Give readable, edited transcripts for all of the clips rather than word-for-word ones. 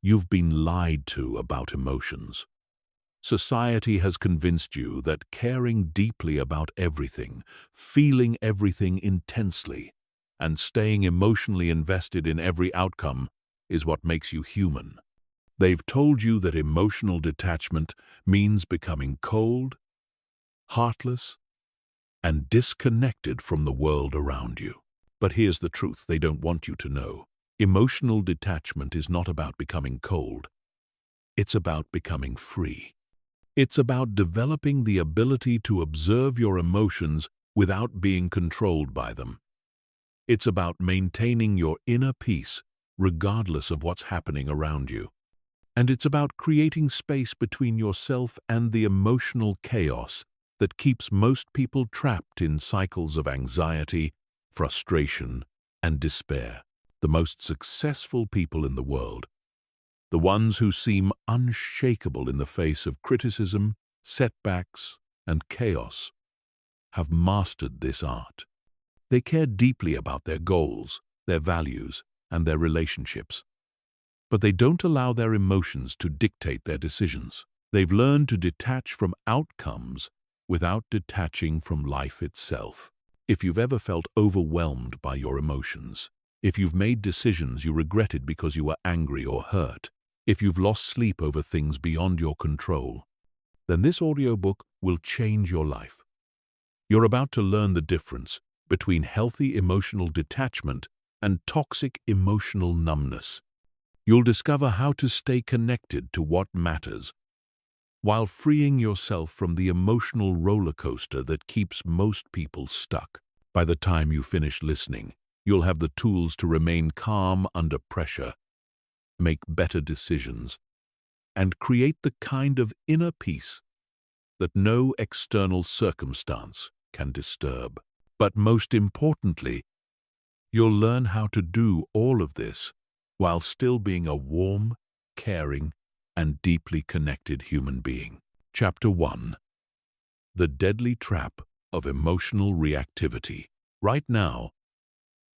You've been lied to about emotions. Society has convinced you that caring deeply about everything, feeling everything intensely, and staying emotionally invested in every outcome is what makes you human. They've told you that emotional detachment means becoming cold, heartless, and disconnected from the world around you. But here's the truth they don't want you to know. Emotional detachment is not about becoming cold. It's about becoming free. It's about developing the ability to observe your emotions without being controlled by them. It's about maintaining your inner peace regardless of what's happening around you. And it's about creating space between yourself and the emotional chaos that keeps most people trapped in cycles of anxiety, frustration, and despair. The most successful people in the world, the ones who seem unshakable in the face of criticism, setbacks, and chaos, have mastered this art. They care deeply about their goals, their values, and their relationships. But they don't allow their emotions to dictate their decisions. They've learned to detach from outcomes without detaching from life itself. If you've ever felt overwhelmed by your emotions, if you've made decisions you regretted because you were angry or hurt, if you've lost sleep over things beyond your control, then this audiobook will change your life. You're about to learn the difference between healthy emotional detachment and toxic emotional numbness. You'll discover how to stay connected to what matters while freeing yourself from the emotional roller coaster that keeps most people stuck. By the time you finish listening, you'll have the tools to remain calm under pressure, make better decisions, and create the kind of inner peace that no external circumstance can disturb. But most importantly, you'll learn how to do all of this while still being a warm, caring, and deeply connected human being. Chapter 1. The Deadly Trap of Emotional Reactivity. Right now,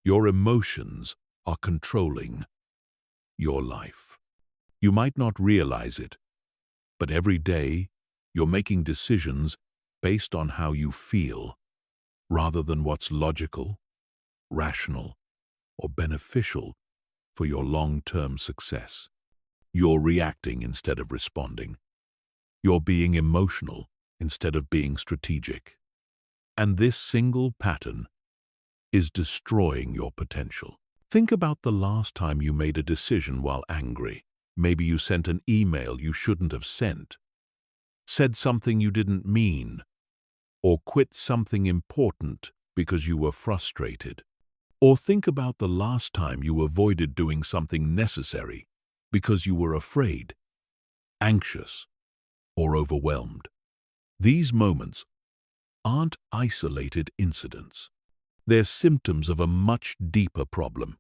your emotions are controlling your life. You might not realize it, but every day you're making decisions based on how you feel, rather than what's logical, rational, or beneficial for your long-term success. You're reacting instead of responding. You're being emotional instead of being strategic. And this single pattern is destroying your potential. Think about the last time you made a decision while angry. Maybe you sent an email you shouldn't have sent, said something you didn't mean, or quit something important because you were frustrated. Or think about the last time you avoided doing something necessary because you were afraid, anxious, or overwhelmed. These moments aren't isolated incidents. They're symptoms of a much deeper problem.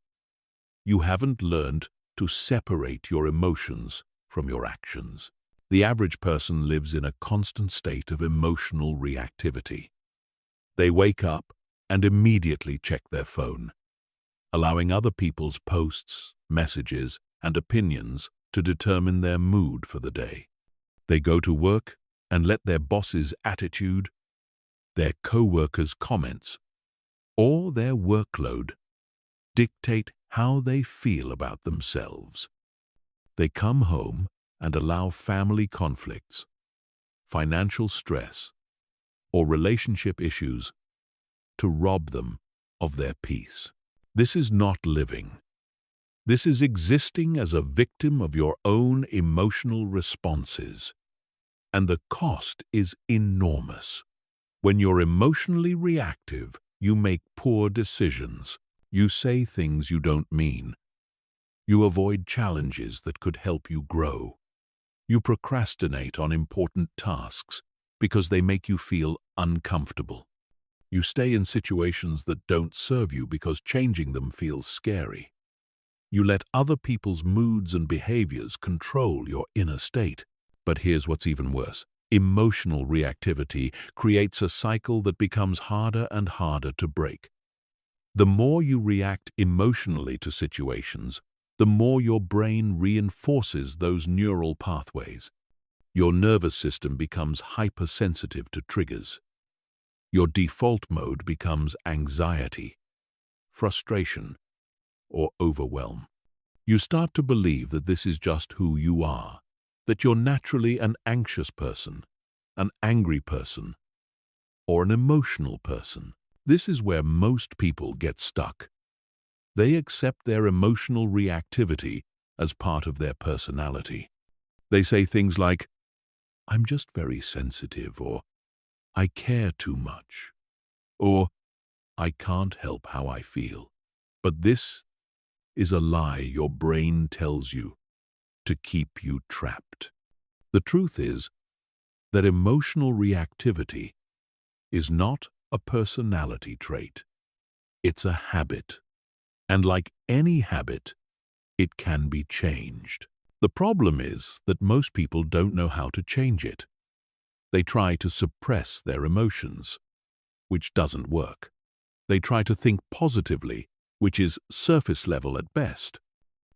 You haven't learned to separate your emotions from your actions. The average person lives in a constant state of emotional reactivity. They wake up and immediately check their phone, allowing other people's posts, messages, and opinions to determine their mood for the day. They go to work and let their boss's attitude, their co-workers' comments, or their workload dictate how they feel about themselves. They come home and allow family conflicts, financial stress, or relationship issues to rob them of their peace. This is not living. This is existing as a victim of your own emotional responses. And the cost is enormous. When you're emotionally reactive, you make poor decisions. You say things you don't mean. You avoid challenges that could help you grow. You procrastinate on important tasks because they make you feel uncomfortable. You stay in situations that don't serve you because changing them feels scary. You let other people's moods and behaviors control your inner state. But here's what's even worse. Emotional reactivity creates a cycle that becomes harder and harder to break. The more you react emotionally to situations, the more your brain reinforces those neural pathways. Your nervous system becomes hypersensitive to triggers. Your default mode becomes anxiety, frustration, or overwhelm. You start to believe that this is just who you are, that you're naturally an anxious person, an angry person, or an emotional person. This is where most people get stuck. They accept their emotional reactivity as part of their personality. They say things like, "I'm just very sensitive," or "I care too much," or "I can't help how I feel." But this is a lie your brain tells you to keep you trapped. The truth is that emotional reactivity is not a personality trait. It's a habit. And like any habit, it can be changed. The problem is that most people don't know how to change it. They try to suppress their emotions, which doesn't work. They try to think positively, which is surface level at best.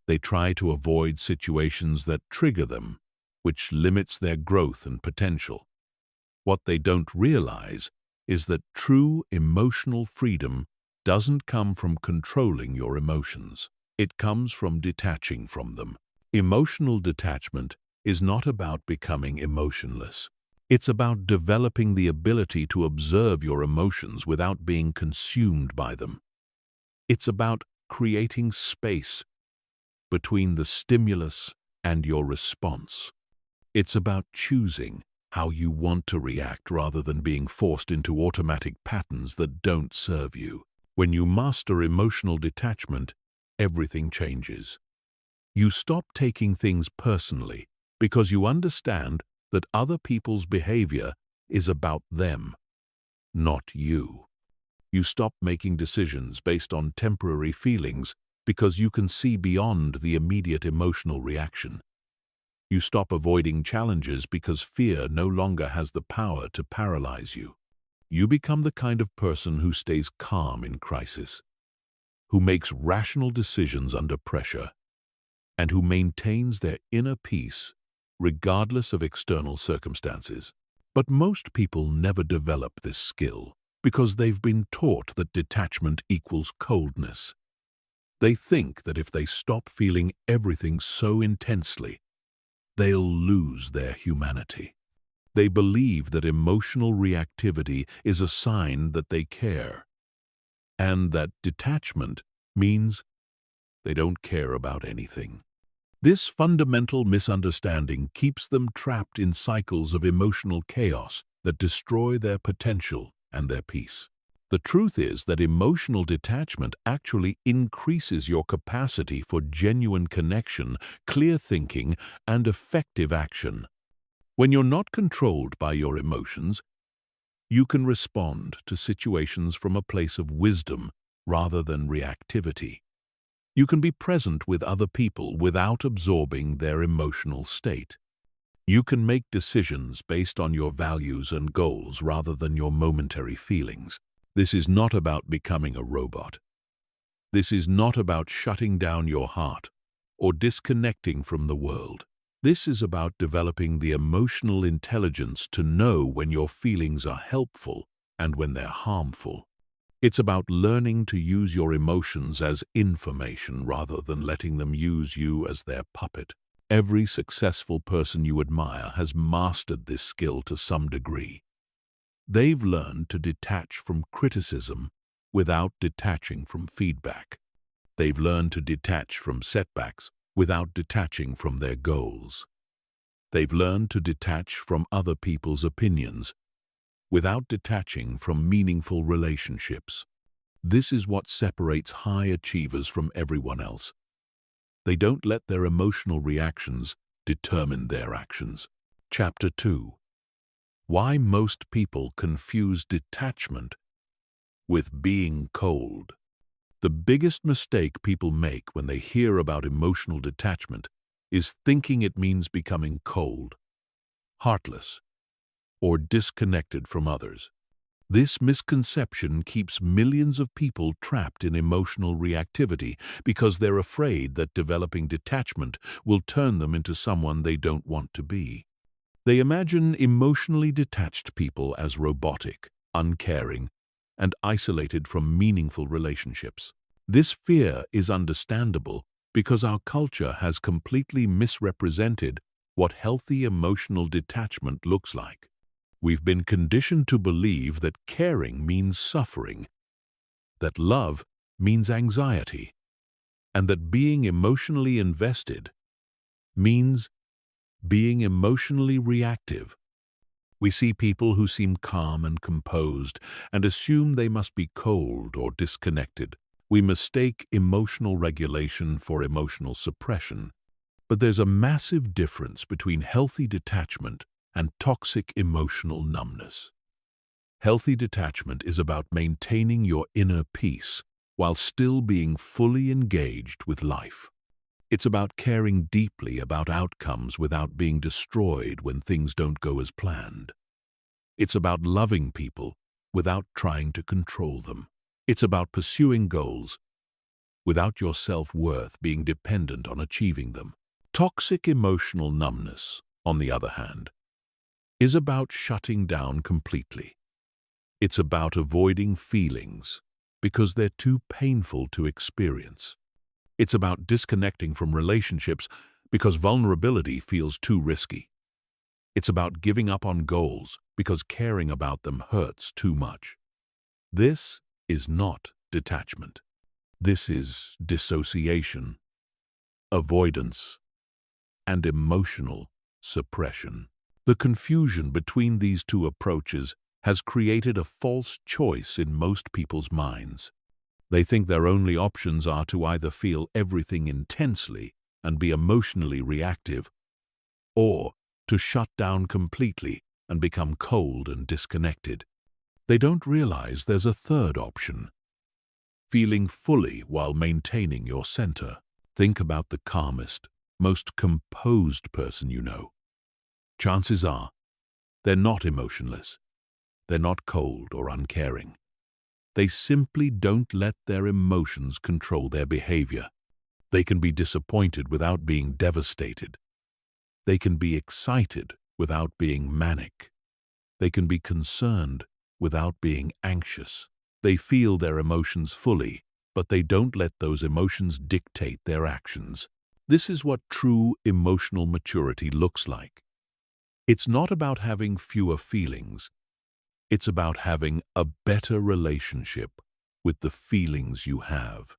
They try to avoid situations that trigger them, which limits their growth and potential. What they don't realize is that true emotional freedom doesn't come from controlling your emotions. It comes from detaching from them. Emotional detachment is not about becoming emotionless. It's about developing the ability to observe your emotions without being consumed by them. It's about creating space between the stimulus and your response. It's about choosing how you want to react rather than being forced into automatic patterns that don't serve you. When you master emotional detachment, everything changes. You stop taking things personally because you understand that other people's behavior is about them, not you. You stop making decisions based on temporary feelings because you can see beyond the immediate emotional reaction. You stop avoiding challenges because fear no longer has the power to paralyze you. You become the kind of person who stays calm in crisis, who makes rational decisions under pressure, and who maintains their inner peace regardless of external circumstances. But most people never develop this skill because they've been taught that detachment equals coldness. They think that if they stop feeling everything so intensely, they'll lose their humanity. They believe that emotional reactivity is a sign that they care, and that detachment means they don't care about anything. This fundamental misunderstanding keeps them trapped in cycles of emotional chaos that destroy their potential and their peace. The truth is that emotional detachment actually increases your capacity for genuine connection, clear thinking, and effective action. When you're not controlled by your emotions, you can respond to situations from a place of wisdom rather than reactivity. You can be present with other people without absorbing their emotional state. You can make decisions based on your values and goals rather than your momentary feelings. This is not about becoming a robot. This is not about shutting down your heart or disconnecting from the world. This is about developing the emotional intelligence to know when your feelings are helpful and when they're harmful. It's about learning to use your emotions as information rather than letting them use you as their puppet. Every successful person you admire has mastered this skill to some degree. They've learned to detach from criticism without detaching from feedback. They've learned to detach from setbacks without detaching from their goals. They've learned to detach from other people's opinions without detaching from meaningful relationships. This is what separates high achievers from everyone else. They don't let their emotional reactions determine their actions. Chapter 2. Why most people confuse detachment with being cold. The biggest mistake people make when they hear about emotional detachment is thinking it means becoming cold, heartless, or disconnected from others. This misconception keeps millions of people trapped in emotional reactivity because they're afraid that developing detachment will turn them into someone they don't want to be. They imagine emotionally detached people as robotic, uncaring, and isolated from meaningful relationships. This fear is understandable because our culture has completely misrepresented what healthy emotional detachment looks like. We've been conditioned to believe that caring means suffering, that love means anxiety, and that being emotionally invested means being emotionally reactive. We see people who seem calm and composed and assume they must be cold or disconnected. We mistake emotional regulation for emotional suppression. But there's a massive difference between healthy detachment and toxic emotional numbness. Healthy detachment is about maintaining your inner peace while still being fully engaged with life. It's about caring deeply about outcomes without being destroyed when things don't go as planned. It's about loving people without trying to control them. It's about pursuing goals without your self-worth being dependent on achieving them. Toxic emotional numbness, on the other hand, is about shutting down completely. It's about avoiding feelings because they're too painful to experience. It's about disconnecting from relationships because vulnerability feels too risky. It's about giving up on goals because caring about them hurts too much. This is not detachment. This is dissociation, avoidance, and emotional suppression. The confusion between these two approaches has created a false choice in most people's minds. They think their only options are to either feel everything intensely and be emotionally reactive, or to shut down completely and become cold and disconnected. They don't realize there's a third option: feeling fully while maintaining your center. Think about the calmest, most composed person you know. Chances are they're not emotionless. They're not cold or uncaring. They simply don't let their emotions control their behavior. They can be disappointed without being devastated. They can be excited without being manic. They can be concerned without being anxious. They feel their emotions fully, but they don't let those emotions dictate their actions. This is what true emotional maturity looks like. It's not about having fewer feelings. It's about having a better relationship with the feelings you have.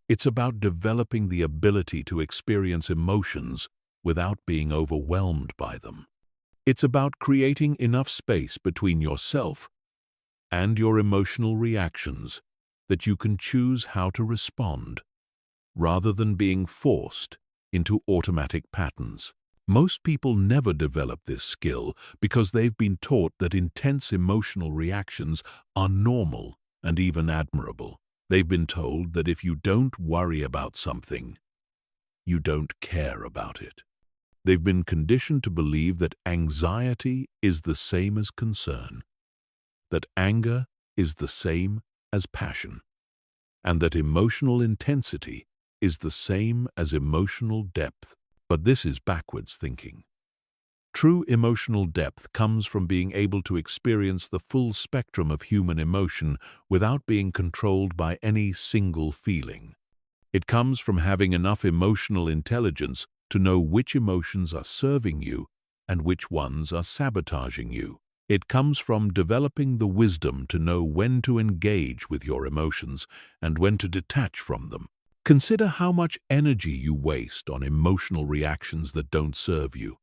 It's about developing the ability to experience emotions without being overwhelmed by them. It's about creating enough space between yourself and your emotional reactions that you can choose how to respond, rather than being forced into automatic patterns. Most people never develop this skill because they've been taught that intense emotional reactions are normal and even admirable. They've been told that if you don't worry about something, you don't care about it. They've been conditioned to believe that anxiety is the same as concern, that anger is the same as passion, and that emotional intensity is the same as emotional depth. But this is backwards thinking. True emotional depth comes from being able to experience the full spectrum of human emotion without being controlled by any single feeling. It comes from having enough emotional intelligence to know which emotions are serving you and which ones are sabotaging you. It comes from developing the wisdom to know when to engage with your emotions and when to detach from them. Consider how much energy you waste on emotional reactions that don't serve you.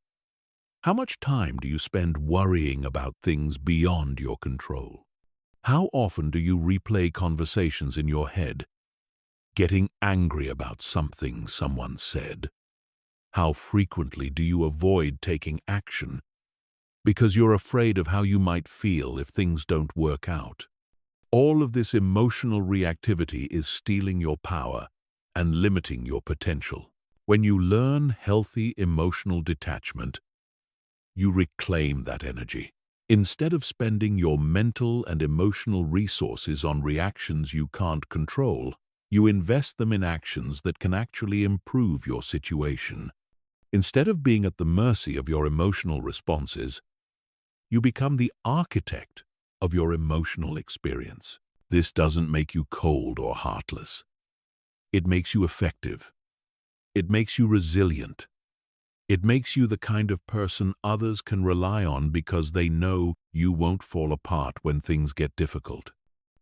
How much time do you spend worrying about things beyond your control? How often do you replay conversations in your head, getting angry about something someone said? How frequently do you avoid taking action because you're afraid of how you might feel if things don't work out? All of this emotional reactivity is stealing your power and limiting your potential. When you learn healthy emotional detachment, you reclaim that energy. Instead of spending your mental and emotional resources on reactions you can't control, you invest them in actions that can actually improve your situation. Instead of being at the mercy of your emotional responses, you become the architect of your emotional experience. This doesn't make you cold or heartless. It makes you effective. It makes you resilient. It makes you the kind of person others can rely on because they know you won't fall apart when things get difficult.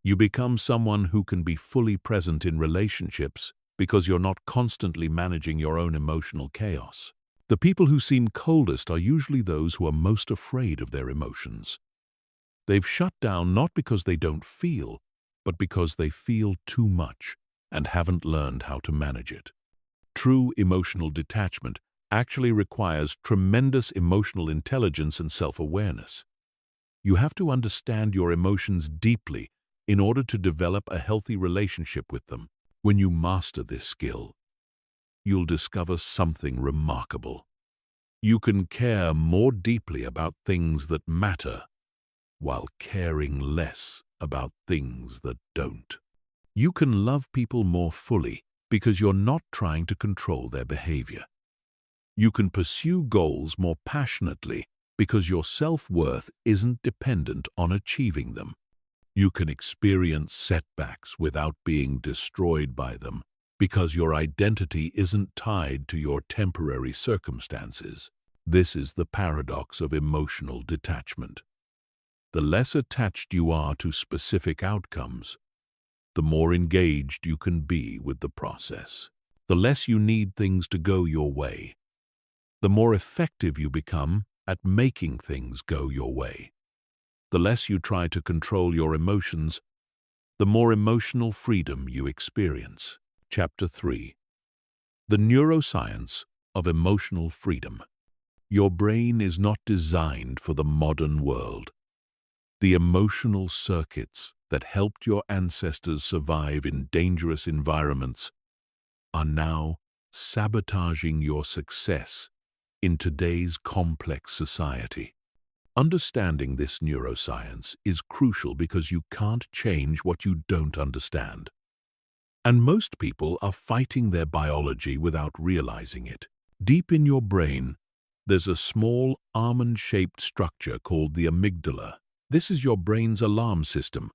You become someone who can be fully present in relationships because you're not constantly managing your own emotional chaos. The people who seem coldest are usually those who are most afraid of their emotions. They've shut down not because they don't feel, but because they feel too much and haven't learned how to manage it. True emotional detachment actually requires tremendous emotional intelligence and self-awareness. You have to understand your emotions deeply in order to develop a healthy relationship with them. When you master this skill, you'll discover something remarkable. You can care more deeply about things that matter while caring less about things that don't. You can love people more fully because you're not trying to control their behavior. You can pursue goals more passionately because your self-worth isn't dependent on achieving them. You can experience setbacks without being destroyed by them because your identity isn't tied to your temporary circumstances. This is the paradox of emotional detachment. The less attached you are to specific outcomes, the more engaged you can be with the process. The less you need things to go your way, the more effective you become at making things go your way. The less you try to control your emotions, the more emotional freedom you experience. Chapter 3. The Neuroscience of Emotional Freedom. Your brain is not designed for the modern world. The emotional circuits that helped your ancestors survive in dangerous environments are now sabotaging your success in today's complex society. Understanding this neuroscience is crucial because you can't change what you don't understand. And most people are fighting their biology without realizing it. Deep in your brain, there's a small almond-shaped structure called the amygdala. This is your brain's alarm system,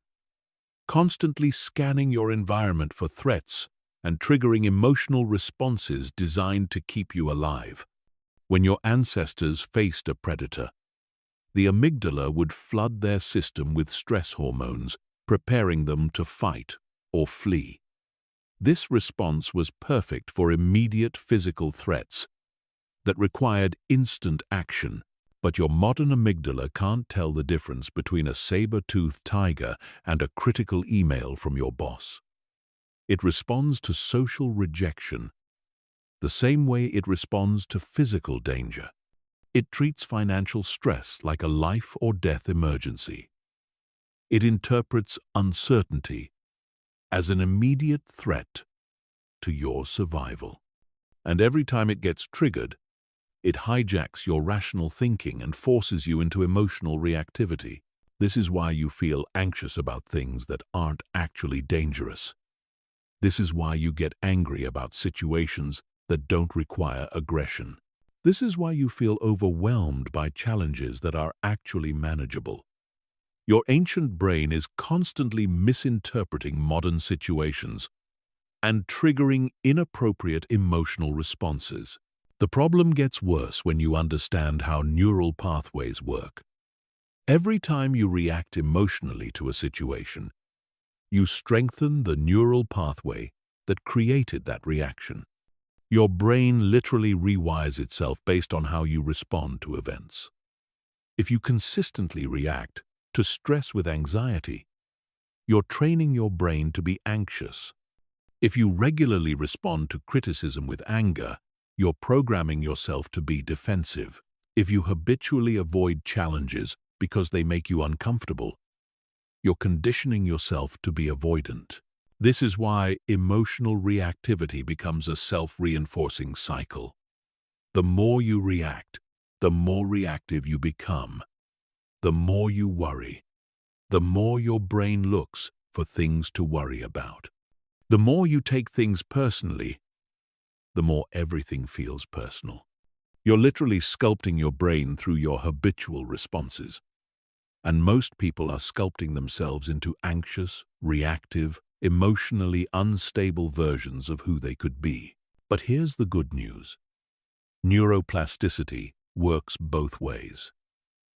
constantly scanning your environment for threats and triggering emotional responses designed to keep you alive. When your ancestors faced a predator, the amygdala would flood their system with stress hormones, preparing them to fight or flee. This response was perfect for immediate physical threats that required instant action. But your modern amygdala can't tell the difference between a saber-toothed tiger and a critical email from your boss. It responds to social rejection the same way it responds to physical danger. It treats financial stress like a life or death emergency. It interprets uncertainty as an immediate threat to your survival. And every time it gets triggered, it hijacks your rational thinking and forces you into emotional reactivity. This is why you feel anxious about things that aren't actually dangerous. This is why you get angry about situations that don't require aggression. This is why you feel overwhelmed by challenges that are actually manageable. Your ancient brain is constantly misinterpreting modern situations and triggering inappropriate emotional responses. The problem gets worse when you understand how neural pathways work. Every time you react emotionally to a situation, you strengthen the neural pathway that created that reaction. Your brain literally rewires itself based on how you respond to events. If you consistently react to stress with anxiety, you're training your brain to be anxious. If you regularly respond to criticism with anger, you're programming yourself to be defensive. If you habitually avoid challenges because they make you uncomfortable, you're conditioning yourself to be avoidant. This is why emotional reactivity becomes a self-reinforcing cycle. The more you react, the more reactive you become. The more you worry, the more your brain looks for things to worry about. The more you take things personally, the more everything feels personal. You're literally sculpting your brain through your habitual responses. And most people are sculpting themselves into anxious, reactive, emotionally unstable versions of who they could be. But here's the good news. Neuroplasticity works both ways.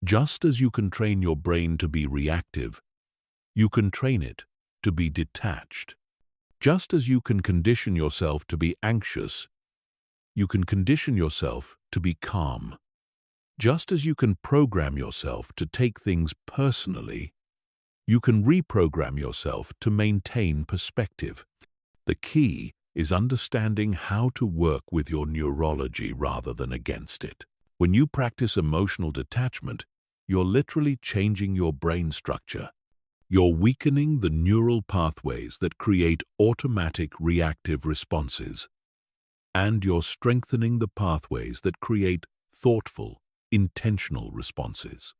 Just as you can train your brain to be reactive, you can train it to be detached. Just as you can condition yourself to be anxious, you can condition yourself to be calm. Just as you can program yourself to take things personally, you can reprogram yourself to maintain perspective. The key is understanding how to work with your neurology rather than against it. When you practice emotional detachment, you're literally changing your brain structure. You're weakening the neural pathways that create automatic reactive responses. And you're strengthening the pathways that create thoughtful, intentional responses.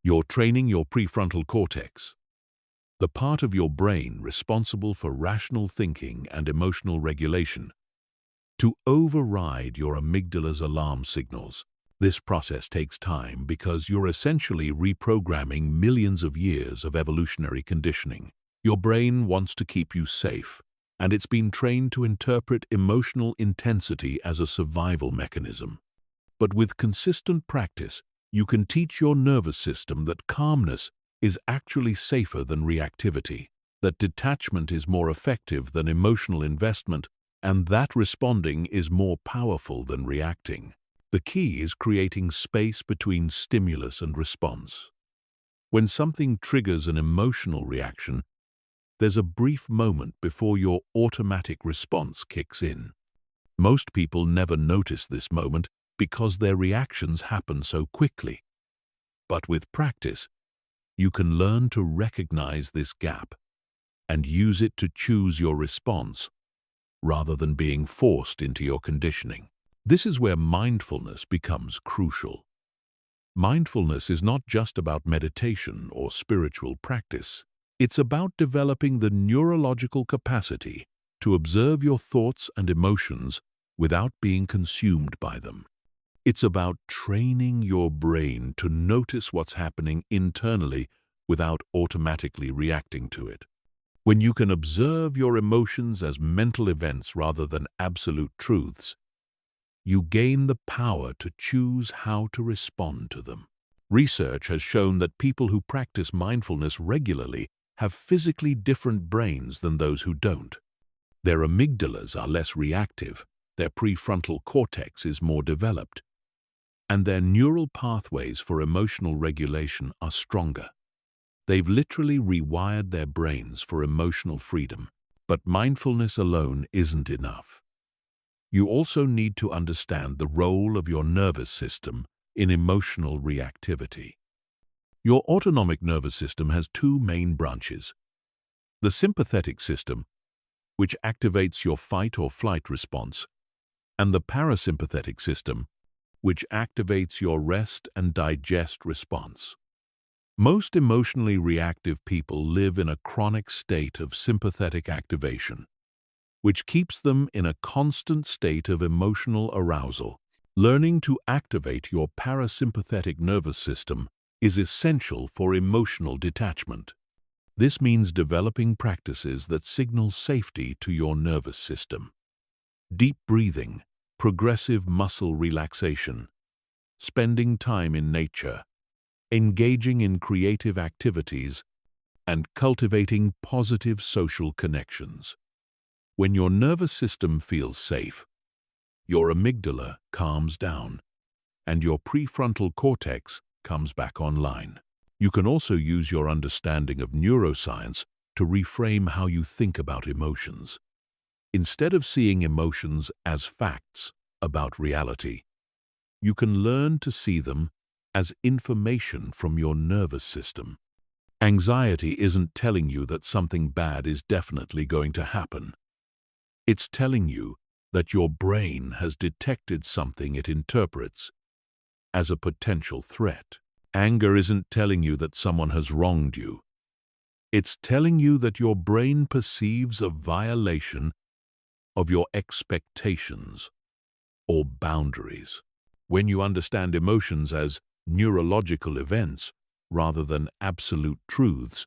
You're training your prefrontal cortex, the part of your brain responsible for rational thinking and emotional regulation, to override your amygdala's alarm signals. This process takes time because you're essentially reprogramming millions of years of evolutionary conditioning. Your brain wants to keep you safe, and it's been trained to interpret emotional intensity as a survival mechanism. But with consistent practice, you can teach your nervous system that calmness is actually safer than reactivity, that detachment is more effective than emotional investment, and that responding is more powerful than reacting. The key is creating space between stimulus and response. When something triggers an emotional reaction, there's a brief moment before your automatic response kicks in. Most people never notice this moment because their reactions happen so quickly. But with practice, you can learn to recognize this gap and use it to choose your response rather than being forced into your conditioning. This is where mindfulness becomes crucial. Mindfulness is not just about meditation or spiritual practice. It's about developing the neurological capacity to observe your thoughts and emotions without being consumed by them. It's about training your brain to notice what's happening internally without automatically reacting to it. When you can observe your emotions as mental events rather than absolute truths, you gain the power to choose how to respond to them. Research has shown that people who practice mindfulness regularly have physically different brains than those who don't. Their amygdalas are less reactive, their prefrontal cortex is more developed, and their neural pathways for emotional regulation are stronger. They've literally rewired their brains for emotional freedom. But mindfulness alone isn't enough. You also need to understand the role of your nervous system in emotional reactivity. Your autonomic nervous system has two main branches. The sympathetic system, which activates your fight or flight response, and the parasympathetic system, which activates your rest and digest response. Most emotionally reactive people live in a chronic state of sympathetic activation, which keeps them in a constant state of emotional arousal. Learning to activate your parasympathetic nervous system is essential for emotional detachment. This means developing practices that signal safety to your nervous system. Deep breathing, progressive muscle relaxation, spending time in nature, engaging in creative activities, and cultivating positive social connections. When your nervous system feels safe, your amygdala calms down, and your prefrontal cortex comes back online. You can also use your understanding of neuroscience to reframe how you think about emotions. Instead of seeing emotions as facts about reality, you can learn to see them as information from your nervous system. Anxiety isn't telling you that something bad is definitely going to happen. It's telling you that your brain has detected something it interprets as a potential threat. Anger isn't telling you that someone has wronged you. It's telling you that your brain perceives a violation of your expectations or boundaries. When you understand emotions as neurological events rather than absolute truths,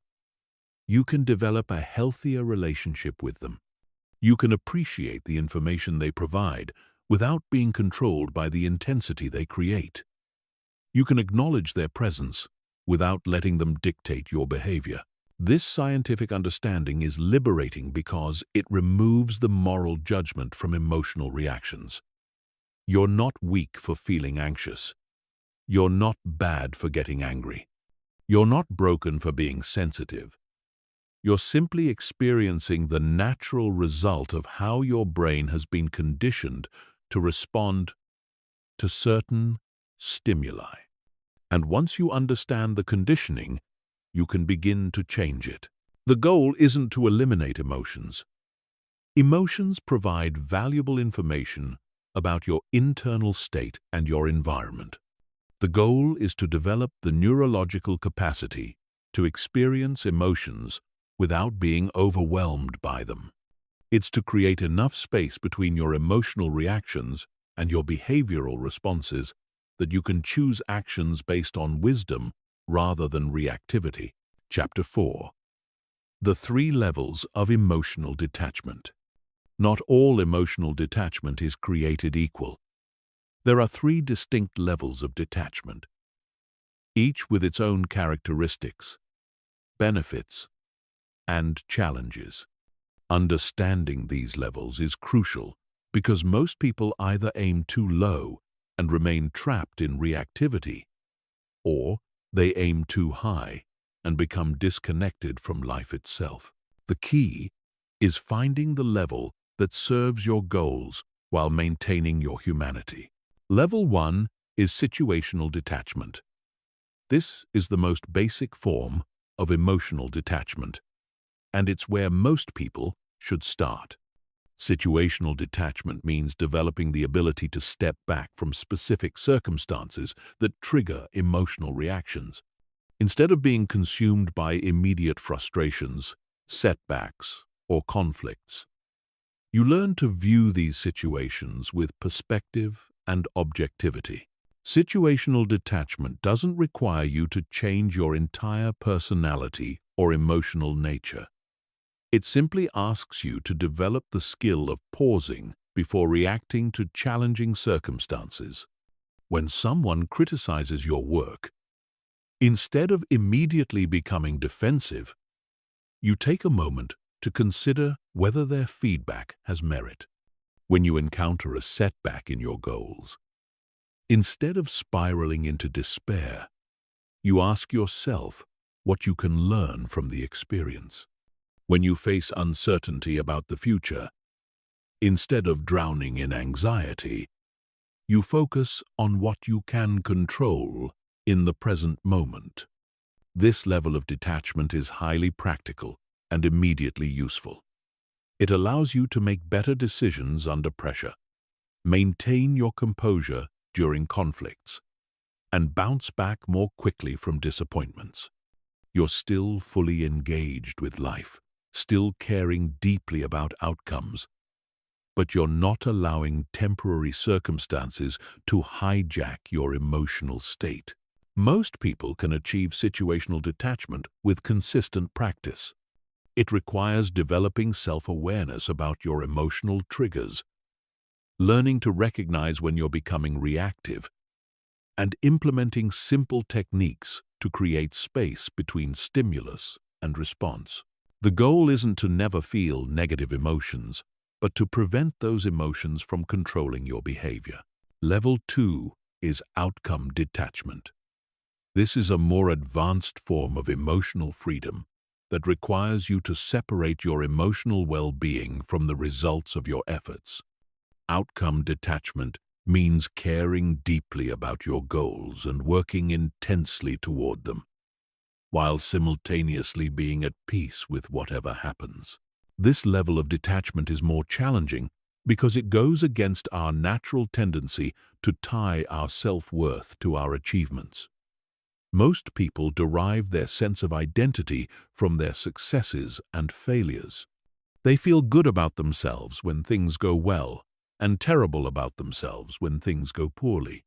you can develop a healthier relationship with them. You can appreciate the information they provide without being controlled by the intensity they create. You can acknowledge their presence without letting them dictate your behavior. This scientific understanding is liberating because it removes the moral judgment from emotional reactions. You're not weak for feeling anxious. You're not bad for getting angry. You're not broken for being sensitive. You're simply experiencing the natural result of how your brain has been conditioned to respond to certain stimuli. And once you understand the conditioning, you can begin to change it. The goal isn't to eliminate emotions. Emotions provide valuable information about your internal state and your environment. The goal is to develop the neurological capacity to experience emotions without being overwhelmed by them. It's to create enough space between your emotional reactions and your behavioral responses that you can choose actions based on wisdom rather than reactivity. Chapter 4. The 3 levels of emotional detachment. Not all emotional detachment is created equal. There are 3 distinct levels of detachment, each with its own characteristics, benefits, and challenges. Understanding these levels is crucial because most people either aim too low and remain trapped in reactivity, or they aim too high and become disconnected from life itself. The key is finding the level that serves your goals while maintaining your humanity. Level 1 is situational detachment. This is the most basic form of emotional detachment, and it's where most people should start. Situational detachment means developing the ability to step back from specific circumstances that trigger emotional reactions. Instead of being consumed by immediate frustrations, setbacks, or conflicts, you learn to view these situations with perspective and objectivity. Situational detachment doesn't require you to change your entire personality or emotional nature. It simply asks you to develop the skill of pausing before reacting to challenging circumstances. When someone criticizes your work, instead of immediately becoming defensive, you take a moment to consider whether their feedback has merit. When you encounter a setback in your goals, instead of spiraling into despair, you ask yourself what you can learn from the experience. When you face uncertainty about the future, instead of drowning in anxiety, you focus on what you can control in the present moment. This level of detachment is highly practical and immediately useful. It allows you to make better decisions under pressure, maintain your composure during conflicts, and bounce back more quickly from disappointments. You're still fully engaged with life, still caring deeply about outcomes, but you're not allowing temporary circumstances to hijack your emotional state. Most people can achieve situational detachment with consistent practice. It requires developing self-awareness about your emotional triggers, learning to recognize when you're becoming reactive, and implementing simple techniques to create space between stimulus and response. The goal isn't to never feel negative emotions, but to prevent those emotions from controlling your behavior. Level 2 is outcome detachment. This is a more advanced form of emotional freedom that requires you to separate your emotional well-being from the results of your efforts. Outcome detachment means caring deeply about your goals and working intensely toward them, while simultaneously being at peace with whatever happens. This level of detachment is more challenging because it goes against our natural tendency to tie our self-worth to our achievements. Most people derive their sense of identity from their successes and failures. They feel good about themselves when things go well, and terrible about themselves when things go poorly.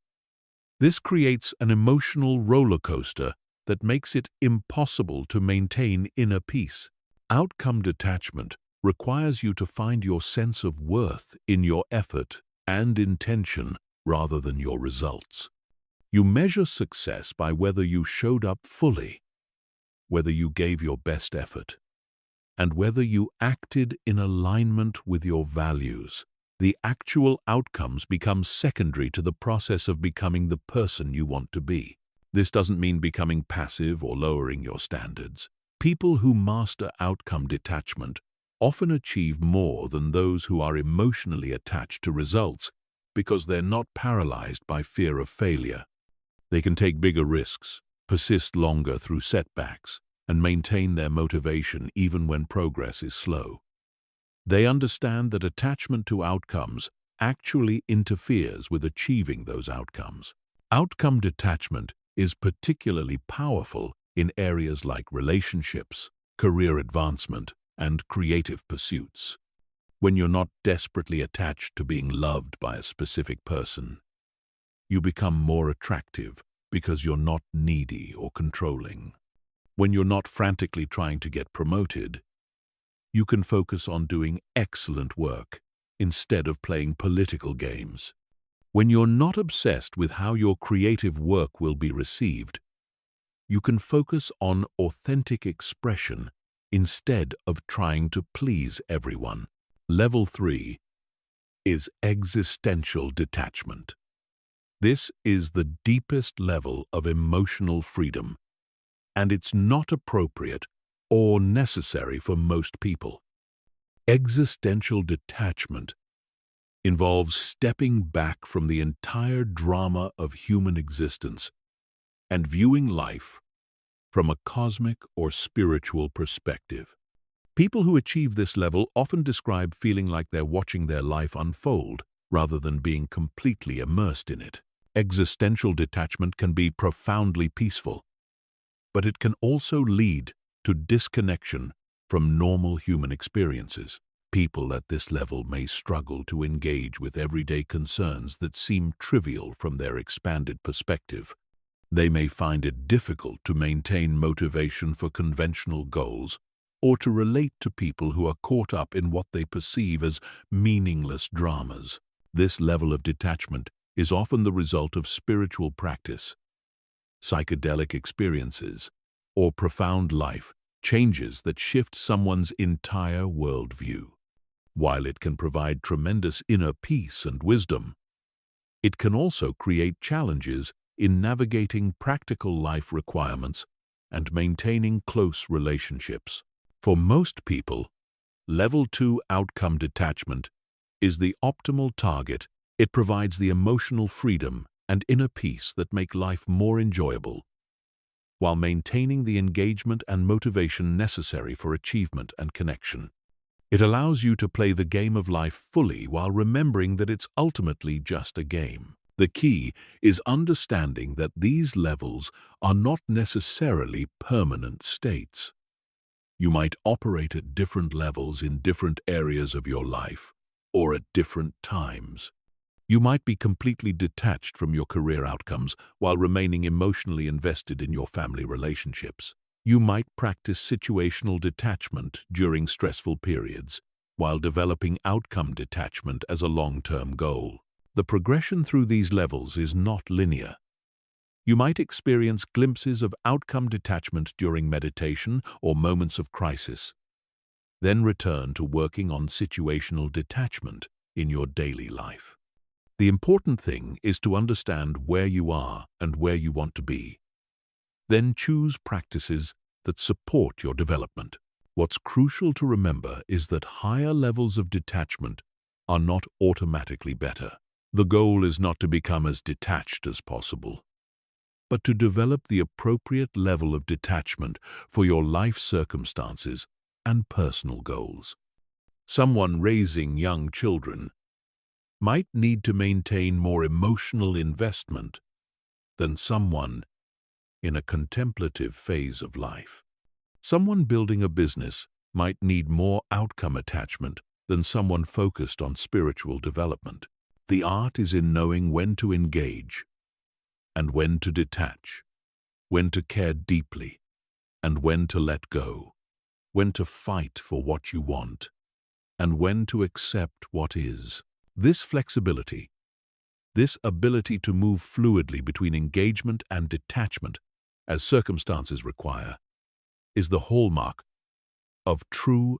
This creates an emotional roller coaster that makes it impossible to maintain inner peace. Outcome detachment requires you to find your sense of worth in your effort and intention rather than your results. You measure success by whether you showed up fully, whether you gave your best effort, and whether you acted in alignment with your values. The actual outcomes become secondary to the process of becoming the person you want to be. This doesn't mean becoming passive or lowering your standards. People who master outcome detachment often achieve more than those who are emotionally attached to results because they're not paralyzed by fear of failure. They can take bigger risks, persist longer through setbacks, and maintain their motivation even when progress is slow. They understand that attachment to outcomes actually interferes with achieving those outcomes. Outcome detachment is particularly powerful in areas like relationships, career advancement, and creative pursuits. When you're not desperately attached to being loved by a specific person, you become more attractive because you're not needy or controlling. When you're not frantically trying to get promoted, you can focus on doing excellent work instead of playing political games. When you're not obsessed with how your creative work will be received, you can focus on authentic expression instead of trying to please everyone. Level 3 is existential detachment. This is the deepest level of emotional freedom, and it's not appropriate or necessary for most people. Existential detachment involves stepping back from the entire drama of human existence and viewing life from a cosmic or spiritual perspective. People who achieve this level often describe feeling like they're watching their life unfold rather than being completely immersed in it. Existential detachment can be profoundly peaceful, but it can also lead to disconnection from normal human experiences. People at this level may struggle to engage with everyday concerns that seem trivial from their expanded perspective. They may find it difficult to maintain motivation for conventional goals or to relate to people who are caught up in what they perceive as meaningless dramas. This level of detachment is often the result of spiritual practice, psychedelic experiences, or profound life changes that shift someone's entire worldview. While it can provide tremendous inner peace and wisdom, it can also create challenges in navigating practical life requirements and maintaining close relationships. For most people, Level 2 outcome detachment is the optimal target. It provides the emotional freedom and inner peace that make life more enjoyable, while maintaining the engagement and motivation necessary for achievement and connection. It allows you to play the game of life fully while remembering that it's ultimately just a game. The key is understanding that these levels are not necessarily permanent states. You might operate at different levels in different areas of your life or at different times. You might be completely detached from your career outcomes while remaining emotionally invested in your family relationships. You might practice situational detachment during stressful periods while developing outcome detachment as a long-term goal. The progression through these levels is not linear. You might experience glimpses of outcome detachment during meditation or moments of crisis, then return to working on situational detachment in your daily life. The important thing is to understand where you are and where you want to be. Then choose practices that support your development. What's crucial to remember is that higher levels of detachment are not automatically better. The goal is not to become as detached as possible, but to develop the appropriate level of detachment for your life circumstances and personal goals. Someone raising young children might need to maintain more emotional investment than someone in a contemplative phase of life. Someone building a business might need more outcome attachment than someone focused on spiritual development. The art is in knowing when to engage and when to detach, when to care deeply and when to let go, when to fight for what you want and when to accept what is. This flexibility, this ability to move fluidly between engagement and detachment as circumstances require, is the hallmark of true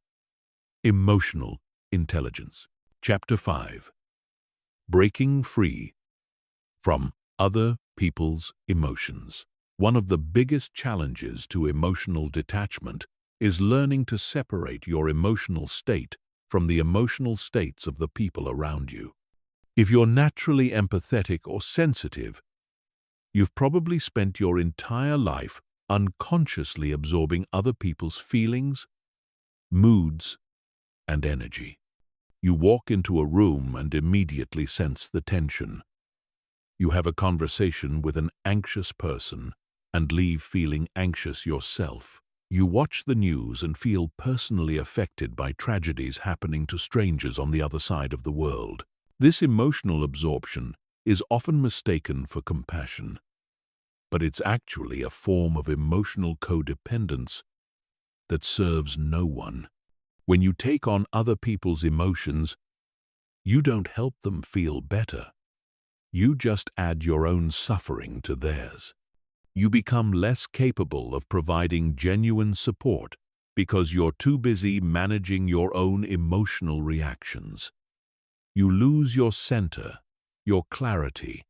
emotional intelligence. Chapter 5. Breaking free from other people's emotions. One of the biggest challenges to emotional detachment is learning to separate your emotional state from the emotional states of the people around you. If you're naturally empathetic or sensitive, you've probably spent your entire life unconsciously absorbing other people's feelings, moods, and energy. You walk into a room and immediately sense the tension. You have a conversation with an anxious person and leave feeling anxious yourself. You watch the news and feel personally affected by tragedies happening to strangers on the other side of the world. This emotional absorption is often mistaken for compassion, but it's actually a form of emotional codependence that serves no one. When you take on other people's emotions, you don't help them feel better. You just add your own suffering to theirs. You become less capable of providing genuine support because you're too busy managing your own emotional reactions. You lose your center, your clarity,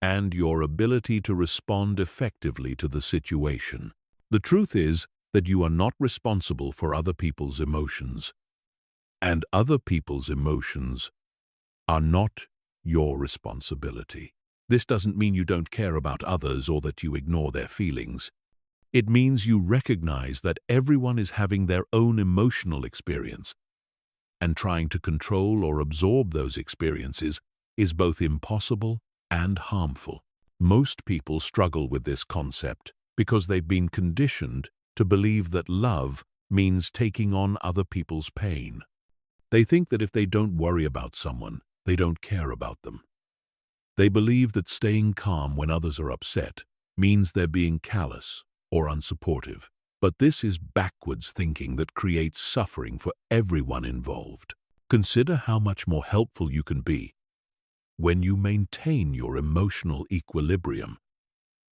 and your ability to respond effectively to the situation. The truth is that you are not responsible for other people's emotions, and other people's emotions are not your responsibility. This doesn't mean you don't care about others or that you ignore their feelings. It means you recognize that everyone is having their own emotional experience, and trying to control or absorb those experiences is both impossible and harmful. Most people struggle with this concept because they've been conditioned to believe that love means taking on other people's pain. They think that if they don't worry about someone, they don't care about them. They believe that staying calm when others are upset means they're being callous or unsupportive. But this is backwards thinking that creates suffering for everyone involved. Consider how much more helpful you can be when you maintain your emotional equilibrium.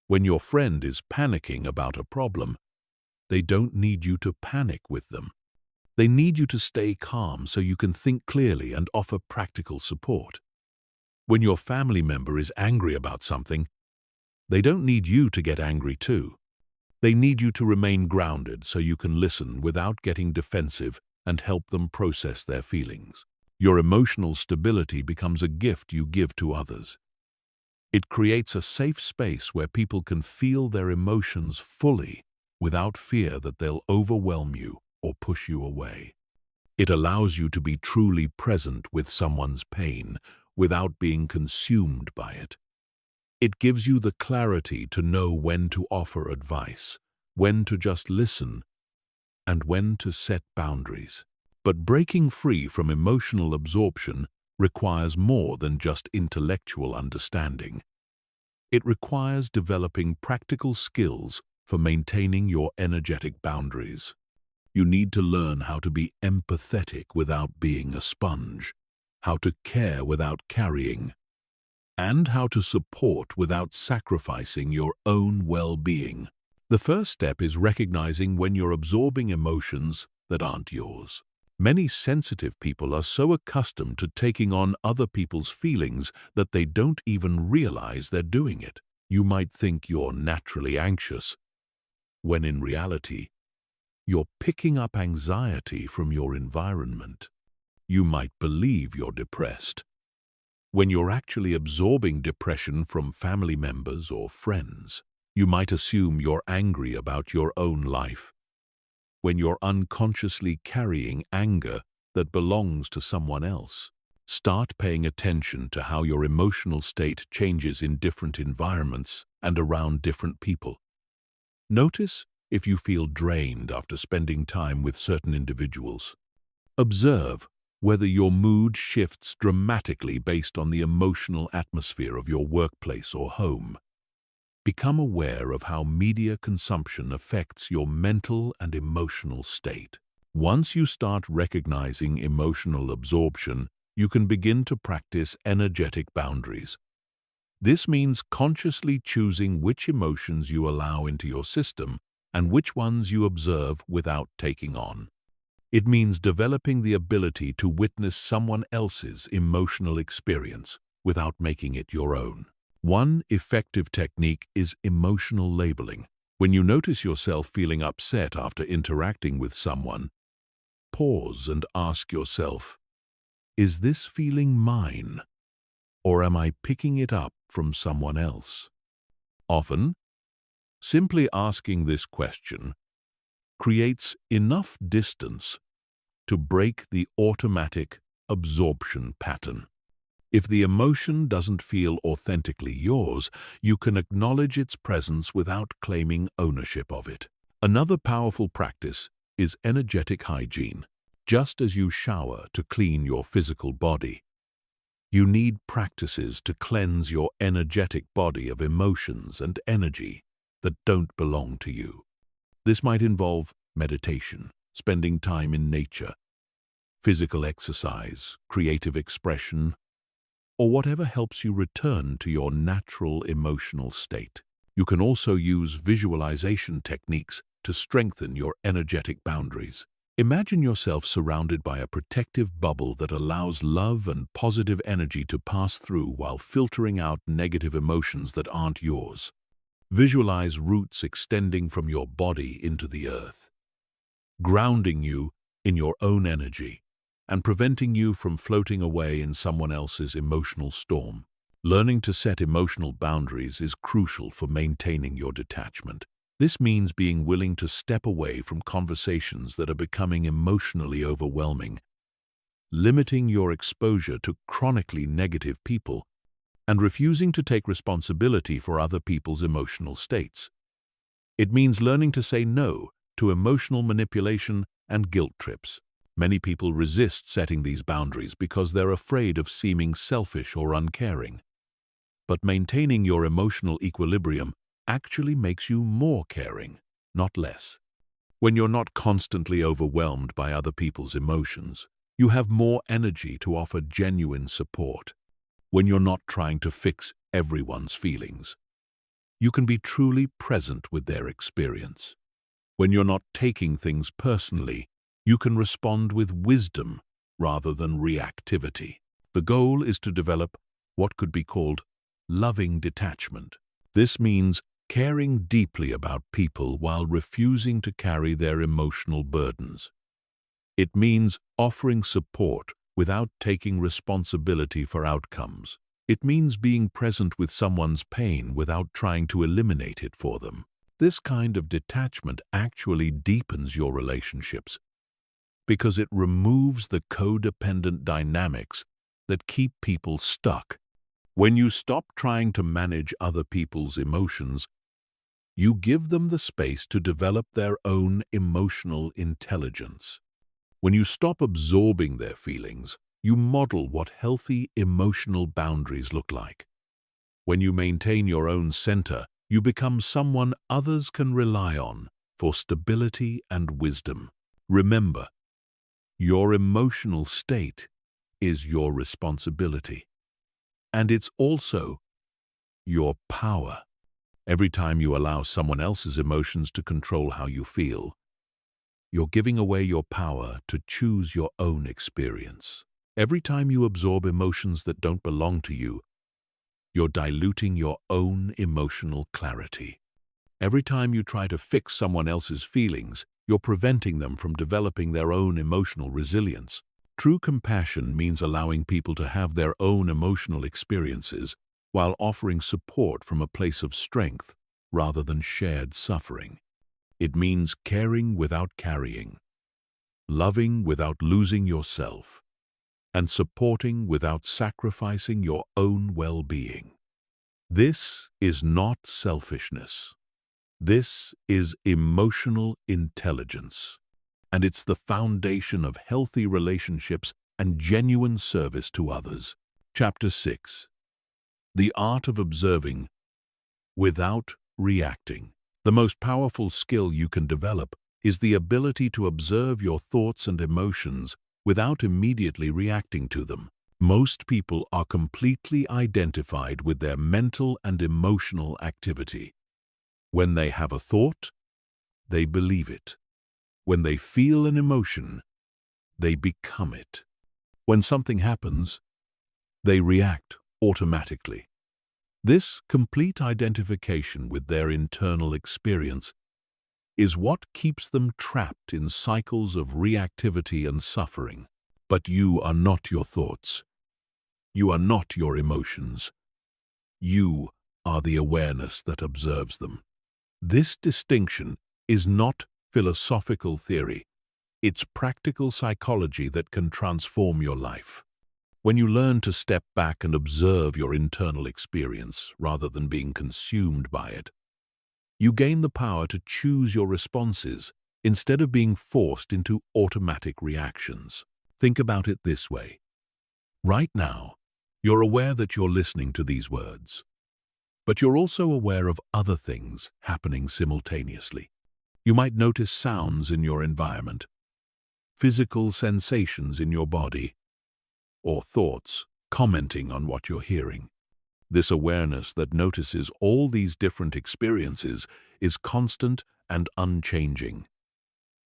When your friend is panicking about a problem, they don't need you to panic with them. They need you to stay calm so you can think clearly and offer practical support. When your family member is angry about something, they don't need you to get angry too. They need you to remain grounded so you can listen without getting defensive and help them process their feelings. Your emotional stability becomes a gift you give to others. It creates a safe space where people can feel their emotions fully without fear that they'll overwhelm you or push you away. It allows you to be truly present with someone's pain without being consumed by it. It gives you the clarity to know when to offer advice, when to just listen, and when to set boundaries. But breaking free from emotional absorption requires more than just intellectual understanding. It requires developing practical skills for maintaining your energetic boundaries. You need to learn how to be empathetic without being a sponge, how to care without carrying, and how to support without sacrificing your own well-being. The first step is recognizing when you're absorbing emotions that aren't yours. Many sensitive people are so accustomed to taking on other people's feelings that they don't even realize they're doing it. You might think you're naturally anxious, when in reality, you're picking up anxiety from your environment. You might believe you're depressed, when you're actually absorbing depression from family members or friends. You might assume you're angry about your own life, when you're unconsciously carrying anger that belongs to someone else. Start paying attention to how your emotional state changes in different environments and around different people. Notice if you feel drained after spending time with certain individuals. Observe whether your mood shifts dramatically based on the emotional atmosphere of your workplace or home. Become aware of how media consumption affects your mental and emotional state. Once you start recognizing emotional absorption, you can begin to practice energetic boundaries. This means consciously choosing which emotions you allow into your system and which ones you observe without taking on. It means developing the ability to witness someone else's emotional experience without making it your own. One effective technique is emotional labeling. When you notice yourself feeling upset after interacting with someone, pause and ask yourself, is this feeling mine, or am I picking it up from someone else? Often, simply asking this question creates enough distance to break the automatic absorption pattern. If the emotion doesn't feel authentically yours, you can acknowledge its presence without claiming ownership of it. Another powerful practice is energetic hygiene. Just as you shower to clean your physical body, you need practices to cleanse your energetic body of emotions and energy that don't belong to you. This might involve meditation, spending time in nature, physical exercise, creative expression, or whatever helps you return to your natural emotional state. You can also use visualization techniques to strengthen your energetic boundaries. Imagine yourself surrounded by a protective bubble that allows love and positive energy to pass through while filtering out negative emotions that aren't yours. Visualize roots extending from your body into the earth, grounding you in your own energy and preventing you from floating away in someone else's emotional storm. Learning to set emotional boundaries is crucial for maintaining your detachment. This means being willing to step away from conversations that are becoming emotionally overwhelming, limiting your exposure to chronically negative people, and refusing to take responsibility for other people's emotional states. It means learning to say no to emotional manipulation and guilt trips. Many people resist setting these boundaries because they're afraid of seeming selfish or uncaring. But maintaining your emotional equilibrium actually makes you more caring, not less. When you're not constantly overwhelmed by other people's emotions, you have more energy to offer genuine support. When you're not trying to fix everyone's feelings, you can be truly present with their experience. When you're not taking things personally, you can respond with wisdom rather than reactivity. The goal is to develop what could be called loving detachment. This means caring deeply about people while refusing to carry their emotional burdens. It means offering support without taking responsibility for outcomes. It means being present with someone's pain without trying to eliminate it for them. This kind of detachment actually deepens your relationships because it removes the codependent dynamics that keep people stuck. When you stop trying to manage other people's emotions, you give them the space to develop their own emotional intelligence. When you stop absorbing their feelings, you model what healthy emotional boundaries look like. When you maintain your own center, you become someone others can rely on for stability and wisdom. Remember, your emotional state is your responsibility, and it's also your power. Every time you allow someone else's emotions to control how you feel, you're giving away your power to choose your own experience. Every time you absorb emotions that don't belong to you, you're diluting your own emotional clarity. Every time you try to fix someone else's feelings, you're preventing them from developing their own emotional resilience. True compassion means allowing people to have their own emotional experiences while offering support from a place of strength rather than shared suffering. It means caring without carrying, loving without losing yourself, and supporting without sacrificing your own well-being. This is not selfishness. This is emotional intelligence, and it's the foundation of healthy relationships and genuine service to others. Chapter 6. The Art of Observing Without Reacting. The most powerful skill you can develop is the ability to observe your thoughts and emotions without immediately reacting to them. Most people are completely identified with their mental and emotional activity. When they have a thought, they believe it. When they feel an emotion, they become it. When something happens, they react automatically. This complete identification with their internal experience is what keeps them trapped in cycles of reactivity and suffering. But you are not your thoughts. You are not your emotions. You are the awareness that observes them. This distinction is not philosophical theory. It's practical psychology that can transform your life. When you learn to step back and observe your internal experience rather than being consumed by it, you gain the power to choose your responses instead of being forced into automatic reactions. Think about it this way. Right now, you're aware that you're listening to these words, but you're also aware of other things happening simultaneously. You might notice sounds in your environment, physical sensations in your body, or thoughts commenting on what you're hearing. This awareness that notices all these different experiences is constant and unchanging,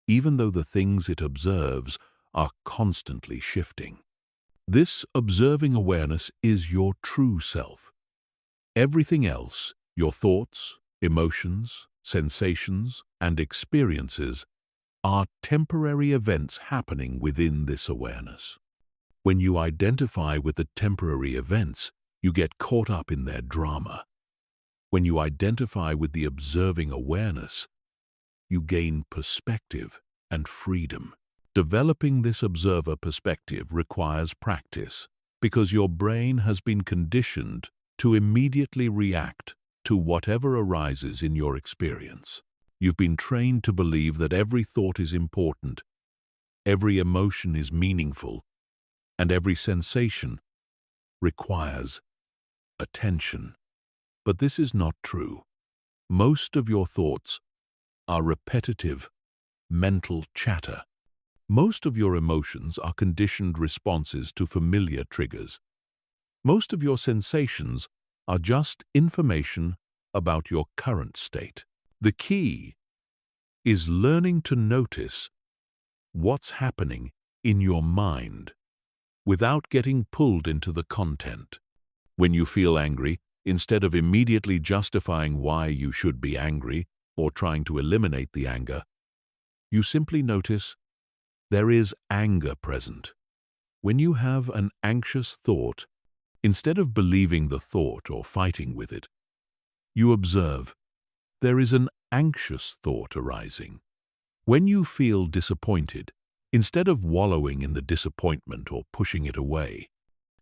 even though the things it observes are constantly shifting. This observing awareness is your true self. Everything else, your thoughts, emotions, sensations, and experiences, are temporary events happening within this awareness. When you identify with the temporary events, you get caught up in their drama. When you identify with the observing awareness, you gain perspective and freedom. Developing this observer perspective requires practice because your brain has been conditioned to immediately react to whatever arises in your experience. You've been trained to believe that every thought is important, every emotion is meaningful, and every sensation requires attention. But this is not true. Most of your thoughts are repetitive, mental chatter. Most of your emotions are conditioned responses to familiar triggers. Most of your sensations are just information about your current state. The key is learning to notice what's happening in your mind without getting pulled into the content. When you feel angry, instead of immediately justifying why you should be angry or trying to eliminate the anger, you simply notice there is anger present. When you have an anxious thought, instead of believing the thought or fighting with it, you observe there is an anxious thought arising. When you feel disappointed, instead of wallowing in the disappointment or pushing it away,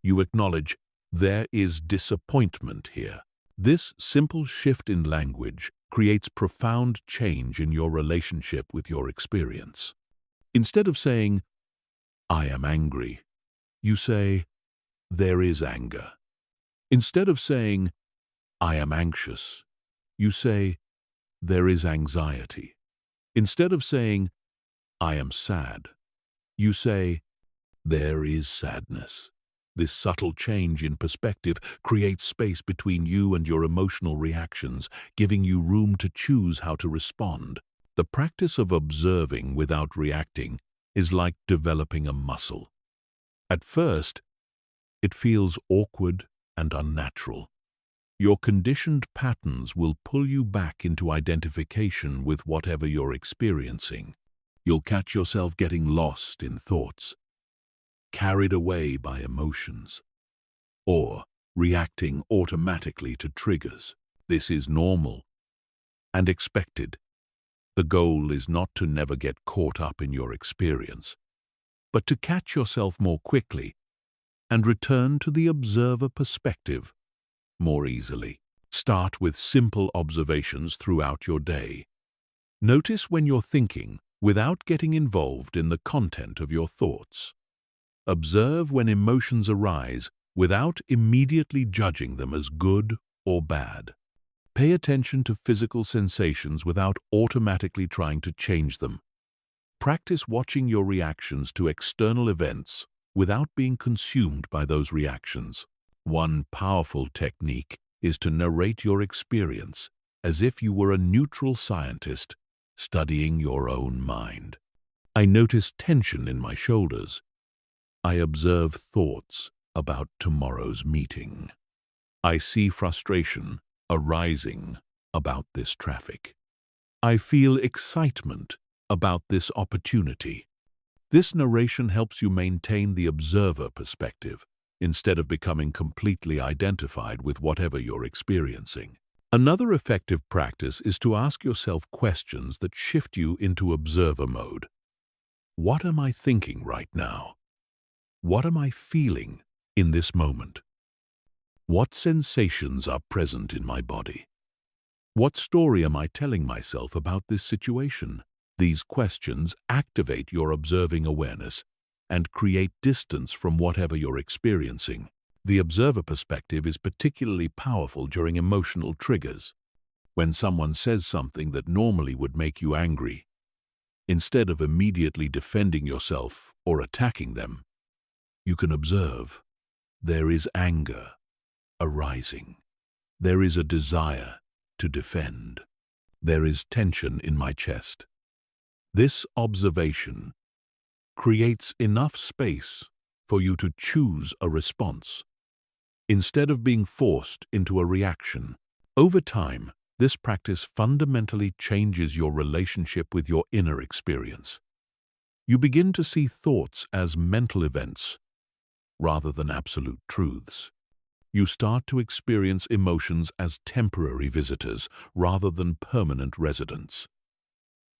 you acknowledge there is disappointment here. This simple shift in language creates profound change in your relationship with your experience. Instead of saying, "I am angry," you say, "There is anger." Instead of saying, "I am anxious," you say, "There is anxiety." Instead of saying, "I am sad," you say, "There is sadness." This subtle change in perspective creates space between you and your emotional reactions, giving you room to choose how to respond. The practice of observing without reacting is like developing a muscle. At first, it feels awkward and unnatural. Your conditioned patterns will pull you back into identification with whatever you're experiencing. You'll catch yourself getting lost in thoughts, carried away by emotions, or reacting automatically to triggers. This is normal and expected. The goal is not to never get caught up in your experience, but to catch yourself more quickly and return to the observer perspective more easily. Start with simple observations throughout your day. Notice when you're thinking without getting involved in the content of your thoughts. Observe when emotions arise without immediately judging them as good or bad. Pay attention to physical sensations without automatically trying to change them. Practice watching your reactions to external events without being consumed by those reactions. One powerful technique is to narrate your experience as if you were a neutral scientist studying your own mind. I notice tension in my shoulders. I observe thoughts about tomorrow's meeting. I see frustration arising about this traffic. I feel excitement about this opportunity. This narration helps you maintain the observer perspective instead of becoming completely identified with whatever you're experiencing. Another effective practice is to ask yourself questions that shift you into observer mode. What am I thinking right now? What am I feeling in this moment? What sensations are present in my body? What story am I telling myself about this situation? These questions activate your observing awareness and create distance from whatever you're experiencing. The observer perspective is particularly powerful during emotional triggers. When someone says something that normally would make you angry, instead of immediately defending yourself or attacking them, you can observe. There is anger arising. There is a desire to defend. There is tension in my chest. This observation creates enough space for you to choose a response, instead of being forced into a reaction. Over time, this practice fundamentally changes your relationship with your inner experience. You begin to see thoughts as mental events rather than absolute truths. You start to experience emotions as temporary visitors rather than permanent residents.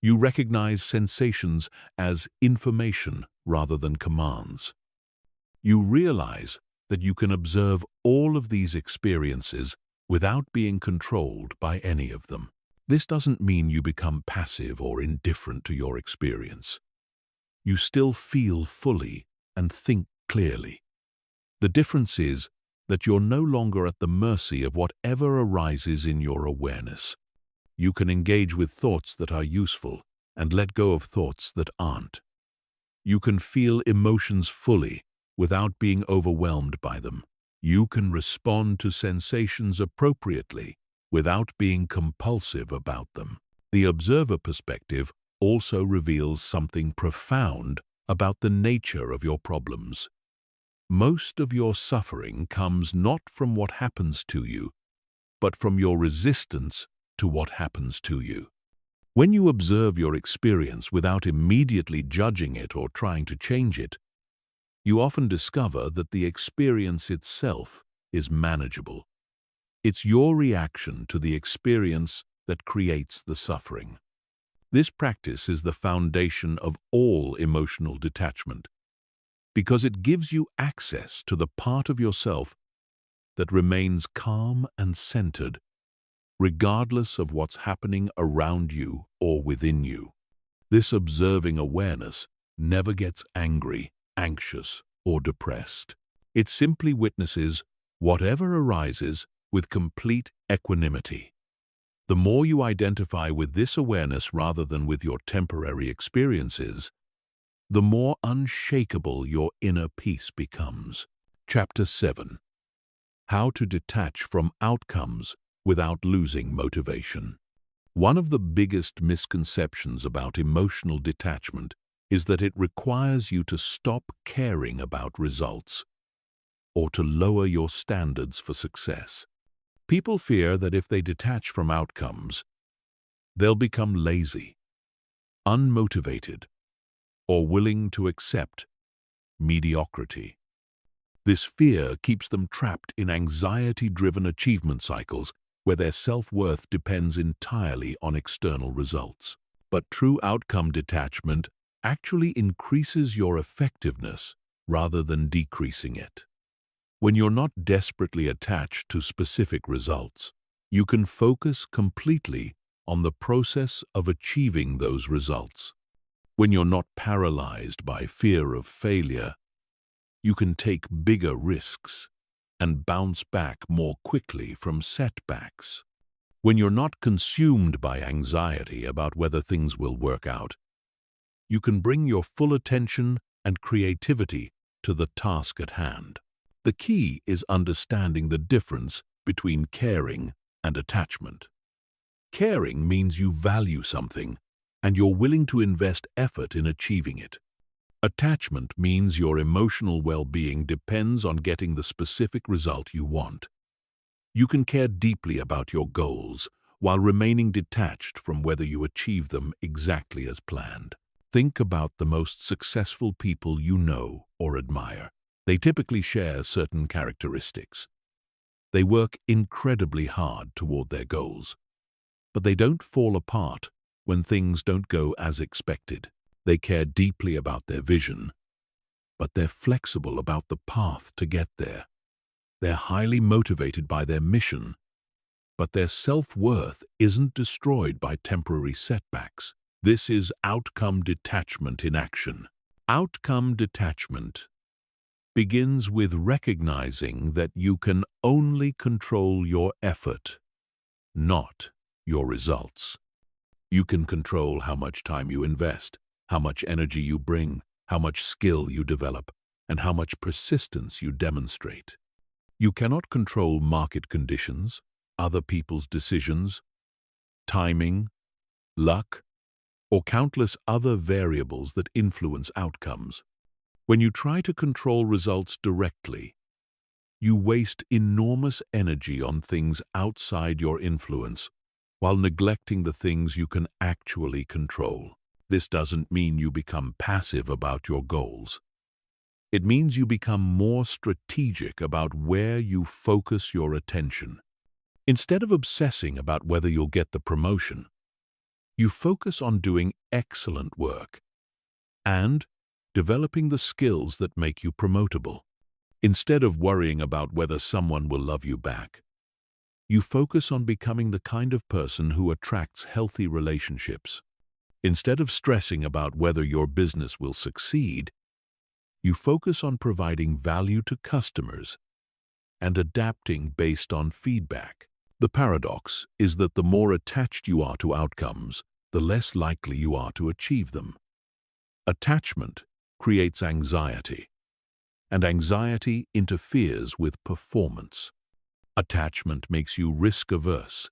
You recognize sensations as information rather than commands. You realize that you can observe all of these experiences without being controlled by any of them. This doesn't mean you become passive or indifferent to your experience. You still feel fully and think clearly. The difference is that you're no longer at the mercy of whatever arises in your awareness. You can engage with thoughts that are useful and let go of thoughts that aren't. You can feel emotions fully without being overwhelmed by them. You can respond to sensations appropriately without being compulsive about them. The observer perspective also reveals something profound about the nature of your problems. Most of your suffering comes not from what happens to you, but from your resistance to what happens to you. When you observe your experience without immediately judging it or trying to change it, you often discover that the experience itself is manageable. It's your reaction to the experience that creates the suffering. This practice is the foundation of all emotional detachment, because it gives you access to the part of yourself that remains calm and centered, regardless of what's happening around you or within you. This observing awareness never gets angry, anxious, or depressed. It simply witnesses whatever arises with complete equanimity. The more you identify with this awareness rather than with your temporary experiences, the more unshakable your inner peace becomes. Chapter 7. How to detach from outcomes without losing motivation. One of the biggest misconceptions about emotional detachment is that it requires you to stop caring about results or to lower your standards for success. People fear that if they detach from outcomes, they'll become lazy, unmotivated, or willing to accept mediocrity. This fear keeps them trapped in anxiety-driven achievement cycles where their self-worth depends entirely on external results. But true outcome detachment actually increases your effectiveness rather than decreasing it. When you're not desperately attached to specific results, You can focus completely on the process of achieving those results. When you're not paralyzed by fear of failure, you can take bigger risks and bounce back more quickly from setbacks. When you're not consumed by anxiety about whether things will work out, you can bring your full attention and creativity to the task at hand. The key is understanding the difference between caring and attachment. Caring means you value something and you're willing to invest effort in achieving it. Attachment means your emotional well-being depends on getting the specific result you want. You can care deeply about your goals while remaining detached from whether you achieve them exactly as planned. Think about the most successful people you know or admire. They typically share certain characteristics. They work incredibly hard toward their goals, but they don't fall apart when things don't go as expected. They care deeply about their vision, but they're flexible about the path to get there. They're highly motivated by their mission, but their self-worth isn't destroyed by temporary setbacks. This is outcome detachment in action. Outcome detachment begins with recognizing that you can only control your effort, not your results. You can control how much time you invest, how much energy you bring, how much skill you develop, and how much persistence you demonstrate. You cannot control market conditions, other people's decisions, timing, luck, or countless other variables that influence outcomes. When you try to control results directly, you waste enormous energy on things outside your influence while neglecting the things you can actually control. This doesn't mean you become passive about your goals. It means you become more strategic about where you focus your attention. Instead of obsessing about whether you'll get the promotion, you focus on doing excellent work and developing the skills that make you promotable. Instead of worrying about whether someone will love you back, you focus on becoming the kind of person who attracts healthy relationships. Instead of stressing about whether your business will succeed, you focus on providing value to customers and adapting based on feedback. The paradox is that the more attached you are to outcomes, the less likely you are to achieve them. Attachment creates anxiety, and anxiety interferes with performance. Attachment makes you risk-averse,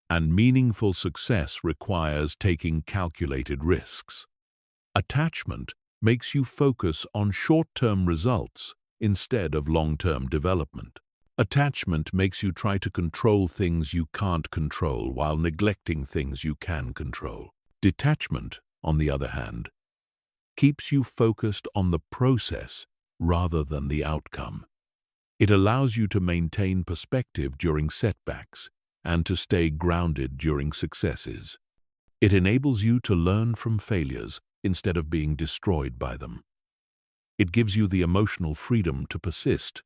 and meaningful success requires taking calculated risks. Attachment makes you focus on short-term results instead of long-term development. Attachment makes you try to control things you can't control while neglecting things you can control. Detachment, on the other hand, keeps you focused on the process rather than the outcome. It allows you to maintain perspective during setbacks and to stay grounded during successes. It enables you to learn from failures instead of being destroyed by them. It gives you the emotional freedom to persist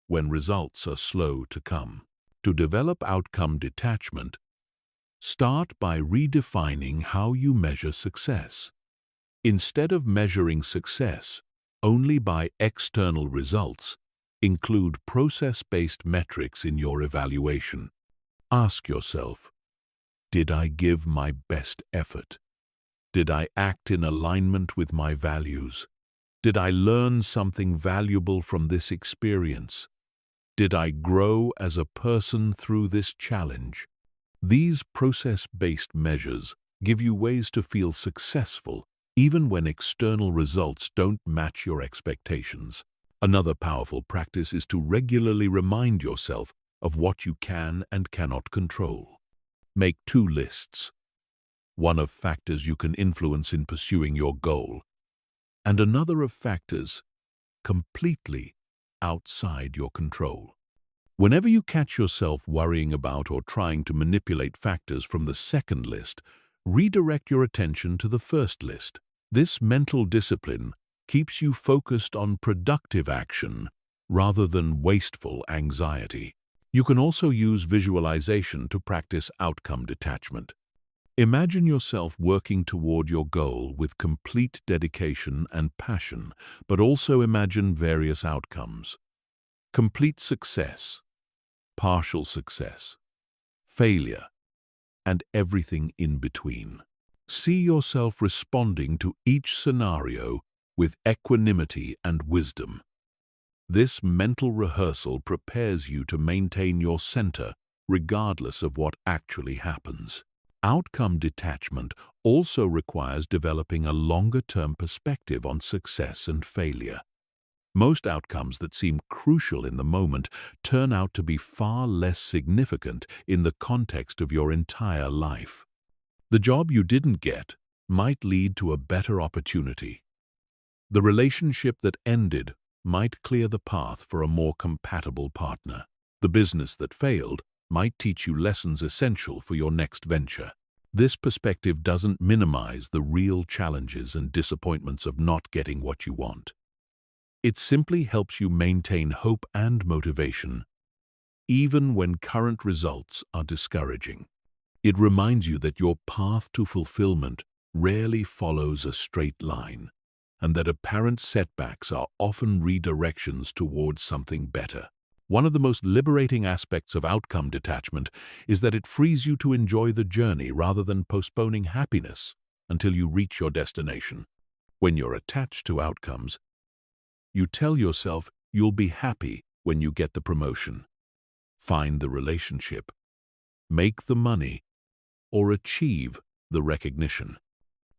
when results are slow to come. To develop outcome detachment, start by redefining how you measure success. Instead of measuring success only by external results, include process-based metrics in your evaluation. Ask yourself, did I give my best effort? Did I act in alignment with my values? Did I learn something valuable from this experience? Did I grow as a person through this challenge? These process-based measures give you ways to feel successful even when external results don't match your expectations. Another powerful practice is to regularly remind yourself of what you can and cannot control. Make 2 lists, one of factors you can influence in pursuing your goal, and another of factors completely outside your control. Whenever you catch yourself worrying about or trying to manipulate factors from the second list, redirect your attention to the first list. This mental discipline keeps you focused on productive action rather than wasteful anxiety. You can also use visualization to practice outcome detachment. Imagine yourself working toward your goal with complete dedication and passion, but also imagine various outcomes. Complete success, partial success, failure, and everything in between. See yourself responding to each scenario with equanimity and wisdom. This mental rehearsal prepares you to maintain your center regardless of what actually happens. Outcome detachment also requires developing a longer-term perspective on success and failure. Most outcomes that seem crucial in the moment turn out to be far less significant in the context of your entire life. The job you didn't get might lead to a better opportunity. The relationship that ended might clear the path for a more compatible partner. The business that failed might teach you lessons essential for your next venture. This perspective doesn't minimize the real challenges and disappointments of not getting what you want. It simply helps you maintain hope and motivation, even when current results are discouraging. It reminds you that your path to fulfillment rarely follows a straight line, and that apparent setbacks are often redirections towards something better. One of the most liberating aspects of outcome detachment is that it frees you to enjoy the journey rather than postponing happiness until you reach your destination. When you're attached to outcomes, you tell yourself you'll be happy when you get the promotion, find the relationship, make the money, or achieve the recognition.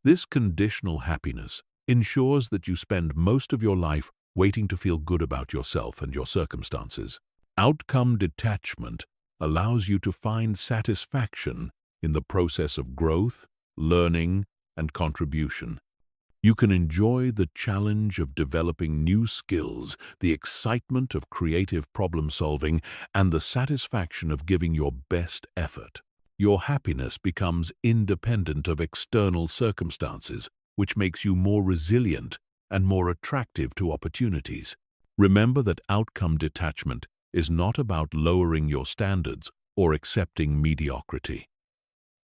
This conditional happiness ensures that you spend most of your life waiting to feel good about yourself and your circumstances. Outcome detachment allows you to find satisfaction in the process of growth, learning, and contribution. You can enjoy the challenge of developing new skills, the excitement of creative problem-solving, and the satisfaction of giving your best effort. Your happiness becomes independent of external circumstances, which makes you more resilient and more attractive to opportunities. Remember that outcome detachment is not about lowering your standards or accepting mediocrity.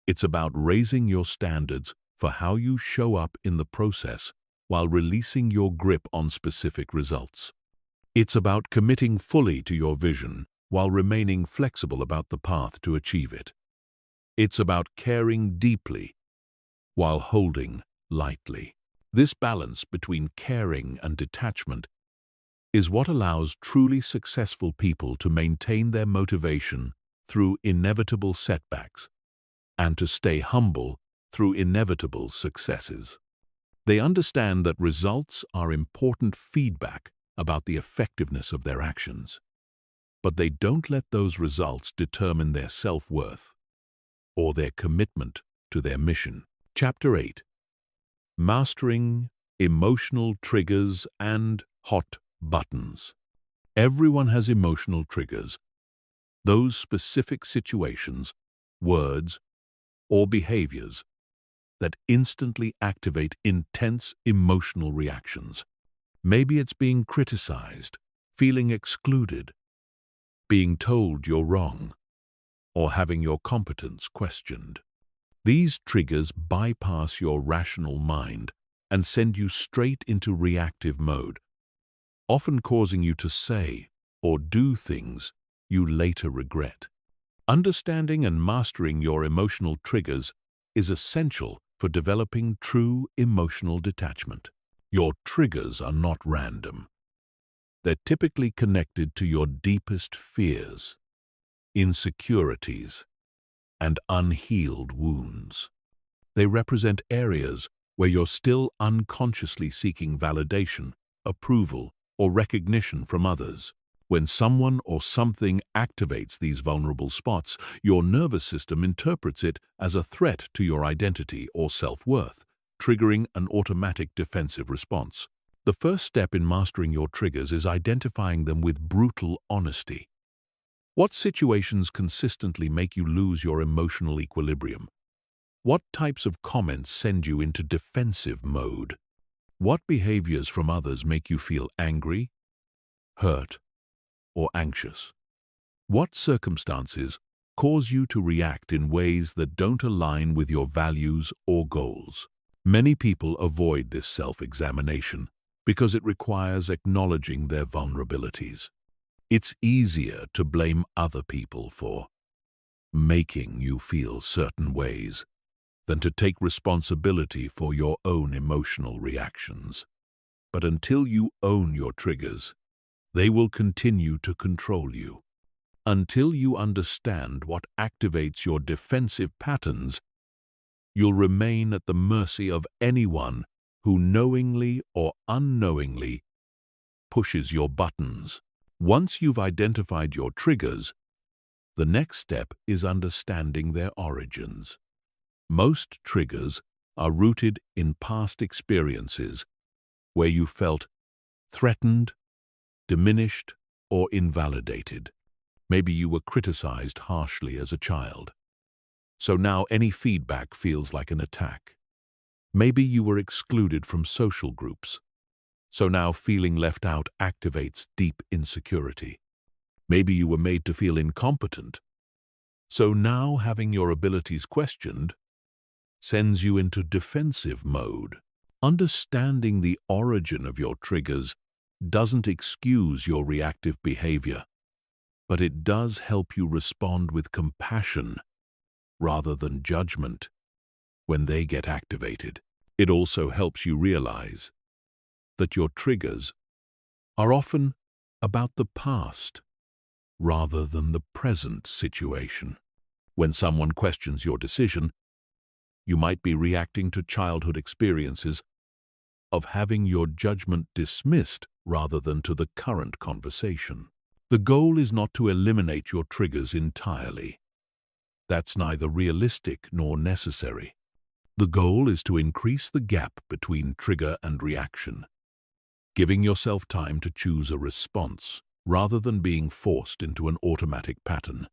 It's about raising your standards for how you show up in the process while releasing your grip on specific results. It's about committing fully to your vision while remaining flexible about the path to achieve it. It's about caring deeply while holding lightly. This balance between caring and detachment is what allows truly successful people to maintain their motivation through inevitable setbacks and to stay humble through inevitable successes. They understand that results are important feedback about the effectiveness of their actions, but they don't let those results determine their self-worth or their commitment to their mission. Chapter 8. Mastering Emotional Triggers and Hot Buttons. Everyone has emotional triggers, those specific situations, words, or behaviors that instantly activate intense emotional reactions. Maybe it's being criticized, feeling excluded, being told you're wrong, or having your competence questioned. These triggers bypass your rational mind and send you straight into reactive mode, often causing you to say or do things you later regret. Understanding and mastering your emotional triggers is essential for developing true emotional detachment. Your triggers are not random. They're typically connected to your deepest fears, insecurities, and unhealed wounds. They represent areas where you're still unconsciously seeking validation, approval, or recognition from others. When someone or something activates these vulnerable spots, your nervous system interprets it as a threat to your identity or self-worth, triggering an automatic defensive response. The first step in mastering your triggers is identifying them with brutal honesty. What situations consistently make you lose your emotional equilibrium? What types of comments send you into defensive mode? What behaviors from others make you feel angry, hurt, or anxious? What circumstances cause you to react in ways that don't align with your values or goals? Many people avoid this self-examination because it requires acknowledging their vulnerabilities. It's easier to blame other people for making you feel certain ways than to take responsibility for your own emotional reactions. But until you own your triggers, they will continue to control you. Until you understand what activates your defensive patterns, you'll remain at the mercy of anyone who knowingly or unknowingly pushes your buttons. Once you've identified your triggers, the next step is understanding their origins. Most triggers are rooted in past experiences where you felt threatened, diminished, or invalidated. Maybe you were criticized harshly as a child, so now any feedback feels like an attack. Maybe you were excluded from social groups, so now feeling left out activates deep insecurity. Maybe you were made to feel incompetent, so now having your abilities questioned sends you into defensive mode. Understanding the origin of your triggers doesn't excuse your reactive behavior, but it does help you respond with compassion rather than judgment when they get activated. It also helps you realize that your triggers are often about the past rather than the present situation. When someone questions your decision, you might be reacting to childhood experiences of having your judgment dismissed rather than to the current conversation. The goal is not to eliminate your triggers entirely. That's neither realistic nor necessary. The goal is to increase the gap between trigger and reaction, giving yourself time to choose a response rather than being forced into an automatic pattern.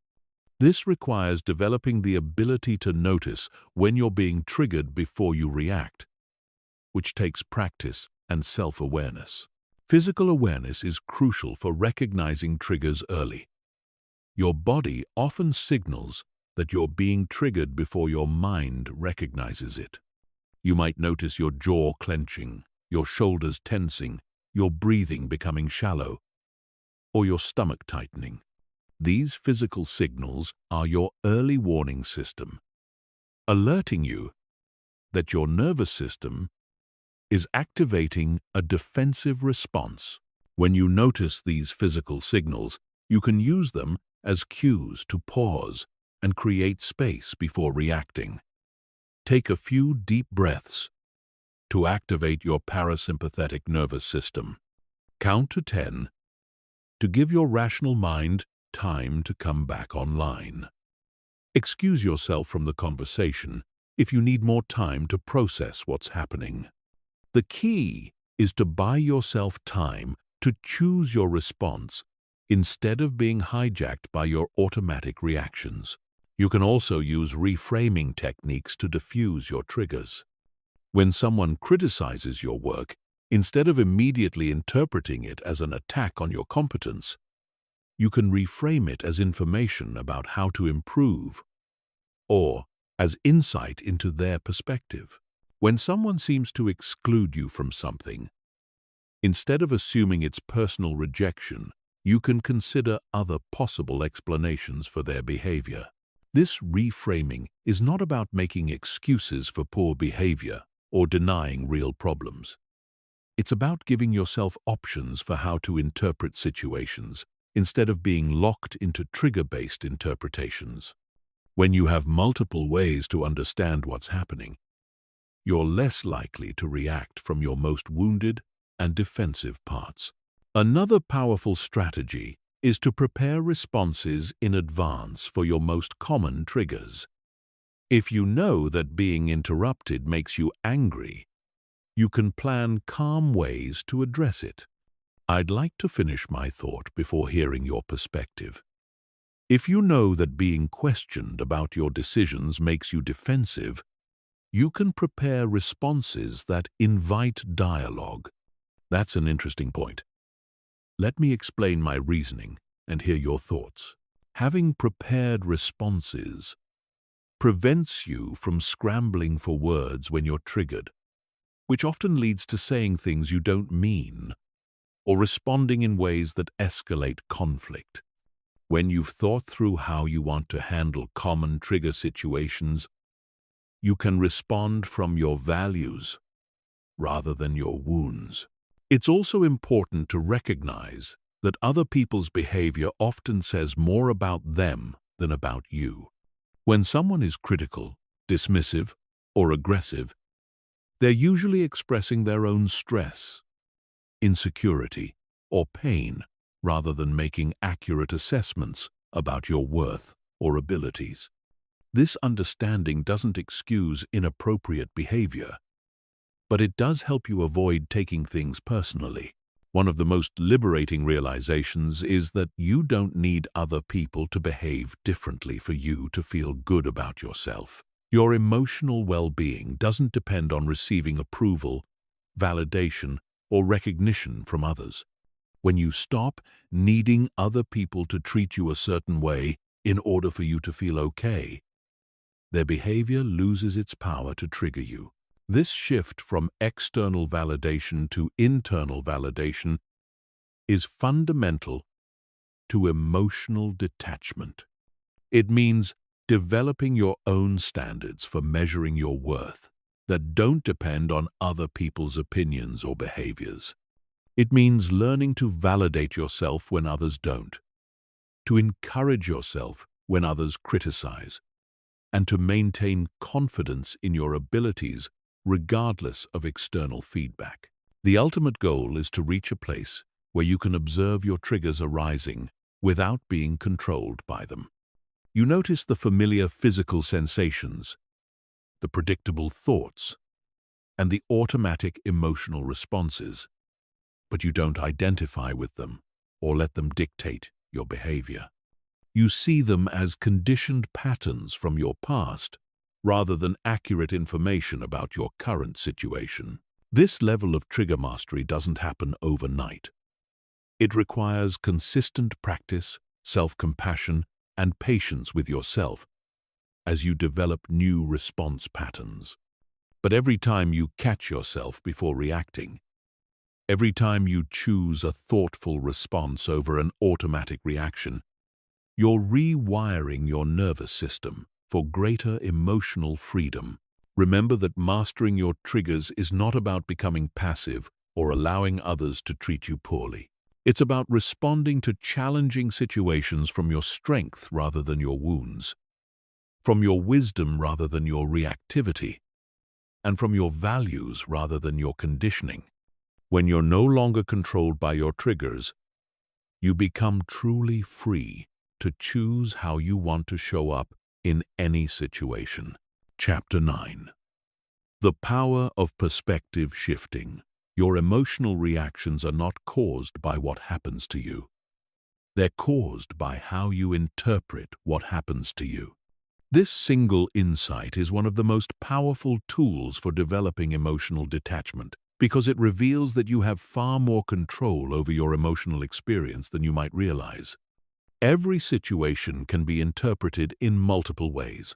This requires developing the ability to notice when you're being triggered before you react, which takes practice and self-awareness. Physical awareness is crucial for recognizing triggers early. Your body often signals that you're being triggered before your mind recognizes it. You might notice your jaw clenching, your shoulders tensing, your breathing becoming shallow, or your stomach tightening. These physical signals are your early warning system, alerting you that your nervous system is activating a defensive response. When you notice these physical signals, you can use them as cues to pause and create space before reacting. Take a few deep breaths to activate your parasympathetic nervous system. Count to 10 to give your rational mind time to come back online. Excuse yourself from the conversation if you need more time to process what's happening. The key is to buy yourself time to choose your response instead of being hijacked by your automatic reactions. You can also use reframing techniques to diffuse your triggers. When someone criticizes your work, instead of immediately interpreting it as an attack on your competence, you can reframe it as information about how to improve or as insight into their perspective. When someone seems to exclude you from something, instead of assuming it's personal rejection, you can consider other possible explanations for their behavior. This reframing is not about making excuses for poor behavior or denying real problems. It's about giving yourself options for how to interpret situations instead of being locked into trigger-based interpretations. When you have multiple ways to understand what's happening, you're less likely to react from your most wounded and defensive parts. Another powerful strategy is to prepare responses in advance for your most common triggers. If you know that being interrupted makes you angry, you can plan calm ways to address it. I'd like to finish my thought before hearing your perspective. If you know that being questioned about your decisions makes you defensive, you can prepare responses that invite dialogue. That's an interesting point. Let me explain my reasoning and hear your thoughts. Having prepared responses prevents you from scrambling for words when you're triggered, which often leads to saying things you don't mean or responding in ways that escalate conflict. When you've thought through how you want to handle common trigger situations, you can respond from your values rather than your wounds. It's also important to recognize that other people's behavior often says more about them than about you. When someone is critical, dismissive, or aggressive, they're usually expressing their own stress, insecurity, or pain rather than making accurate assessments about your worth or abilities. This understanding doesn't excuse inappropriate behavior, but it does help you avoid taking things personally. One of the most liberating realizations is that you don't need other people to behave differently for you to feel good about yourself. Your emotional well-being doesn't depend on receiving approval, validation, or recognition from others. When you stop needing other people to treat you a certain way in order for you to feel okay, their behavior loses its power to trigger you. This shift from external validation to internal validation is fundamental to emotional detachment. It means developing your own standards for measuring your worth that don't depend on other people's opinions or behaviors. It means learning to validate yourself when others don't, to encourage yourself when others criticize, and to maintain confidence in your abilities regardless of external feedback. The ultimate goal is to reach a place where you can observe your triggers arising without being controlled by them. You notice the familiar physical sensations, the predictable thoughts, and the automatic emotional responses, but you don't identify with them or let them dictate your behavior. You see them as conditioned patterns from your past rather than accurate information about your current situation. This level of trigger mastery doesn't happen overnight. It requires consistent practice, self-compassion, and patience with yourself as you develop new response patterns. But every time you catch yourself before reacting, every time you choose a thoughtful response over an automatic reaction, you're rewiring your nervous system for greater emotional freedom. Remember that mastering your triggers is not about becoming passive or allowing others to treat you poorly. It's about responding to challenging situations from your strength rather than your wounds, from your wisdom rather than your reactivity, and from your values rather than your conditioning. When you're no longer controlled by your triggers, you become truly free to choose how you want to show up in any situation. Chapter 9. The power of perspective shifting. Your emotional reactions are not caused by what happens to you. They're caused by how you interpret what happens to you. This single insight is one of the most powerful tools for developing emotional detachment because it reveals that you have far more control over your emotional experience than you might realize. Every situation can be interpreted in multiple ways,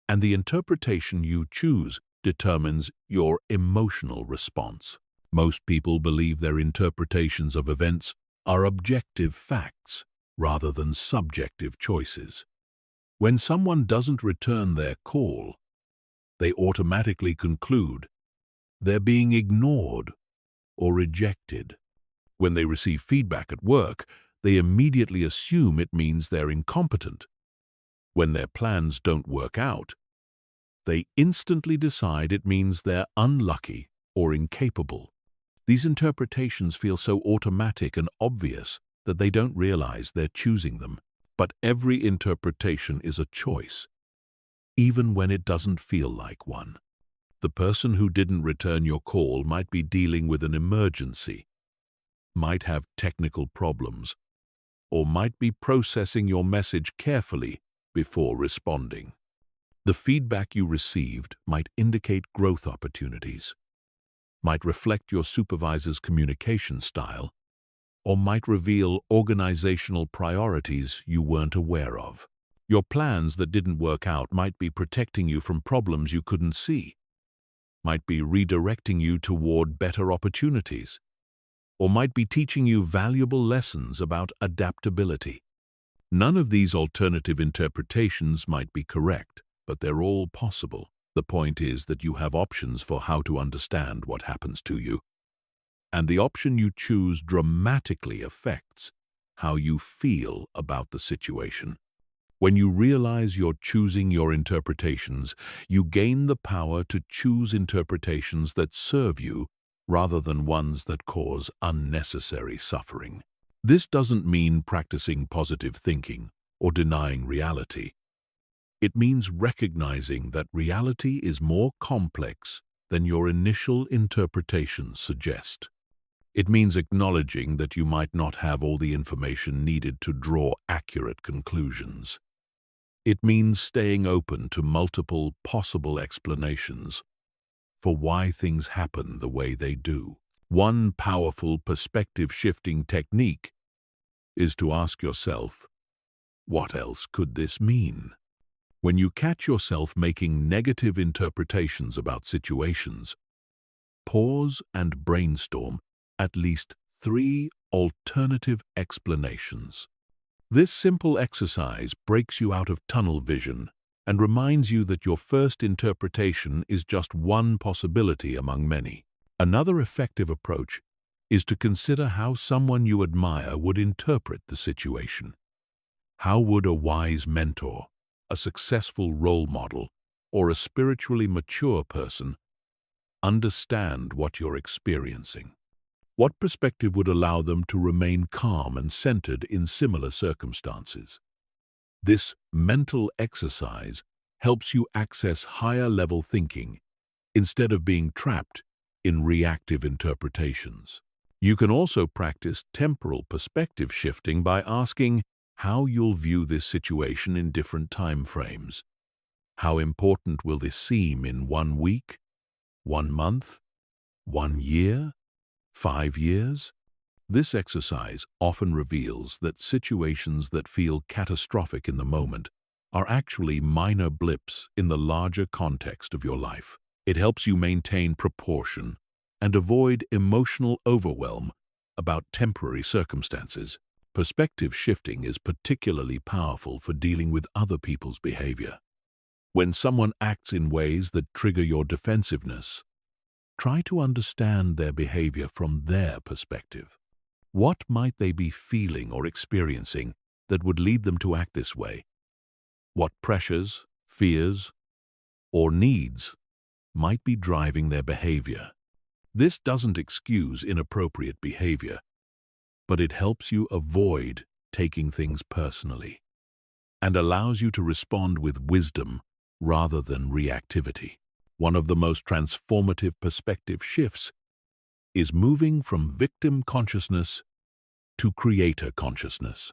and the interpretation you choose determines your emotional response. Most people believe their interpretations of events are objective facts rather than subjective choices. When someone doesn't return their call, they automatically conclude they're being ignored or rejected. When they receive feedback at work, they immediately assume it means they're incompetent. When their plans don't work out, they instantly decide it means they're unlucky or incapable. These interpretations feel so automatic and obvious that they don't realize they're choosing them. But every interpretation is a choice, even when it doesn't feel like one. The person who didn't return your call might be dealing with an emergency, might have technical problems, or might be processing your message carefully before responding. The feedback you received might indicate growth opportunities, might reflect your supervisor's communication style, or might reveal organizational priorities you weren't aware of. Your plans that didn't work out might be protecting you from problems you couldn't see, might be redirecting you toward better opportunities, or might be teaching you valuable lessons about adaptability. None of these alternative interpretations might be correct, but they're all possible. The point is that you have options for how to understand what happens to you, and the option you choose dramatically affects how you feel about the situation. When you realize you're choosing your interpretations, you gain the power to choose interpretations that serve you rather than ones that cause unnecessary suffering. This doesn't mean practicing positive thinking or denying reality. It means recognizing that reality is more complex than your initial interpretations suggest. It means acknowledging that you might not have all the information needed to draw accurate conclusions. It means staying open to multiple possible explanations for why things happen the way they do. One powerful perspective-shifting technique is to ask yourself, what else could this mean? When you catch yourself making negative interpretations about situations, pause and brainstorm at least 3 alternative explanations. This simple exercise breaks you out of tunnel vision and reminds you that your first interpretation is just one possibility among many. Another effective approach is to consider how someone you admire would interpret the situation. How would a wise mentor, a successful role model, or a spiritually mature person understand what you're experiencing? What perspective would allow them to remain calm and centered in similar circumstances? This mental exercise helps you access higher-level thinking instead of being trapped in reactive interpretations. You can also practice temporal perspective shifting by asking how you'll view this situation in different time frames. How important will this seem in 1 week, 1 month, 1 year? 5 years? This exercise often reveals that situations that feel catastrophic in the moment are actually minor blips in the larger context of your life. It helps you maintain proportion and avoid emotional overwhelm about temporary circumstances. Perspective shifting is particularly powerful for dealing with other people's behavior. When someone acts in ways that trigger your defensiveness, try to understand their behavior from their perspective. What might they be feeling or experiencing that would lead them to act this way? What pressures, fears, or needs might be driving their behavior? This doesn't excuse inappropriate behavior, but it helps you avoid taking things personally and allows you to respond with wisdom rather than reactivity. One of the most transformative perspective shifts is moving from victim consciousness to creator consciousness.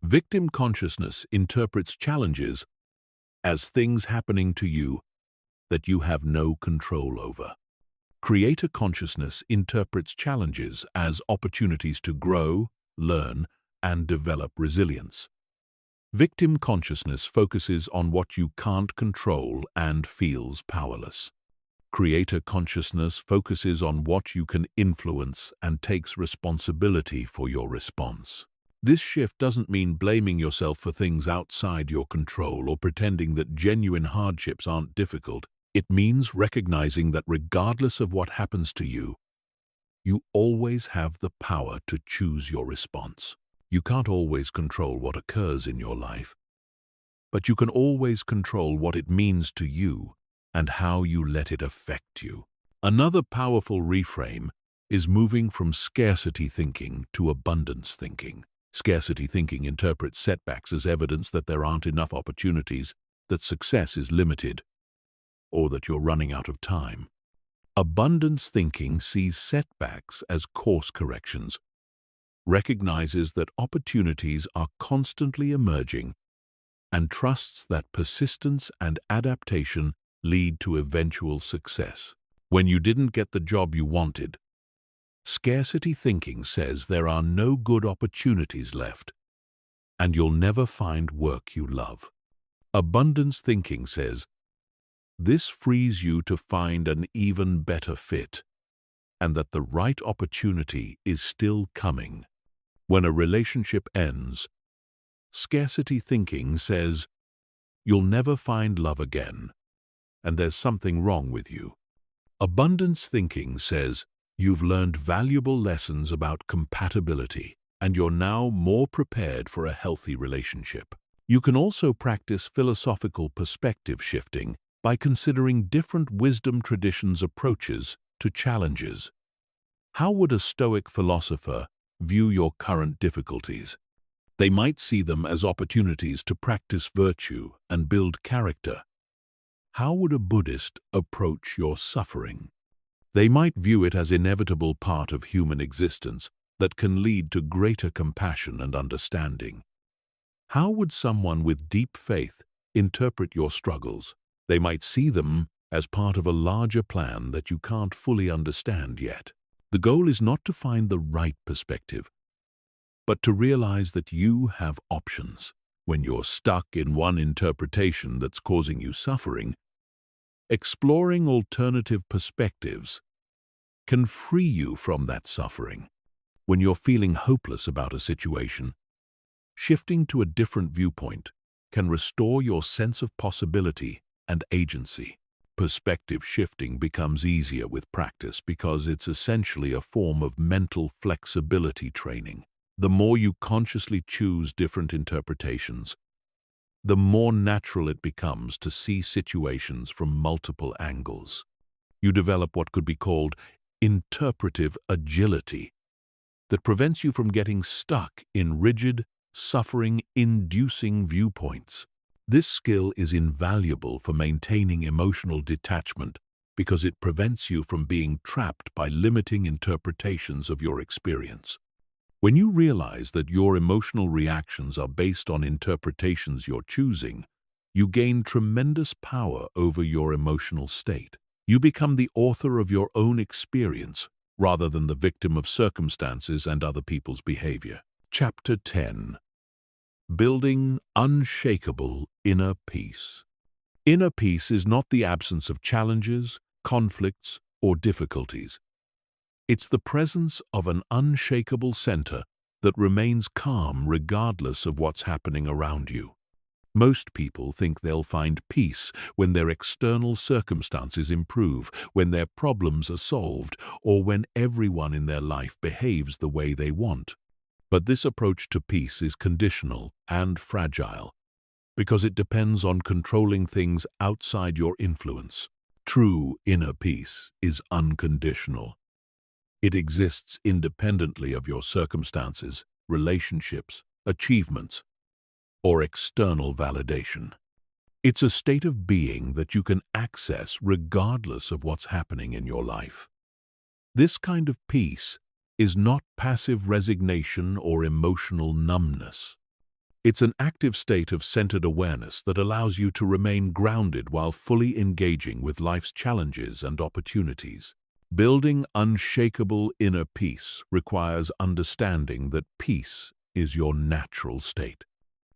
Victim consciousness interprets challenges as things happening to you that you have no control over. Creator consciousness interprets challenges as opportunities to grow, learn, and develop resilience. Victim consciousness focuses on what you can't control and feels powerless. Creator consciousness focuses on what you can influence and takes responsibility for your response. This shift doesn't mean blaming yourself for things outside your control or pretending that genuine hardships aren't difficult. It means recognizing that regardless of what happens to you, you always have the power to choose your response. You can't always control what occurs in your life, but you can always control what it means to you and how you let it affect you. Another powerful reframe is moving from scarcity thinking to abundance thinking. Scarcity thinking interprets setbacks as evidence that there aren't enough opportunities, that success is limited, or that you're running out of time. Abundance thinking sees setbacks as course corrections, recognizes that opportunities are constantly emerging, and trusts that persistence and adaptation lead to eventual success. When you didn't get the job you wanted, Scarcity thinking says there are no good opportunities left, and you'll never find work you love. Abundance thinking says this frees you to find an even better fit, and that the right opportunity is still coming. When a relationship ends, scarcity thinking says you'll never find love again, and there's something wrong with you. Abundance thinking says you've learned valuable lessons about compatibility, and you're now more prepared for a healthy relationship. You can also practice philosophical perspective shifting by considering different wisdom traditions' approaches to challenges. How would a Stoic philosopher view your current difficulties? They might see them as opportunities to practice virtue and build character. How would a Buddhist approach your suffering? They might view it as an inevitable part of human existence that can lead to greater compassion and understanding. How would someone with deep faith interpret your struggles? They might see them as part of a larger plan that you can't fully understand yet. The goal is not to find the right perspective, but to realize that you have options. When you're stuck in one interpretation that's causing you suffering, exploring alternative perspectives can free you from that suffering. When you're feeling hopeless about a situation, shifting to a different viewpoint can restore your sense of possibility and agency. Perspective shifting becomes easier with practice because it's essentially a form of mental flexibility training. The more you consciously choose different interpretations, the more natural it becomes to see situations from multiple angles. You develop what could be called interpretive agility that prevents you from getting stuck in rigid, suffering-inducing viewpoints. This skill is invaluable for maintaining emotional detachment because it prevents you from being trapped by limiting interpretations of your experience. When you realize that your emotional reactions are based on interpretations you're choosing, you gain tremendous power over your emotional state. You become the author of your own experience rather than the victim of circumstances and other people's behavior. Chapter 10. Building unshakable inner peace. Inner peace is not the absence of challenges, conflicts, or difficulties. It's the presence of an unshakable center that remains calm regardless of what's happening around you. Most people think they'll find peace when their external circumstances improve, when their problems are solved, or when everyone in their life behaves the way they want. But this approach to peace is conditional and fragile because it depends on controlling things outside your influence. True inner peace is unconditional. It exists independently of your circumstances, relationships, achievements, or external validation. It's a state of being that you can access regardless of what's happening in your life. This kind of peace is not passive resignation or emotional numbness. It's an active state of centered awareness that allows you to remain grounded while fully engaging with life's challenges and opportunities. Building unshakable inner peace requires understanding that peace is your natural state.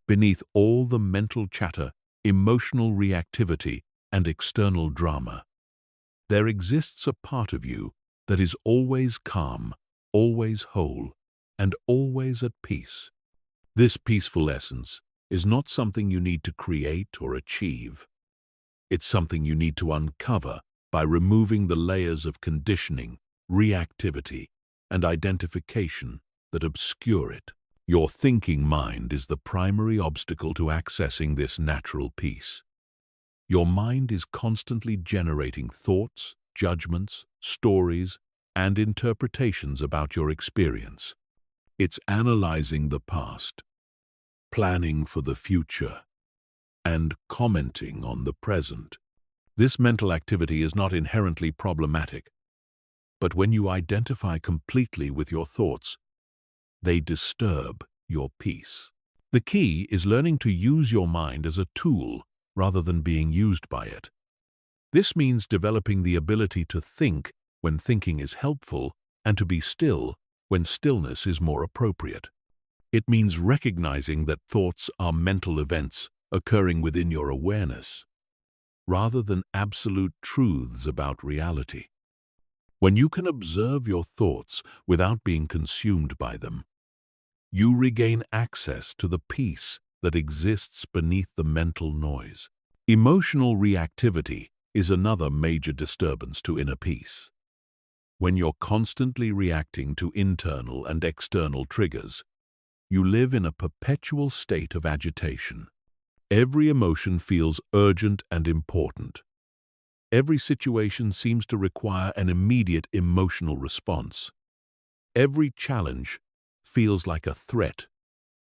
Beneath all the mental chatter, emotional reactivity, and external drama, there exists a part of you that is always calm, always whole, and always at peace. This peaceful essence is not something you need to create or achieve. It's something you need to uncover by removing the layers of conditioning, reactivity, and identification that obscure it. Your thinking mind is the primary obstacle to accessing this natural peace. Your mind is constantly generating thoughts, judgments, stories, and interpretations about your experience. It's analyzing the past, planning for the future, and commenting on the present. This mental activity is not inherently problematic, but when you identify completely with your thoughts, they disturb your peace. The key is learning to use your mind as a tool rather than being used by it. This means developing the ability to think when thinking is helpful and to be still when stillness is more appropriate. It means recognizing that thoughts are mental events occurring within your awareness, rather than absolute truths about reality. When you can observe your thoughts without being consumed by them, you regain access to the peace that exists beneath the mental noise. Emotional reactivity is another major disturbance to inner peace. When you're constantly reacting to internal and external triggers, you live in a perpetual state of agitation. Every emotion feels urgent and important. Every situation seems to require an immediate emotional response. Every challenge feels like a threat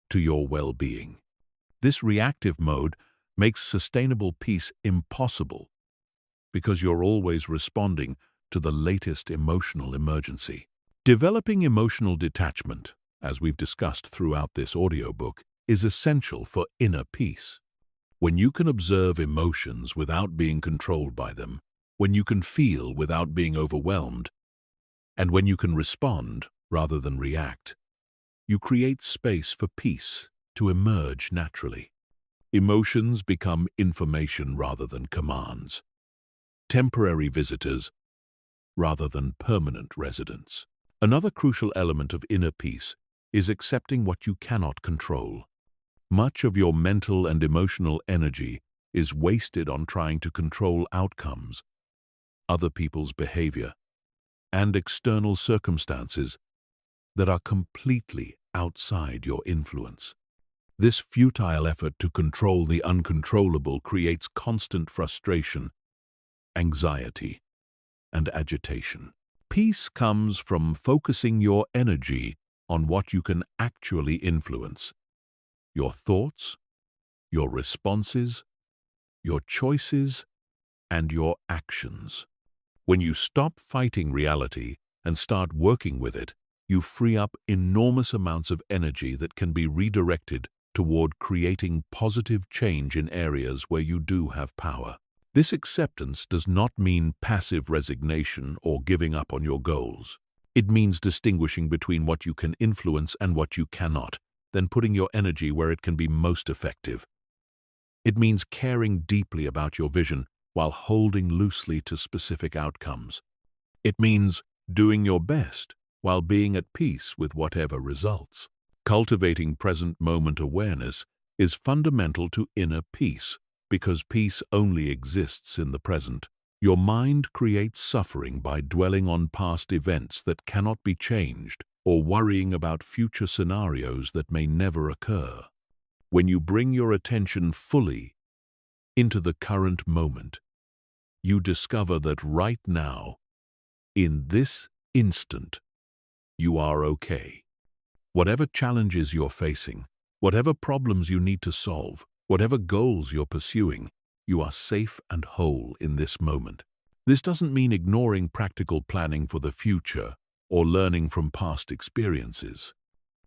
to your well-being. This reactive mode makes sustainable peace impossible because you're always responding to the latest emotional emergency. Developing emotional detachment, as we've discussed throughout this audiobook, is essential for inner peace. When you can observe emotions without being controlled by them, when you can feel without being overwhelmed, and when you can respond rather than react, you create space for peace to emerge naturally. Emotions become information rather than commands, temporary visitors rather than permanent residents. Another crucial element of inner peace is accepting what you cannot control. Much of your mental and emotional energy is wasted on trying to control outcomes, other people's behavior, and external circumstances that are completely outside your influence. This futile effort to control the uncontrollable creates constant frustration, anxiety, and agitation. Peace comes from focusing your energy on what you can actually influence: your thoughts, your responses, your choices, and your actions. When you stop fighting reality and start working with it, you free up enormous amounts of energy that can be redirected toward creating positive change in areas where you do have power. This acceptance does not mean passive resignation or giving up on your goals. It means distinguishing between what you can influence and what you cannot, then putting your energy where it can be most effective. It means caring deeply about your vision while holding loosely to specific outcomes. It means doing your best while being at peace with whatever results. Cultivating present moment awareness is fundamental to inner peace, because peace only exists in the present. Your mind creates suffering by dwelling on past events that cannot be changed or worrying about future scenarios that may never occur. When you bring your attention fully into the current moment, you discover that right now, in this instant, you are okay. Whatever challenges you're facing, whatever problems you need to solve, whatever goals you're pursuing, you are safe and whole in this moment. This doesn't mean ignoring practical planning for the future or learning from past experiences.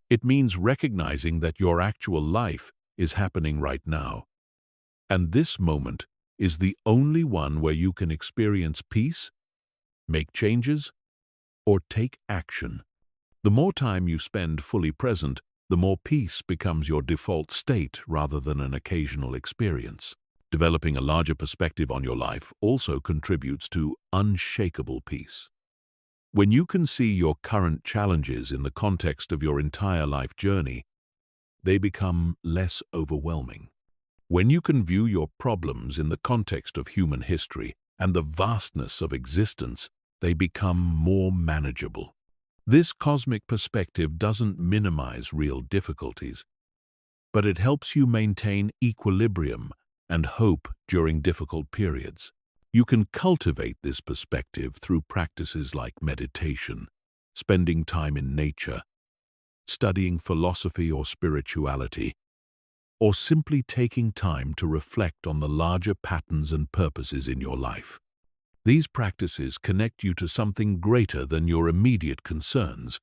It means recognizing that your actual life is happening right now, and this moment is the only one where you can experience peace, make changes, or take action. The more time you spend fully present, the more peace becomes your default state rather than an occasional experience. Developing a larger perspective on your life also contributes to unshakable peace. When you can see your current challenges in the context of your entire life journey, they become less overwhelming. When you can view your problems in the context of human history and the vastness of existence, they become more manageable. This cosmic perspective doesn't minimize real difficulties, but it helps you maintain equilibrium and hope during difficult periods. You can cultivate this perspective through practices like meditation, spending time in nature, studying philosophy or spirituality, or simply taking time to reflect on the larger patterns and purposes in your life. These practices connect you to something greater than your immediate concerns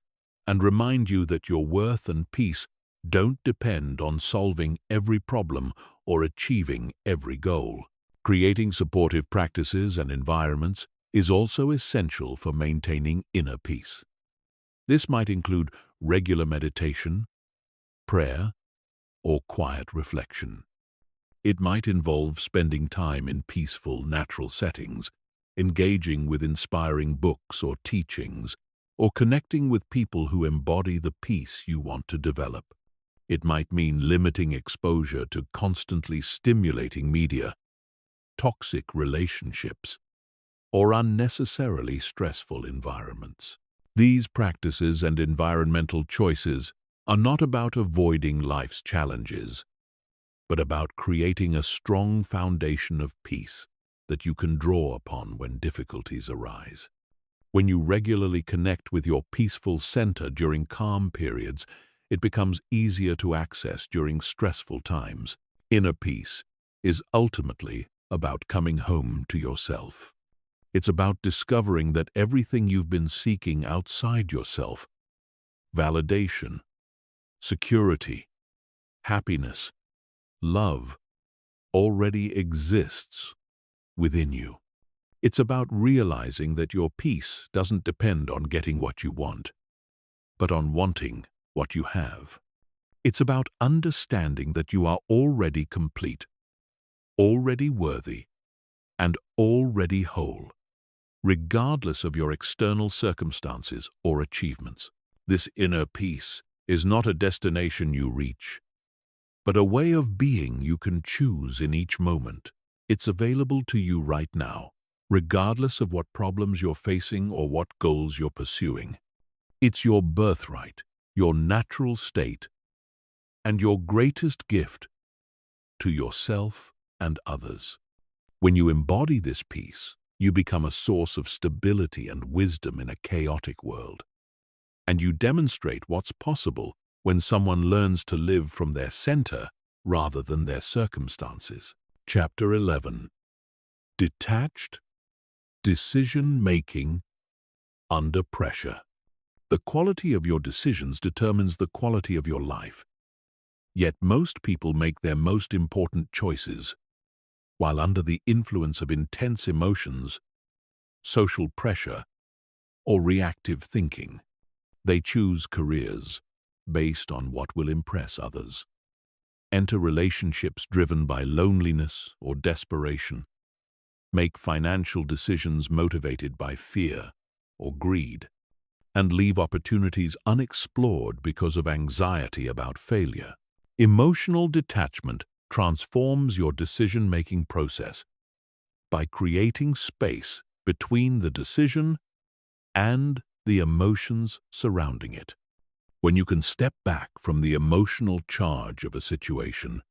and remind you that your worth and peace don't depend on solving every problem or achieving every goal. Creating supportive practices and environments is also essential for maintaining inner peace. This might include regular meditation, prayer, or quiet reflection. It might involve spending time in peaceful, natural settings, engaging with inspiring books or teachings, or connecting with people who embody the peace you want to develop. It might mean limiting exposure to constantly stimulating media, toxic relationships, or unnecessarily stressful environments. These practices and environmental choices are not about avoiding life's challenges, but about creating a strong foundation of peace that you can draw upon when difficulties arise. When you regularly connect with your peaceful center during calm periods, it becomes easier to access during stressful times. Inner peace is ultimately about coming home to yourself. It's about discovering that everything you've been seeking outside yourself, validation, security, happiness, love, already exists within you. It's about realizing that your peace doesn't depend on getting what you want, but on wanting what you have. It's about understanding that you are already complete, already worthy, and already whole, regardless of your external circumstances or achievements. This inner peace is not a destination you reach, but a way of being you can choose in each moment. It's available to you right now, regardless of what problems you're facing or what goals you're pursuing. It's your birthright, your natural state, and your greatest gift to yourself and others. When you embody this peace, you become a source of stability and wisdom in a chaotic world. And you demonstrate what's possible when someone learns to live from their center rather than their circumstances. Chapter 11. Detached Decision-making under pressure. The quality of your decisions determines the quality of your life. Yet most people make their most important choices while under the influence of intense emotions, social pressure, or reactive thinking. They choose careers based on what will impress others, enter relationships driven by loneliness or desperation, make financial decisions motivated by fear or greed, and leave opportunities unexplored because of anxiety about failure. Emotional detachment transforms your decision-making process by creating space between the decision and the emotions surrounding it. When you can step back from the emotional charge of a situation,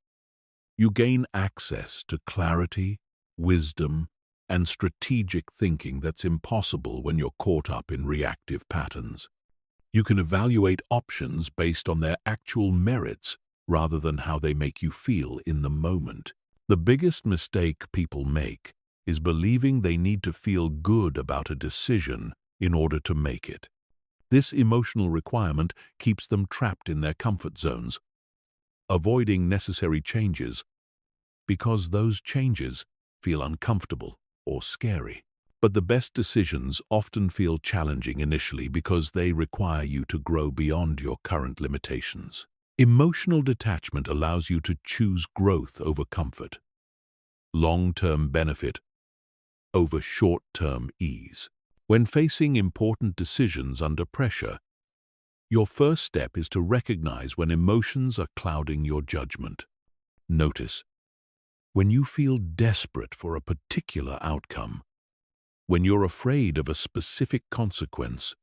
you gain access to clarity, wisdom, and strategic thinking that's impossible when you're caught up in reactive patterns. You can evaluate options based on their actual merits rather than how they make you feel in the moment. The biggest mistake people make is believing they need to feel good about a decision in order to make it. This emotional requirement keeps them trapped in their comfort zones, avoiding necessary changes because those changes feel uncomfortable or scary. But the best decisions often feel challenging initially because they require you to grow beyond your current limitations. Emotional detachment allows you to choose growth over comfort, long-term benefit over short-term ease. When facing important decisions under pressure, your first step is to recognize when emotions are clouding your judgment. Notice when you feel desperate for a particular outcome, when you're afraid of a specific consequence,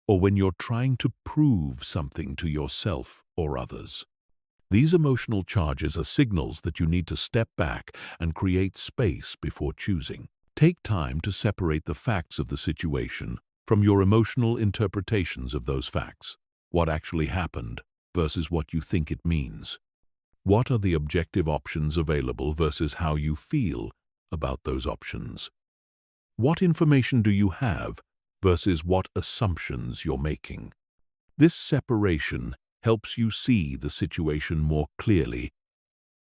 or when you're trying to prove something to yourself or others. These emotional charges are signals that you need to step back and create space before choosing. Take time to separate the facts of the situation from your emotional interpretations of those facts. What actually happened versus what you think it means. What are the objective options available versus how you feel about those options? What information do you have versus what assumptions you're making? This separation helps you see the situation more clearly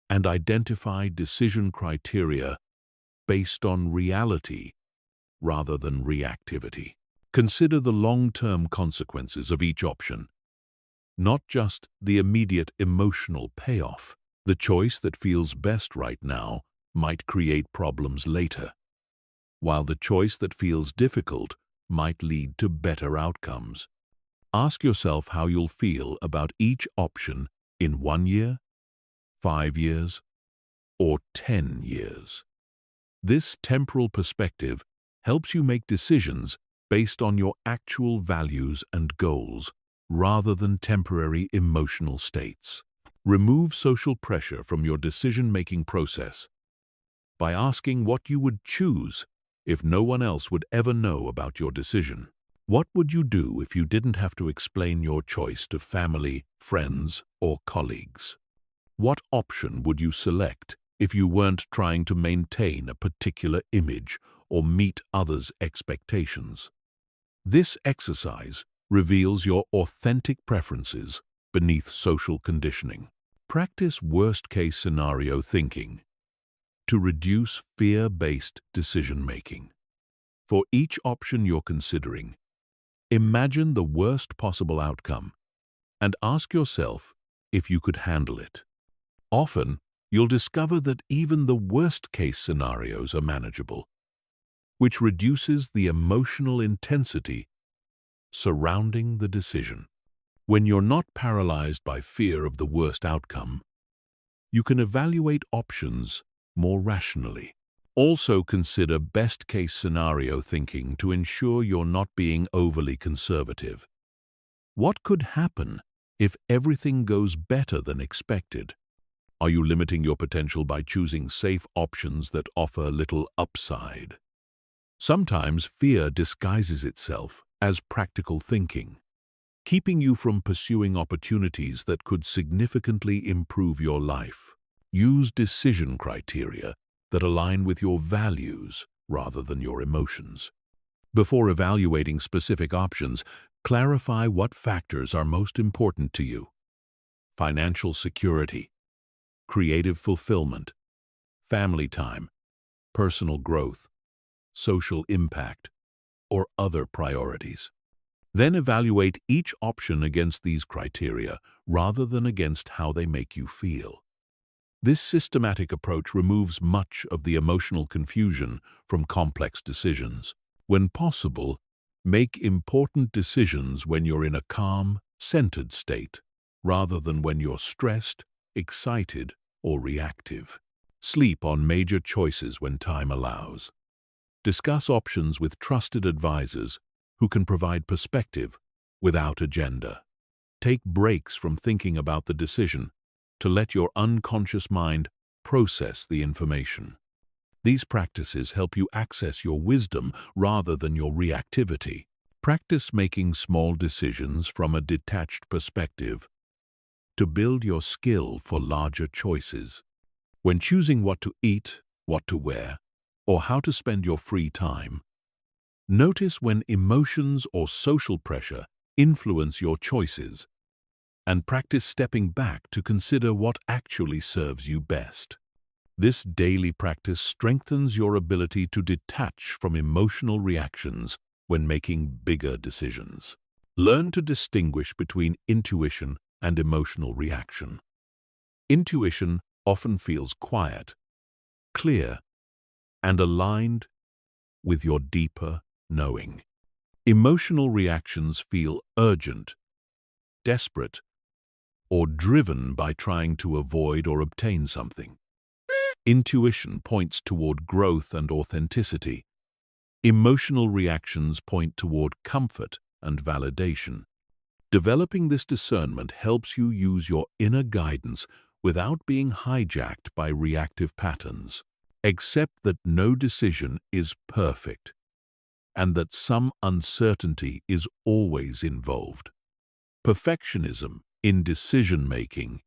and identify decision criteria based on reality rather than reactivity. Consider the long-term consequences of each option, not just the immediate emotional payoff. The choice that feels best right now might create problems later, while the choice that feels difficult might lead to better outcomes. Ask yourself how you'll feel about each option in 1 year, 5 years, or 10 years. This temporal perspective helps you make decisions based on your actual values and goals, rather than temporary emotional states. Remove social pressure from your decision-making process by asking what you would choose if no one else would ever know about your decision. What would you do if you didn't have to explain your choice to family, friends, or colleagues? What option would you select if you weren't trying to maintain a particular image or meet others' expectations? This exercise reveals your authentic preferences beneath social conditioning. Practice worst-case scenario thinking to reduce fear-based decision-making. For each option you're considering, imagine the worst possible outcome and ask yourself if you could handle it. Often, you'll discover that even the worst-case scenarios are manageable, which reduces the emotional intensity surrounding the decision. When you're not paralyzed by fear of the worst outcome, you can evaluate options more rationally. Also consider best-case scenario thinking to ensure you're not being overly conservative. What could happen if everything goes better than expected? Are you limiting your potential by choosing safe options that offer little upside? Sometimes fear disguises itself as practical thinking, keeping you from pursuing opportunities that could significantly improve your life. Use decision criteria that align with your values rather than your emotions. Before evaluating specific options, clarify what factors are most important to you: financial security, creative fulfillment, family time, personal growth, social impact, or other priorities. Then evaluate each option against these criteria rather than against how they make you feel. This systematic approach removes much of the emotional confusion from complex decisions. When possible, make important decisions when you're in a calm, centered state, rather than when you're stressed, excited, or reactive. Sleep on major choices when time allows. Discuss options with trusted advisors who can provide perspective without agenda. Take breaks from thinking about the decision to let your unconscious mind process the information. These practices help you access your wisdom rather than your reactivity. Practice making small decisions from a detached perspective to build your skill for larger choices. When choosing what to eat, what to wear, or how to spend your free time, notice when emotions or social pressure influence your choices, and practice stepping back to consider what actually serves you best. This daily practice strengthens your ability to detach from emotional reactions when making bigger decisions. Learn to distinguish between intuition and emotional reaction. Intuition often feels quiet, clear, and aligned with your deeper knowing. Emotional reactions feel urgent, desperate, or driven by trying to avoid or obtain something. Intuition points toward growth and authenticity. Emotional reactions point toward comfort and validation. Developing this discernment helps you use your inner guidance without being hijacked by reactive patterns. Accept that no decision is perfect, and that some uncertainty is always involved. Perfectionism in decision-making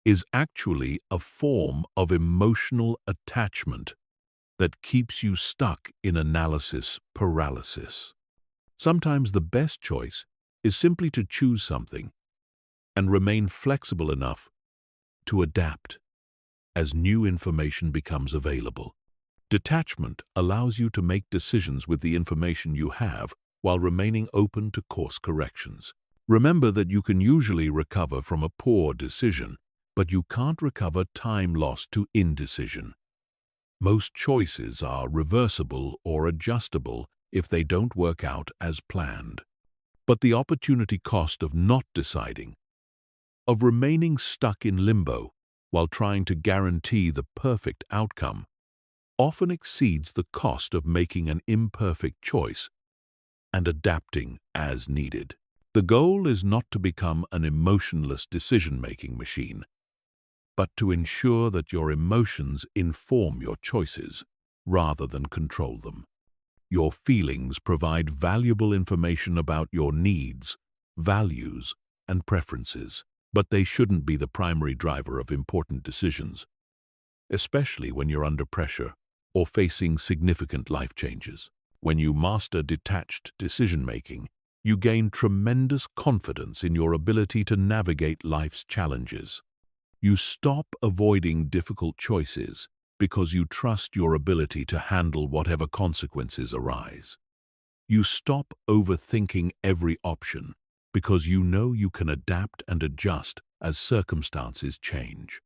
is actually a form of emotional attachment that keeps you stuck in analysis paralysis. Sometimes the best choice is simply to choose something and remain flexible enough to adapt as new information becomes available. Detachment allows you to make decisions with the information you have while remaining open to course corrections. Remember that you can usually recover from a poor decision, but you can't recover time lost to indecision. Most choices are reversible or adjustable if they don't work out as planned. But the opportunity cost of not deciding, of remaining stuck in limbo while trying to guarantee the perfect outcome, often exceeds the cost of making an imperfect choice and adapting as needed. The goal is not to become an emotionless decision-making machine, but to ensure that your emotions inform your choices rather than control them. Your feelings provide valuable information about your needs, values, and preferences, but they shouldn't be the primary driver of important decisions, especially when you're under pressure or facing significant life changes. When you master detached decision-making, you gain tremendous confidence in your ability to navigate life's challenges. You stop avoiding difficult choices because you trust your ability to handle whatever consequences arise. You stop overthinking every option because you know you can adapt and adjust as circumstances change.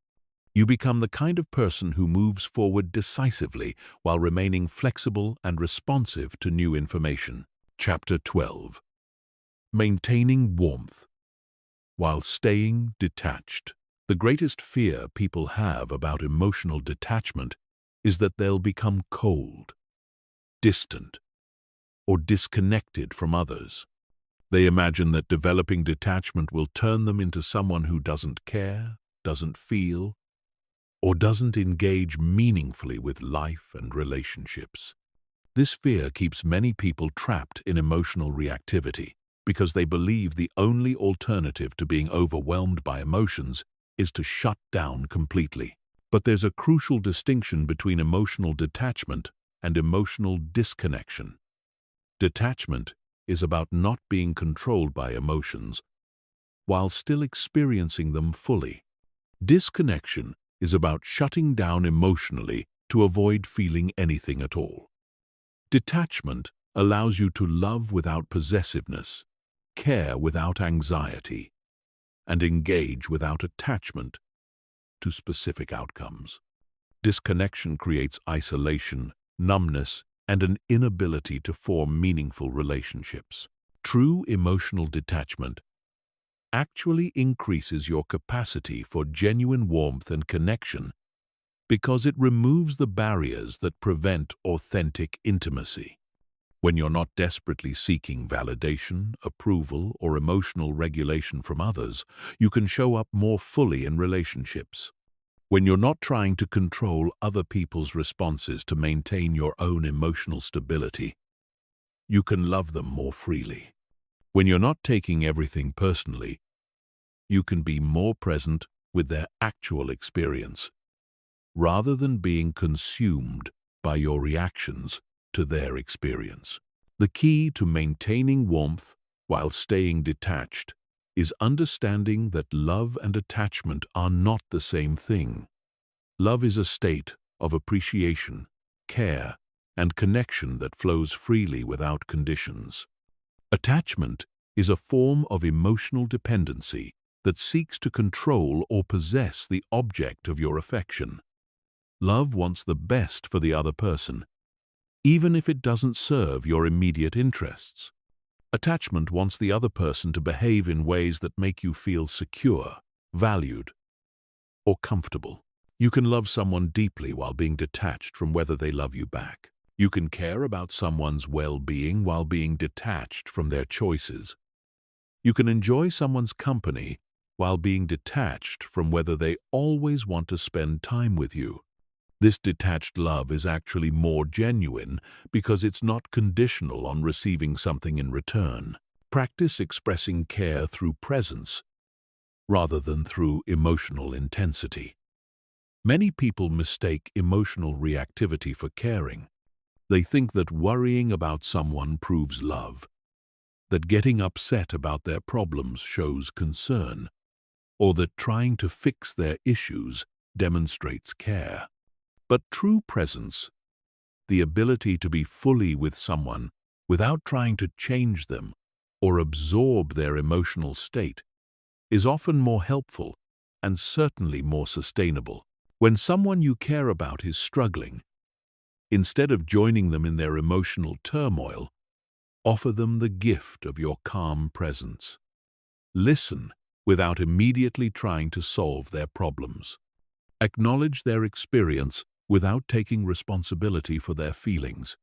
You become the kind of person who moves forward decisively while remaining flexible and responsive to new information. Chapter 12. Maintaining warmth while staying detached. The greatest fear people have about emotional detachment is that they'll become cold, distant, or disconnected from others. They imagine that developing detachment will turn them into someone who doesn't care, doesn't feel, or doesn't engage meaningfully with life and relationships. This fear keeps many people trapped in emotional reactivity because they believe the only alternative to being overwhelmed by emotions is to shut down completely. But there's a crucial distinction between emotional detachment and emotional disconnection. Detachment is about not being controlled by emotions while still experiencing them fully. Disconnection is about shutting down emotionally to avoid feeling anything at all. Detachment allows you to love without possessiveness, care without anxiety, and engage without attachment to specific outcomes. Disconnection creates isolation, numbness, and an inability to form meaningful relationships. True emotional detachment actually increases your capacity for genuine warmth and connection because it removes the barriers that prevent authentic intimacy. When you're not desperately seeking validation, approval, or emotional regulation from others, you can show up more fully in relationships. When you're not trying to control other people's responses to maintain your own emotional stability, you can love them more freely. When you're not taking everything personally, you can be more present with their actual experience, rather than being consumed by your reactions to their experience. The key to maintaining warmth while staying detached is understanding that love and attachment are not the same thing. Love is a state of appreciation, care, and connection that flows freely without conditions. Attachment is a form of emotional dependency that seeks to control or possess the object of your affection. Love wants the best for the other person, even if it doesn't serve your immediate interests. Attachment wants the other person to behave in ways that make you feel secure, valued, or comfortable. You can love someone deeply while being detached from whether they love you back. You can care about someone's well-being while being detached from their choices. You can enjoy someone's company while being detached from whether they always want to spend time with you. This detached love is actually more genuine because it's not conditional on receiving something in return. Practice expressing care through presence rather than through emotional intensity. Many people mistake emotional reactivity for caring. They think that worrying about someone proves love, that getting upset about their problems shows concern, or that trying to fix their issues demonstrates care. But true presence, the ability to be fully with someone without trying to change them or absorb their emotional state, is often more helpful and certainly more sustainable. When someone you care about is struggling, instead of joining them in their emotional turmoil, offer them the gift of your calm presence. Listen without immediately trying to solve their problems. Acknowledge their experience without taking responsibility for their feelings.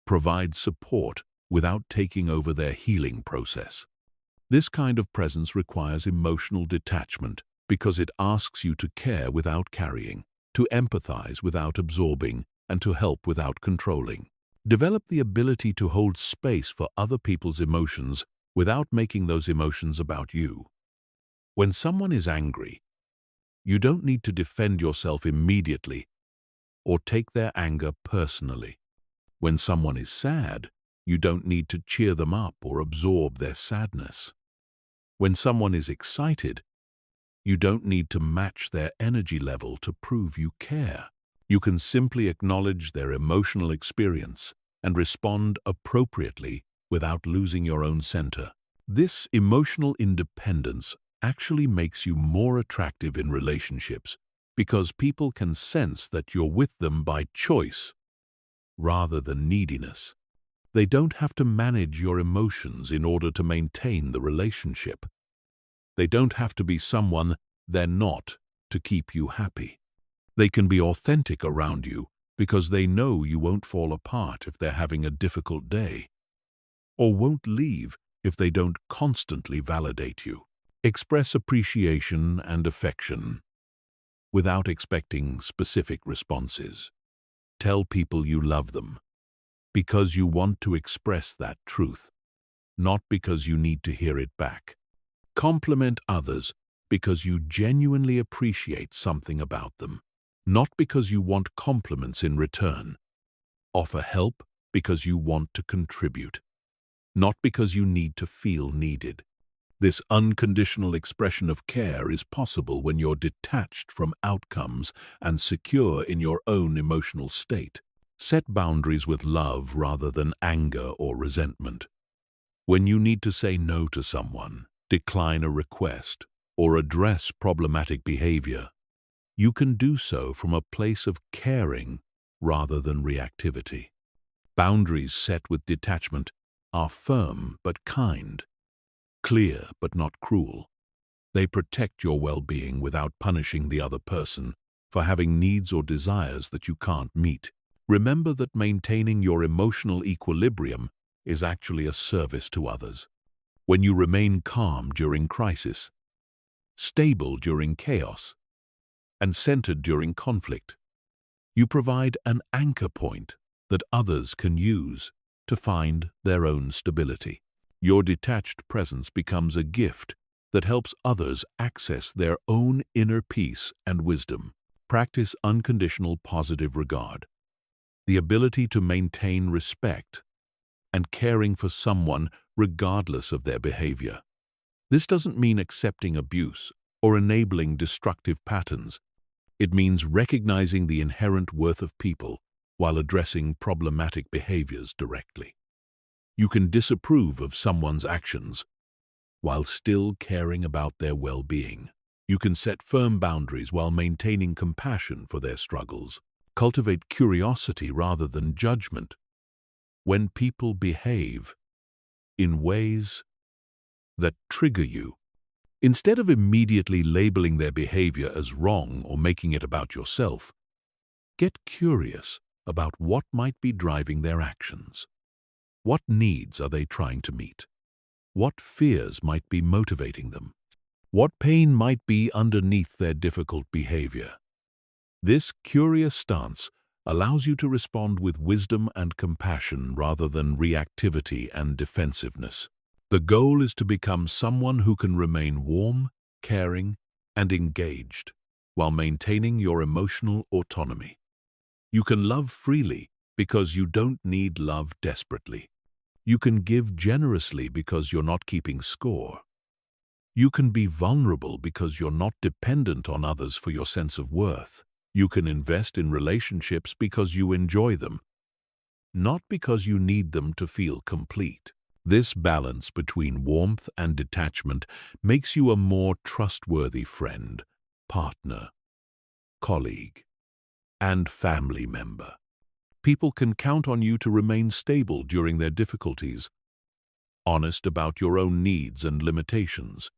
Provide support without taking over their healing process. This kind of presence requires emotional detachment because it asks you to care without carrying, to empathize without absorbing, and to help without controlling. Develop the ability to hold space for other people's emotions without making those emotions about you. When someone is angry, you don't need to defend yourself immediately or take their anger personally. When someone is sad, you don't need to cheer them up or absorb their sadness. When someone is excited, you don't need to match their energy level to prove you care. You can simply acknowledge their emotional experience and respond appropriately without losing your own center. This emotional independence actually makes you more attractive in relationships because people can sense that you're with them by choice rather than neediness. They don't have to manage your emotions in order to maintain the relationship. They don't have to be someone they're not to keep you happy. They can be authentic around you because they know you won't fall apart if they're having a difficult day, or won't leave if they don't constantly validate you. Express appreciation and affection without expecting specific responses. Tell people you love them because you want to express that truth, not because you need to hear it back. Compliment others because you genuinely appreciate something about them, not because you want compliments in return. Offer help because you want to contribute, not because you need to feel needed. This unconditional expression of care is possible when you're detached from outcomes and secure in your own emotional state. Set boundaries with love rather than anger or resentment. When you need to say no to someone, decline a request, or address problematic behavior, you can do so from a place of caring rather than reactivity. Boundaries set with detachment are firm but kind, clear but not cruel. They protect your well-being without punishing the other person for having needs or desires that you can't meet. Remember that maintaining your emotional equilibrium is actually a service to others. When you remain calm during crisis, stable during chaos, and centered during conflict, you provide an anchor point that others can use to find their own stability. Your detached presence becomes a gift that helps others access their own inner peace and wisdom. Practice unconditional positive regard, the ability to maintain respect and caring for someone regardless of their behavior. This doesn't mean accepting abuse or enabling destructive patterns. It means recognizing the inherent worth of people while addressing problematic behaviors directly. You can disapprove of someone's actions while still caring about their well-being. You can set firm boundaries while maintaining compassion for their struggles. Cultivate curiosity rather than judgment. When people behave in ways that trigger you, instead of immediately labeling their behavior as wrong or making it about yourself, get curious about what might be driving their actions. What needs are they trying to meet? What fears might be motivating them? What pain might be underneath their difficult behavior? This curious stance allows you to respond with wisdom and compassion rather than reactivity and defensiveness. The goal is to become someone who can remain warm, caring, and engaged while maintaining your emotional autonomy. You can love freely because you don't need love desperately. You can give generously because you're not keeping score. You can be vulnerable because you're not dependent on others for your sense of worth. You can invest in relationships because you enjoy them, not because you need them to feel complete. This balance between warmth and detachment makes you a more trustworthy friend, partner, colleague, and family member. People can count on you to remain stable during their difficulties, honest about your own needs and limitations,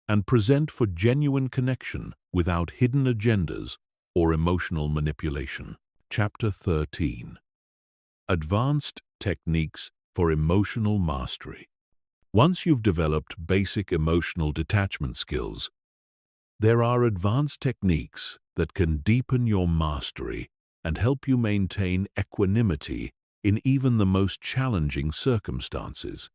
and present for genuine connection without hidden agendas or emotional manipulation. Chapter 13. Advanced Techniques for Emotional Mastery. Once you've developed basic emotional detachment skills, there are advanced techniques that can deepen your mastery and help you maintain equanimity in even the most challenging circumstances.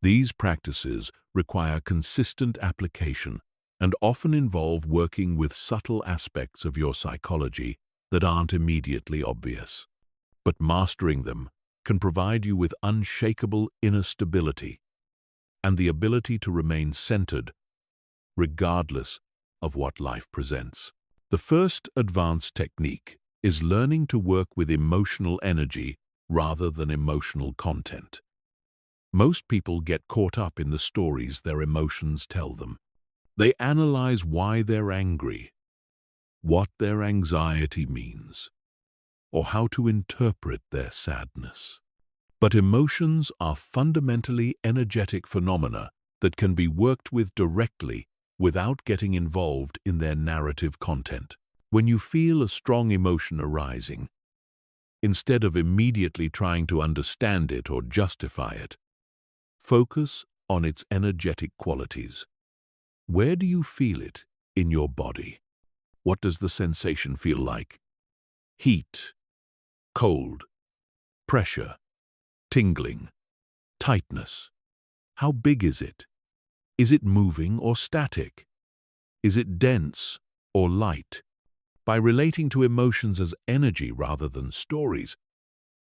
These practices require consistent application and often involve working with subtle aspects of your psychology that aren't immediately obvious. But mastering them can provide you with unshakable inner stability and the ability to remain centered regardless of what life presents. The first advanced technique is learning to work with emotional energy rather than emotional content. Most people get caught up in the stories their emotions tell them. They analyze why they're angry, what their anxiety means, or how to interpret their sadness. But emotions are fundamentally energetic phenomena that can be worked with directly without getting involved in their narrative content. When you feel a strong emotion arising, instead of immediately trying to understand it or justify it, focus on its energetic qualities. Where do you feel it in your body? What does the sensation feel like? Heat, cold, pressure, tingling, tightness. How big is it? Is it moving or static? Is it dense or light? By relating to emotions as energy rather than stories,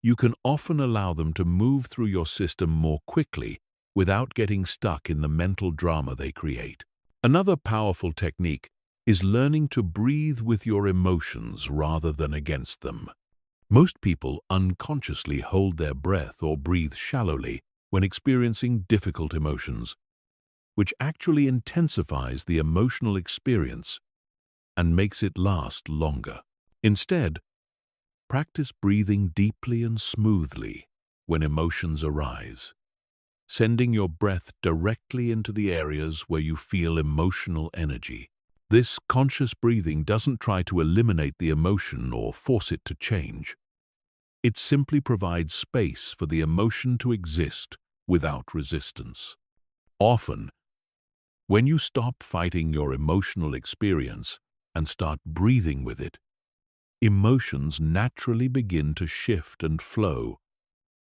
you can often allow them to move through your system more quickly without getting stuck in the mental drama they create. Another powerful technique is learning to breathe with your emotions rather than against them. Most people unconsciously hold their breath or breathe shallowly when experiencing difficult emotions, which actually intensifies the emotional experience and makes it last longer. Instead, practice breathing deeply and smoothly when emotions arise, sending your breath directly into the areas where you feel emotional energy. This conscious breathing doesn't try to eliminate the emotion or force it to change. It simply provides space for the emotion to exist without resistance. Often, when you stop fighting your emotional experience and start breathing with it, emotions naturally begin to shift and flow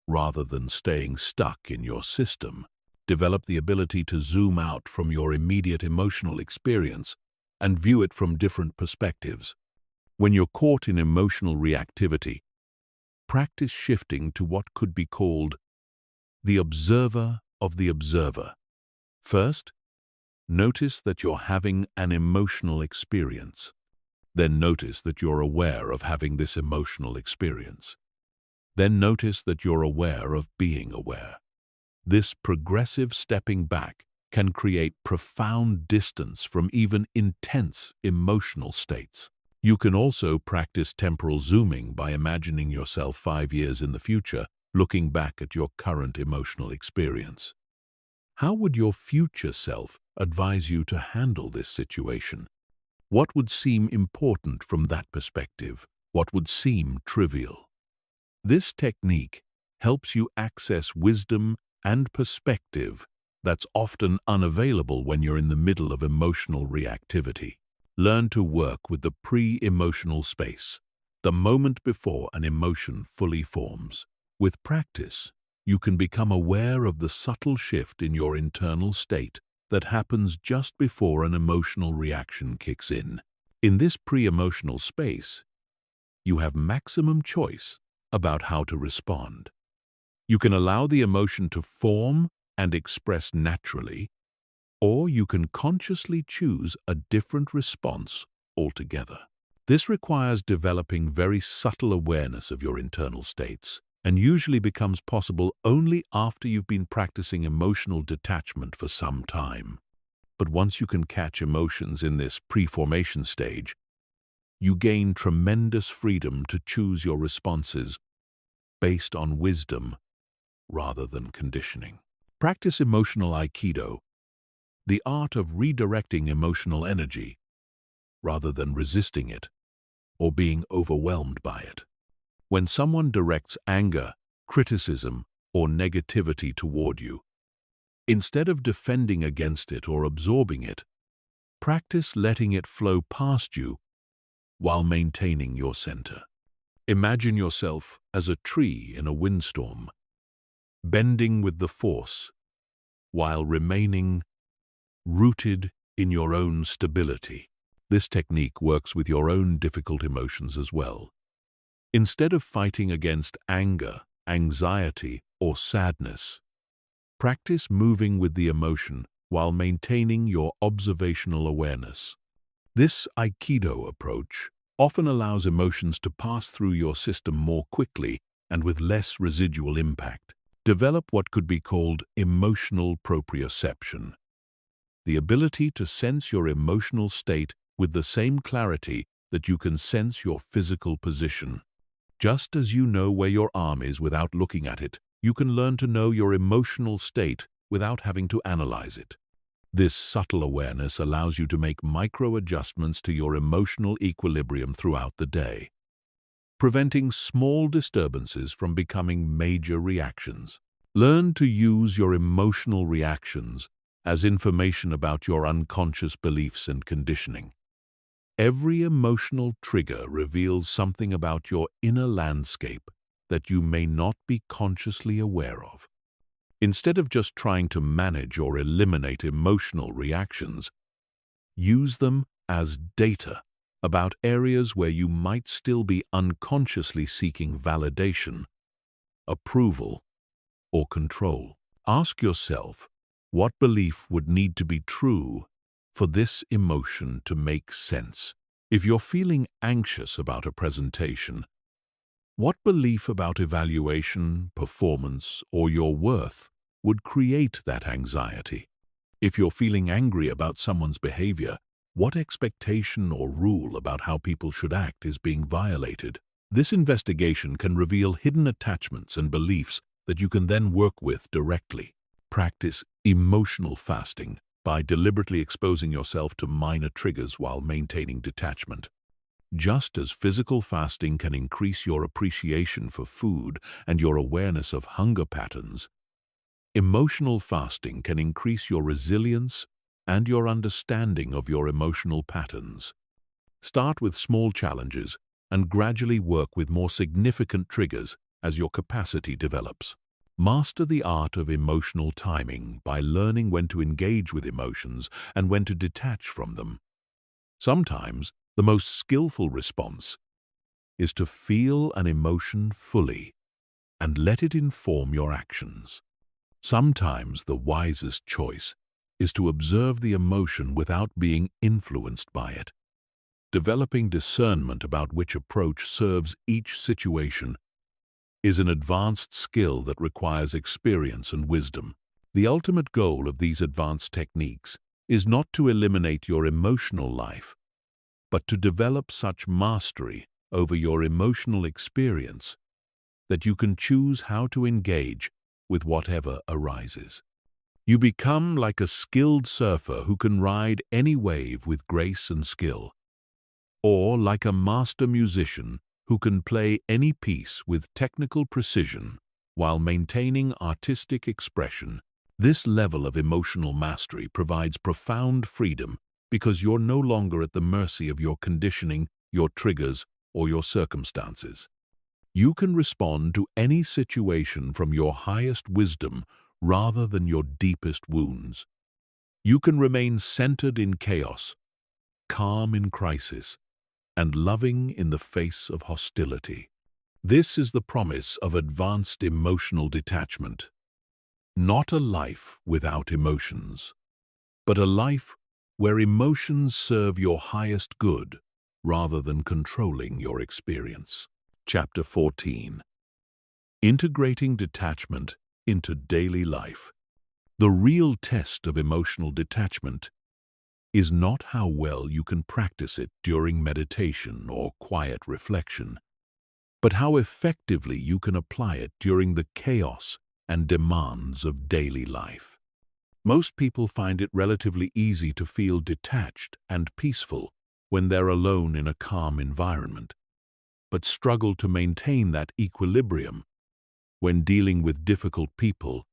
rather than staying stuck in your system. Develop the ability to zoom out from your immediate emotional experience and view it from different perspectives. When you're caught in emotional reactivity, practice shifting to what could be called the observer of the observer. First, notice that you're having an emotional experience. Then notice that you're aware of having this emotional experience. Then notice that you're aware of being aware. This progressive stepping back can create profound distance from even intense emotional states. You can also practice temporal zooming by imagining yourself 5 years in the future, looking back at your current emotional experience. How would your future self advise you to handle this situation? What would seem important from that perspective? What would seem trivial? This technique helps you access wisdom and perspective that's often unavailable when you're in the middle of emotional reactivity. Learn to work with the pre-emotional space, the moment before an emotion fully forms. With practice, you can become aware of the subtle shift in your internal state that happens just before an emotional reaction kicks in. In this pre-emotional space, you have maximum choice about how to respond. You can allow the emotion to form and express naturally, or you can consciously choose a different response altogether. This requires developing very subtle awareness of your internal states. and usually becomes possible only after you've been practicing emotional detachment for some time. But once you can catch emotions in this pre-formation stage, you gain tremendous freedom to choose your responses based on wisdom rather than conditioning. Practice emotional Aikido, the art of redirecting emotional energy rather than resisting it or being overwhelmed by it. When someone directs anger, criticism, or negativity toward you, instead of defending against it or absorbing it, practice letting it flow past you while maintaining your center. Imagine yourself as a tree in a windstorm, bending with the force while remaining rooted in your own stability. This technique works with your own difficult emotions as well. Instead of fighting against anger, anxiety, or sadness, practice moving with the emotion while maintaining your observational awareness. This Aikido approach often allows emotions to pass through your system more quickly and with less residual impact. Develop what could be called emotional proprioception, the ability to sense your emotional state with the same clarity that you can sense your physical position. Just as you know where your arm is without looking at it, you can learn to know your emotional state without having to analyze it. This subtle awareness allows you to make micro-adjustments to your emotional equilibrium throughout the day, preventing small disturbances from becoming major reactions. Learn to use your emotional reactions as information about your unconscious beliefs and conditioning. Every emotional trigger reveals something about your inner landscape that you may not be consciously aware of. Instead of just trying to manage or eliminate emotional reactions, use them as data about areas where you might still be unconsciously seeking validation, approval, or control. Ask yourself, what belief would need to be true for this emotion to make sense? If you're feeling anxious about a presentation, what belief about evaluation, performance, or your worth would create that anxiety? If you're feeling angry about someone's behavior, what expectation or rule about how people should act is being violated? This investigation can reveal hidden attachments and beliefs that you can then work with directly. Practice emotional fasting by deliberately exposing yourself to minor triggers while maintaining detachment. Just as physical fasting can increase your appreciation for food and your awareness of hunger patterns, emotional fasting can increase your resilience and your understanding of your emotional patterns. Start with small challenges and gradually work with more significant triggers as your capacity develops. Master the art of emotional timing by learning when to engage with emotions and when to detach from them. Sometimes, the most skillful response is to feel an emotion fully and let it inform your actions. Sometimes the wisest choice is to observe the emotion without being influenced by it. Developing discernment about which approach serves each situation is an advanced skill that requires experience and wisdom. The ultimate goal of these advanced techniques is not to eliminate your emotional life, but to develop such mastery over your emotional experience that you can choose how to engage with whatever arises. You become like a skilled surfer who can ride any wave with grace and skill, or like a master musician who can play any piece with technical precision while maintaining artistic expression. This level of emotional mastery provides profound freedom because you're no longer at the mercy of your conditioning, your triggers, or your circumstances. You can respond to any situation from your highest wisdom rather than your deepest wounds. You can remain centered in chaos, calm in crisis, and loving in the face of hostility. This is the promise of advanced emotional detachment. Not a life without emotions, but a life where emotions serve your highest good rather than controlling your experience. Chapter 14. Integrating detachment into daily life. The real test of emotional detachment is not how well you can practice it during meditation or quiet reflection, but how effectively you can apply it during the chaos and demands of daily life. Most people find it relatively easy to feel detached and peaceful when they're alone in a calm environment, but struggle to maintain that equilibrium when dealing with difficult people,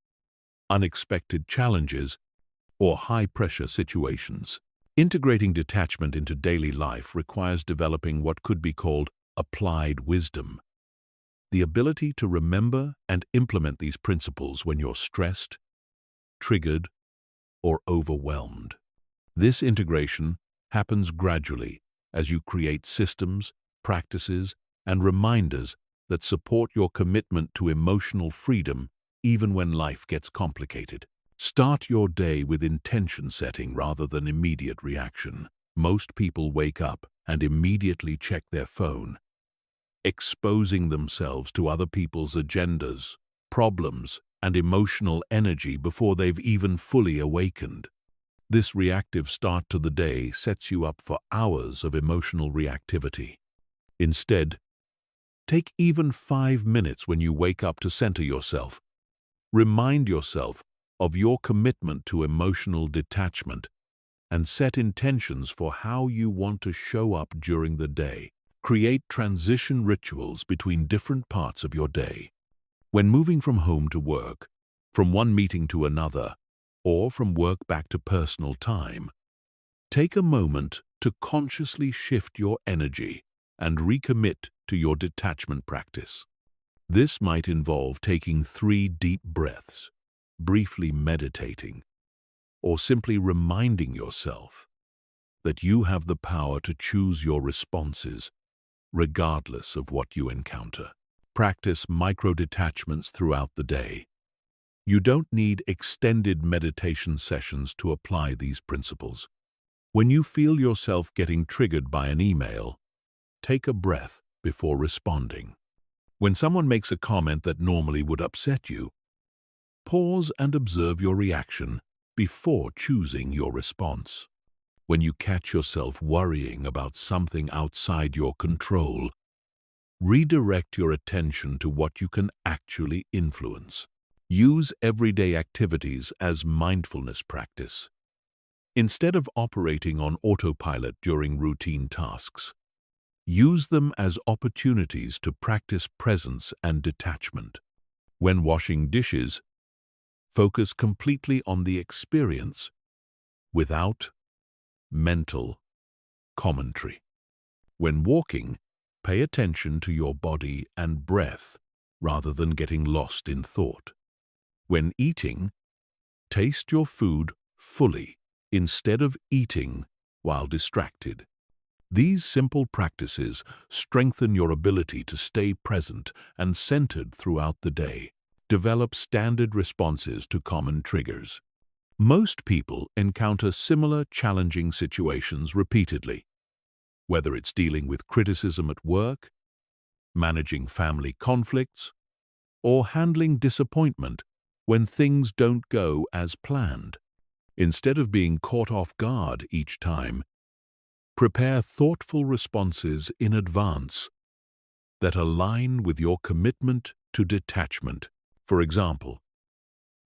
unexpected challenges, or high-pressure situations. Integrating detachment into daily life requires developing what could be called applied wisdom, the ability to remember and implement these principles when you're stressed, triggered, or overwhelmed. This integration happens gradually as you create systems, practices, and reminders that support your commitment to emotional freedom even when life gets complicated. Start your day with intention setting rather than immediate reaction. Most people wake up and immediately check their phone, exposing themselves to other people's agendas, problems, and emotional energy before they've even fully awakened. This reactive start to the day sets you up for hours of emotional reactivity. Instead, take even 5 minutes when you wake up to center yourself. Remind yourself of your commitment to emotional detachment and set intentions for how you want to show up during the day. Create transition rituals between different parts of your day. When moving from home to work, from one meeting to another, or from work back to personal time, take a moment to consciously shift your energy and recommit to your detachment practice. This might involve taking 3 deep breaths, briefly meditating, or simply reminding yourself that you have the power to choose your responses regardless of what you encounter. Practice micro-detachments throughout the day. You don't need extended meditation sessions to apply these principles. When you feel yourself getting triggered by an email, take a breath before responding. When someone makes a comment that normally would upset you, pause and observe your reaction before choosing your response. When you catch yourself worrying about something outside your control, redirect your attention to what you can actually influence. Use everyday activities as mindfulness practice. Instead of operating on autopilot during routine tasks, use them as opportunities to practice presence and detachment. When washing dishes, focus completely on the experience without mental commentary. When walking, pay attention to your body and breath rather than getting lost in thought. When eating, taste your food fully instead of eating while distracted. These simple practices strengthen your ability to stay present and centered throughout the day. Develop standard responses to common triggers. Most people encounter similar challenging situations repeatedly, whether it's dealing with criticism at work, managing family conflicts, or handling disappointment when things don't go as planned. Instead of being caught off guard each time, prepare thoughtful responses in advance that align with your commitment to detachment. For example,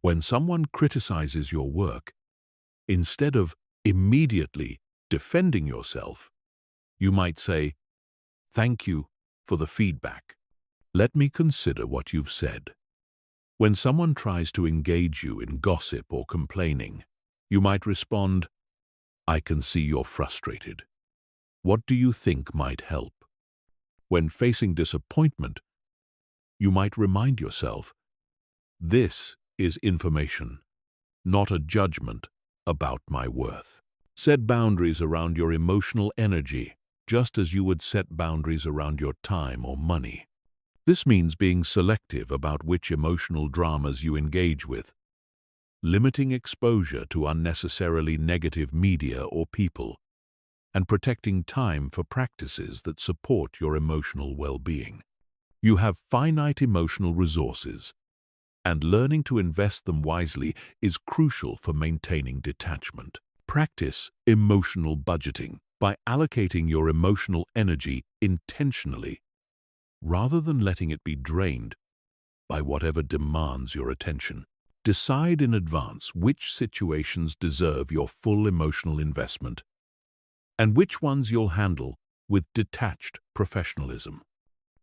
when someone criticizes your work, instead of immediately defending yourself, you might say, "Thank you for the feedback. Let me consider what you've said." When someone tries to engage you in gossip or complaining, you might respond, "I can see you're frustrated. What do you think might help?" When facing disappointment, you might remind yourself, "This is information, not a judgment about my worth." Set boundaries around your emotional energy, just as you would set boundaries around your time or money. This means being selective about which emotional dramas you engage with, limiting exposure to unnecessarily negative media or people, and protecting time for practices that support your emotional well-being. You have finite emotional resources, and learning to invest them wisely is crucial for maintaining detachment. Practice emotional budgeting by allocating your emotional energy intentionally, rather than letting it be drained by whatever demands your attention. Decide in advance which situations deserve your full emotional investment and which ones you'll handle with detached professionalism.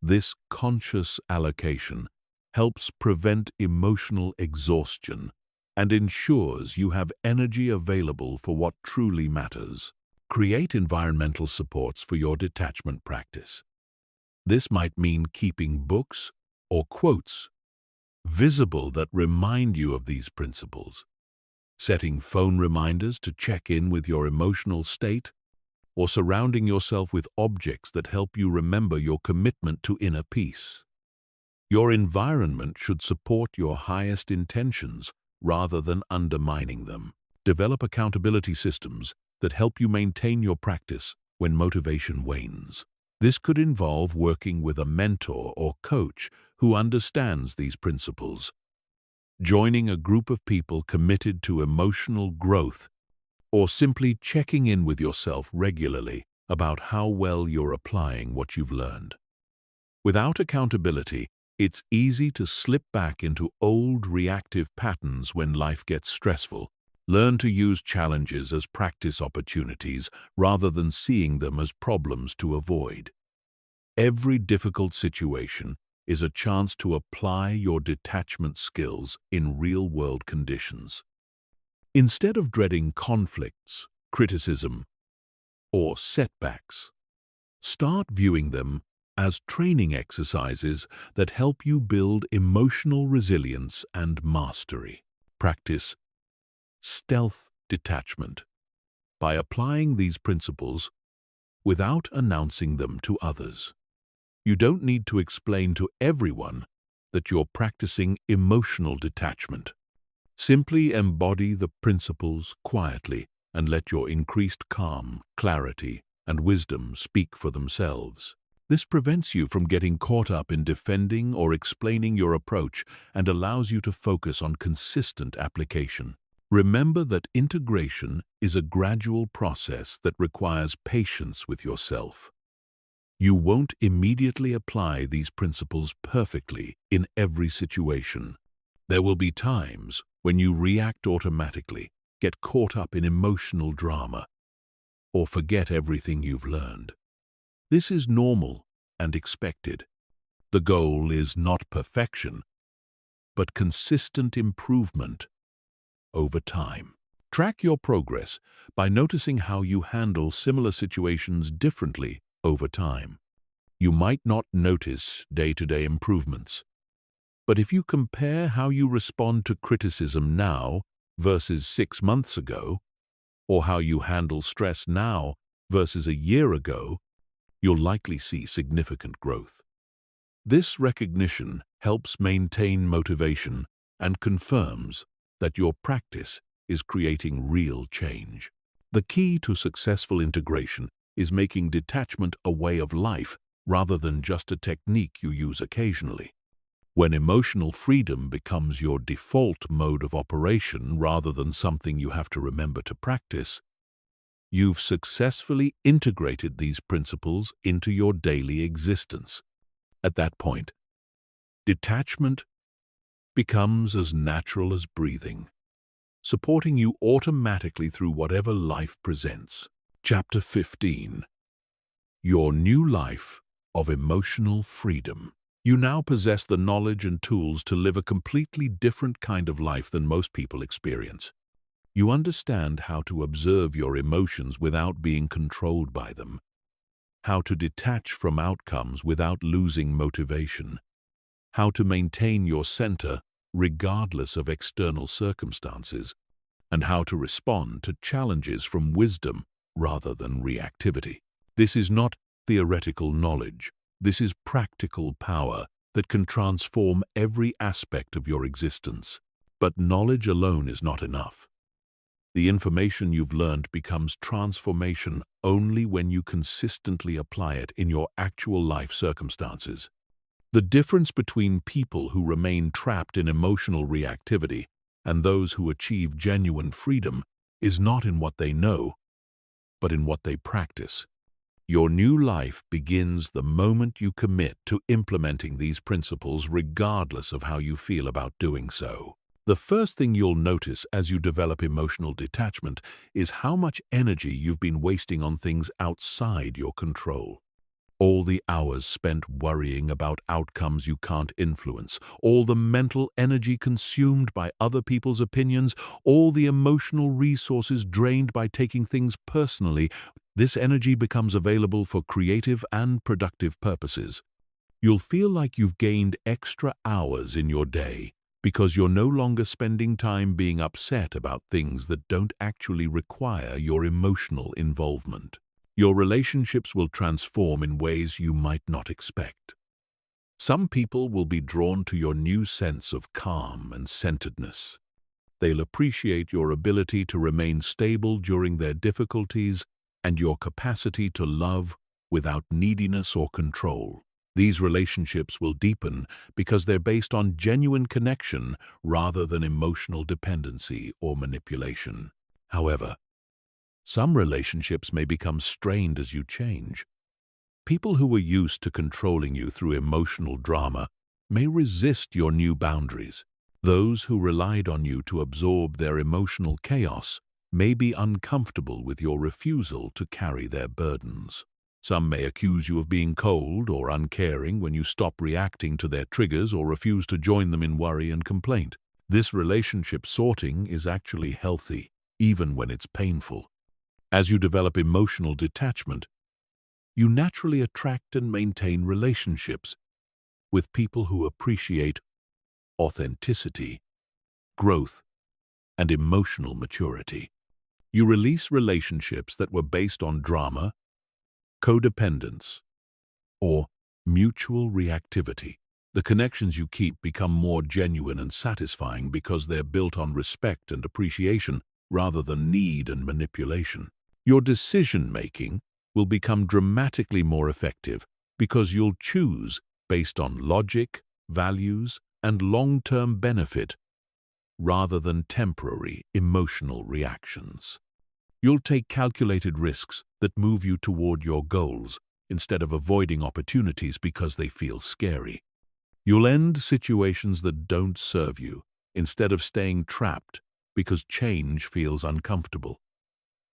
This conscious allocation helps prevent emotional exhaustion and ensures you have energy available for what truly matters. Create environmental supports for your detachment practice. This might mean keeping books or quotes visible that remind you of these principles, setting phone reminders to check in with your emotional state, or surrounding yourself with objects that help you remember your commitment to inner peace. Your environment should support your highest intentions rather than undermining them. Develop accountability systems that help you maintain your practice when motivation wanes. This could involve working with a mentor or coach who understands these principles, joining a group of people committed to emotional growth, or simply checking in with yourself regularly about how well you're applying what you've learned. Without accountability, it's easy to slip back into old reactive patterns when life gets stressful. Learn to use challenges as practice opportunities rather than seeing them as problems to avoid. Every difficult situation is a chance to apply your detachment skills in real-world conditions. Instead of dreading conflicts, criticism, or setbacks, start viewing them as training exercises that help you build emotional resilience and mastery. Practice stealth detachment by applying these principles without announcing them to others. You don't need to explain to everyone that you're practicing emotional detachment. Simply embody the principles quietly and let your increased calm, clarity, and wisdom speak for themselves. This prevents you from getting caught up in defending or explaining your approach and allows you to focus on consistent application. Remember that integration is a gradual process that requires patience with yourself. You won't immediately apply these principles perfectly in every situation. There will be times when you react automatically, get caught up in emotional drama, or forget everything you've learned. This is normal and expected. The goal is not perfection, but consistent improvement over time. Track your progress by noticing how you handle similar situations differently over time. You might not notice day-to-day improvements, but if you compare how you respond to criticism now versus 6 months ago, or how you handle stress now versus a year ago, you'll likely see significant growth. This recognition helps maintain motivation and confirms that your practice is creating real change. The key to successful integration is making detachment a way of life rather than just a technique you use occasionally. When emotional freedom becomes your default mode of operation rather than something you have to remember to practice, you've successfully integrated these principles into your daily existence. At that point, detachment becomes as natural as breathing, supporting you automatically through whatever life presents. Chapter 15. Your new life of emotional freedom. You now possess the knowledge and tools to live a completely different kind of life than most people experience. You understand how to observe your emotions without being controlled by them, how to detach from outcomes without losing motivation, how to maintain your center regardless of external circumstances, and how to respond to challenges from wisdom rather than reactivity. This is not theoretical knowledge. This is practical power that can transform every aspect of your existence. But knowledge alone is not enough. The information you've learned becomes transformation only when you consistently apply it in your actual life circumstances. The difference between people who remain trapped in emotional reactivity and those who achieve genuine freedom is not in what they know, but in what they practice. Your new life begins the moment you commit to implementing these principles regardless of how you feel about doing so. The first thing you'll notice as you develop emotional detachment is how much energy you've been wasting on things outside your control. All the hours spent worrying about outcomes you can't influence, all the mental energy consumed by other people's opinions, all the emotional resources drained by taking things personally, this energy becomes available for creative and productive purposes. You'll feel like you've gained extra hours in your day because you're no longer spending time being upset about things that don't actually require your emotional involvement. Your relationships will transform in ways you might not expect. Some people will be drawn to your new sense of calm and centeredness. They'll appreciate your ability to remain stable during their difficulties and your capacity to love without neediness or control. These relationships will deepen because they're based on genuine connection rather than emotional dependency or manipulation. However, some relationships may become strained as you change. People who were used to controlling you through emotional drama may resist your new boundaries. Those who relied on you to absorb their emotional chaos may be uncomfortable with your refusal to carry their burdens. Some may accuse you of being cold or uncaring when you stop reacting to their triggers or refuse to join them in worry and complaint. This relationship sorting is actually healthy, even when it's painful. As you develop emotional detachment, you naturally attract and maintain relationships with people who appreciate authenticity, growth, and emotional maturity. You release relationships that were based on drama, codependence, or mutual reactivity. The connections you keep become more genuine and satisfying because they're built on respect and appreciation rather than need and manipulation. Your decision-making will become dramatically more effective because you'll choose based on logic, values, and long-term benefit rather than temporary emotional reactions. You'll take calculated risks that move you toward your goals instead of avoiding opportunities because they feel scary. You'll end situations that don't serve you instead of staying trapped because change feels uncomfortable.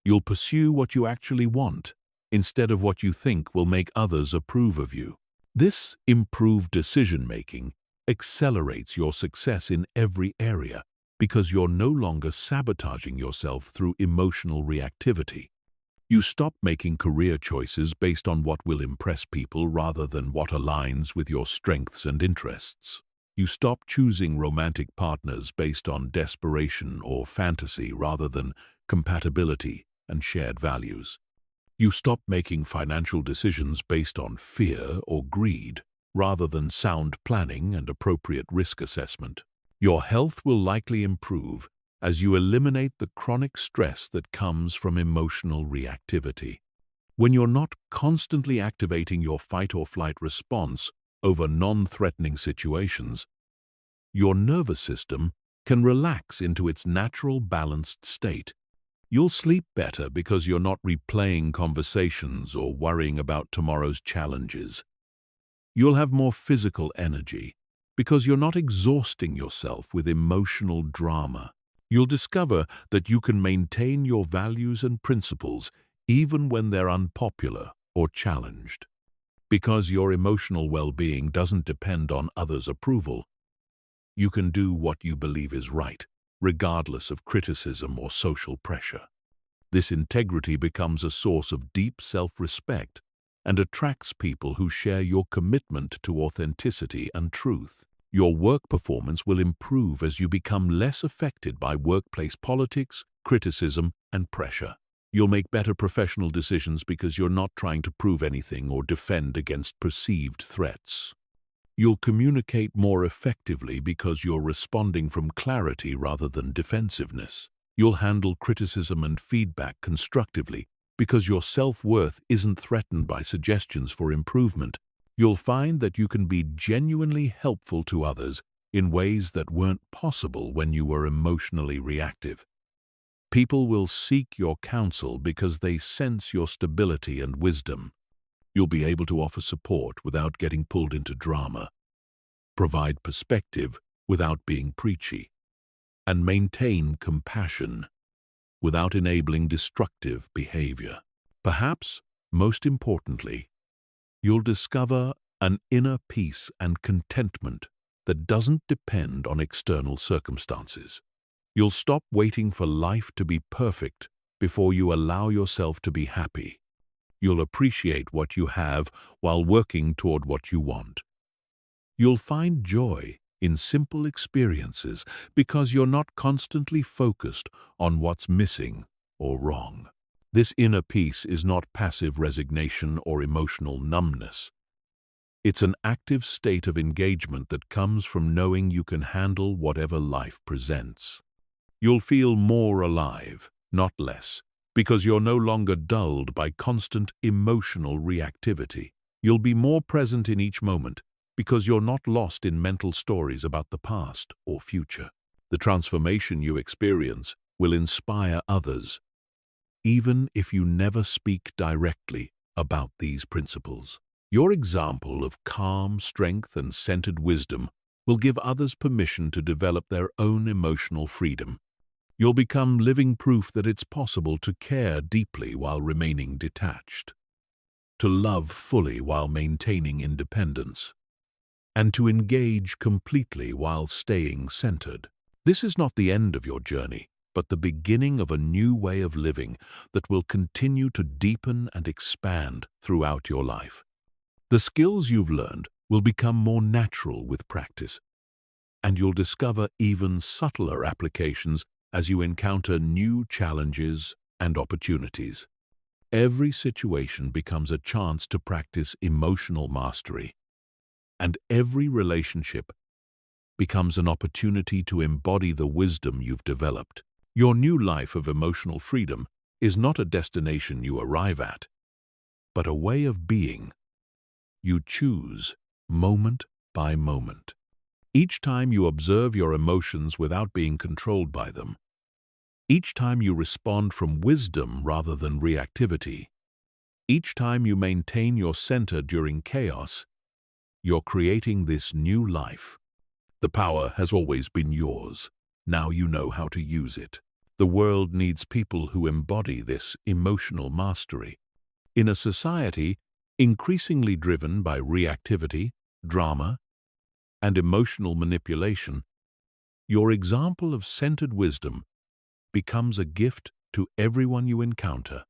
You'll pursue what you actually want instead of what you think will make others approve of you. This improved decision-making accelerates your success in every area because you're no longer sabotaging yourself through emotional reactivity. You stop making career choices based on what will impress people rather than what aligns with your strengths and interests. You stop choosing romantic partners based on desperation or fantasy rather than compatibility and shared values. You stop making financial decisions based on fear or greed rather than sound planning and appropriate risk assessment. Your health will likely improve as you eliminate the chronic stress that comes from emotional reactivity. When you're not constantly activating your fight-or-flight response over non-threatening situations, your nervous system can relax into its natural balanced state. You'll sleep better because you're not replaying conversations or worrying about tomorrow's challenges. You'll have more physical energy because you're not exhausting yourself with emotional drama. You'll discover that you can maintain your values and principles even when they're unpopular or challenged. Because your emotional well-being doesn't depend on others' approval, you can do what you believe is right, regardless of criticism or social pressure. This integrity becomes a source of deep self-respect and attracts people who share your commitment to authenticity and truth. Your work performance will improve as you become less affected by workplace politics, criticism, and pressure. You'll make better professional decisions because you're not trying to prove anything or defend against perceived threats. You'll communicate more effectively because you're responding from clarity rather than defensiveness. You'll handle criticism and feedback constructively because your self-worth isn't threatened by suggestions for improvement. You'll find that you can be genuinely helpful to others in ways that weren't possible when you were emotionally reactive. People will seek your counsel because they sense your stability and wisdom. You'll be able to offer support without getting pulled into drama, provide perspective without being preachy, and maintain compassion without enabling destructive behavior. Perhaps, most importantly, you'll discover an inner peace and contentment that doesn't depend on external circumstances. You'll stop waiting for life to be perfect before you allow yourself to be happy. You'll appreciate what you have while working toward what you want. You'll find joy in simple experiences because you're not constantly focused on what's missing or wrong. This inner peace is not passive resignation or emotional numbness. It's an active state of engagement that comes from knowing you can handle whatever life presents. You'll feel more alive, not less, because you're no longer dulled by constant emotional reactivity. You'll be more present in each moment because you're not lost in mental stories about the past or future. The transformation you experience will inspire others, even if you never speak directly about these principles. Your example of calm, strength, and centered wisdom will give others permission to develop their own emotional freedom. You'll become living proof that it's possible to care deeply while remaining detached, to love fully while maintaining independence, and to engage completely while staying centered. This is not the end of your journey, but the beginning of a new way of living that will continue to deepen and expand throughout your life. The skills you've learned will become more natural with practice, and you'll discover even subtler applications as you encounter new challenges and opportunities. Every situation becomes a chance to practice emotional mastery, and every relationship becomes an opportunity to embody the wisdom you've developed. Your new life of emotional freedom is not a destination you arrive at, but a way of being you choose moment by moment. Each time you observe your emotions without being controlled by them, each time you respond from wisdom rather than reactivity, each time you maintain your center during chaos, you're creating this new life. The power has always been yours. Now you know how to use it. The world needs people who embody this emotional mastery. In a society increasingly driven by reactivity, drama, and emotional manipulation, your example of centered wisdom becomes a gift to everyone you encounter.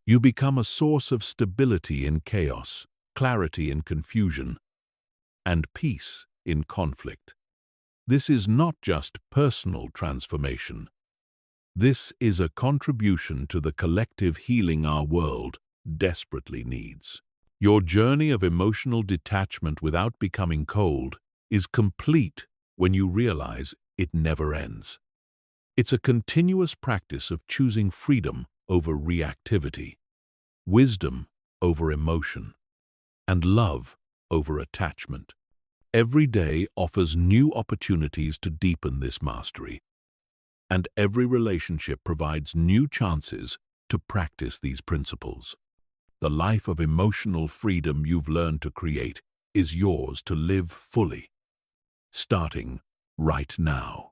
You become a source of stability in chaos, clarity in confusion, and peace in conflict. This is not just personal transformation. This is a contribution to the collective healing our world desperately needs. Your journey of emotional detachment without becoming cold is complete when you realize it never ends. It's a continuous practice of choosing freedom over reactivity, wisdom over emotion, and love over attachment. Every day offers new opportunities to deepen this mastery, and every relationship provides new chances to practice these principles. The life of emotional freedom you've learned to create is yours to live fully, starting right now.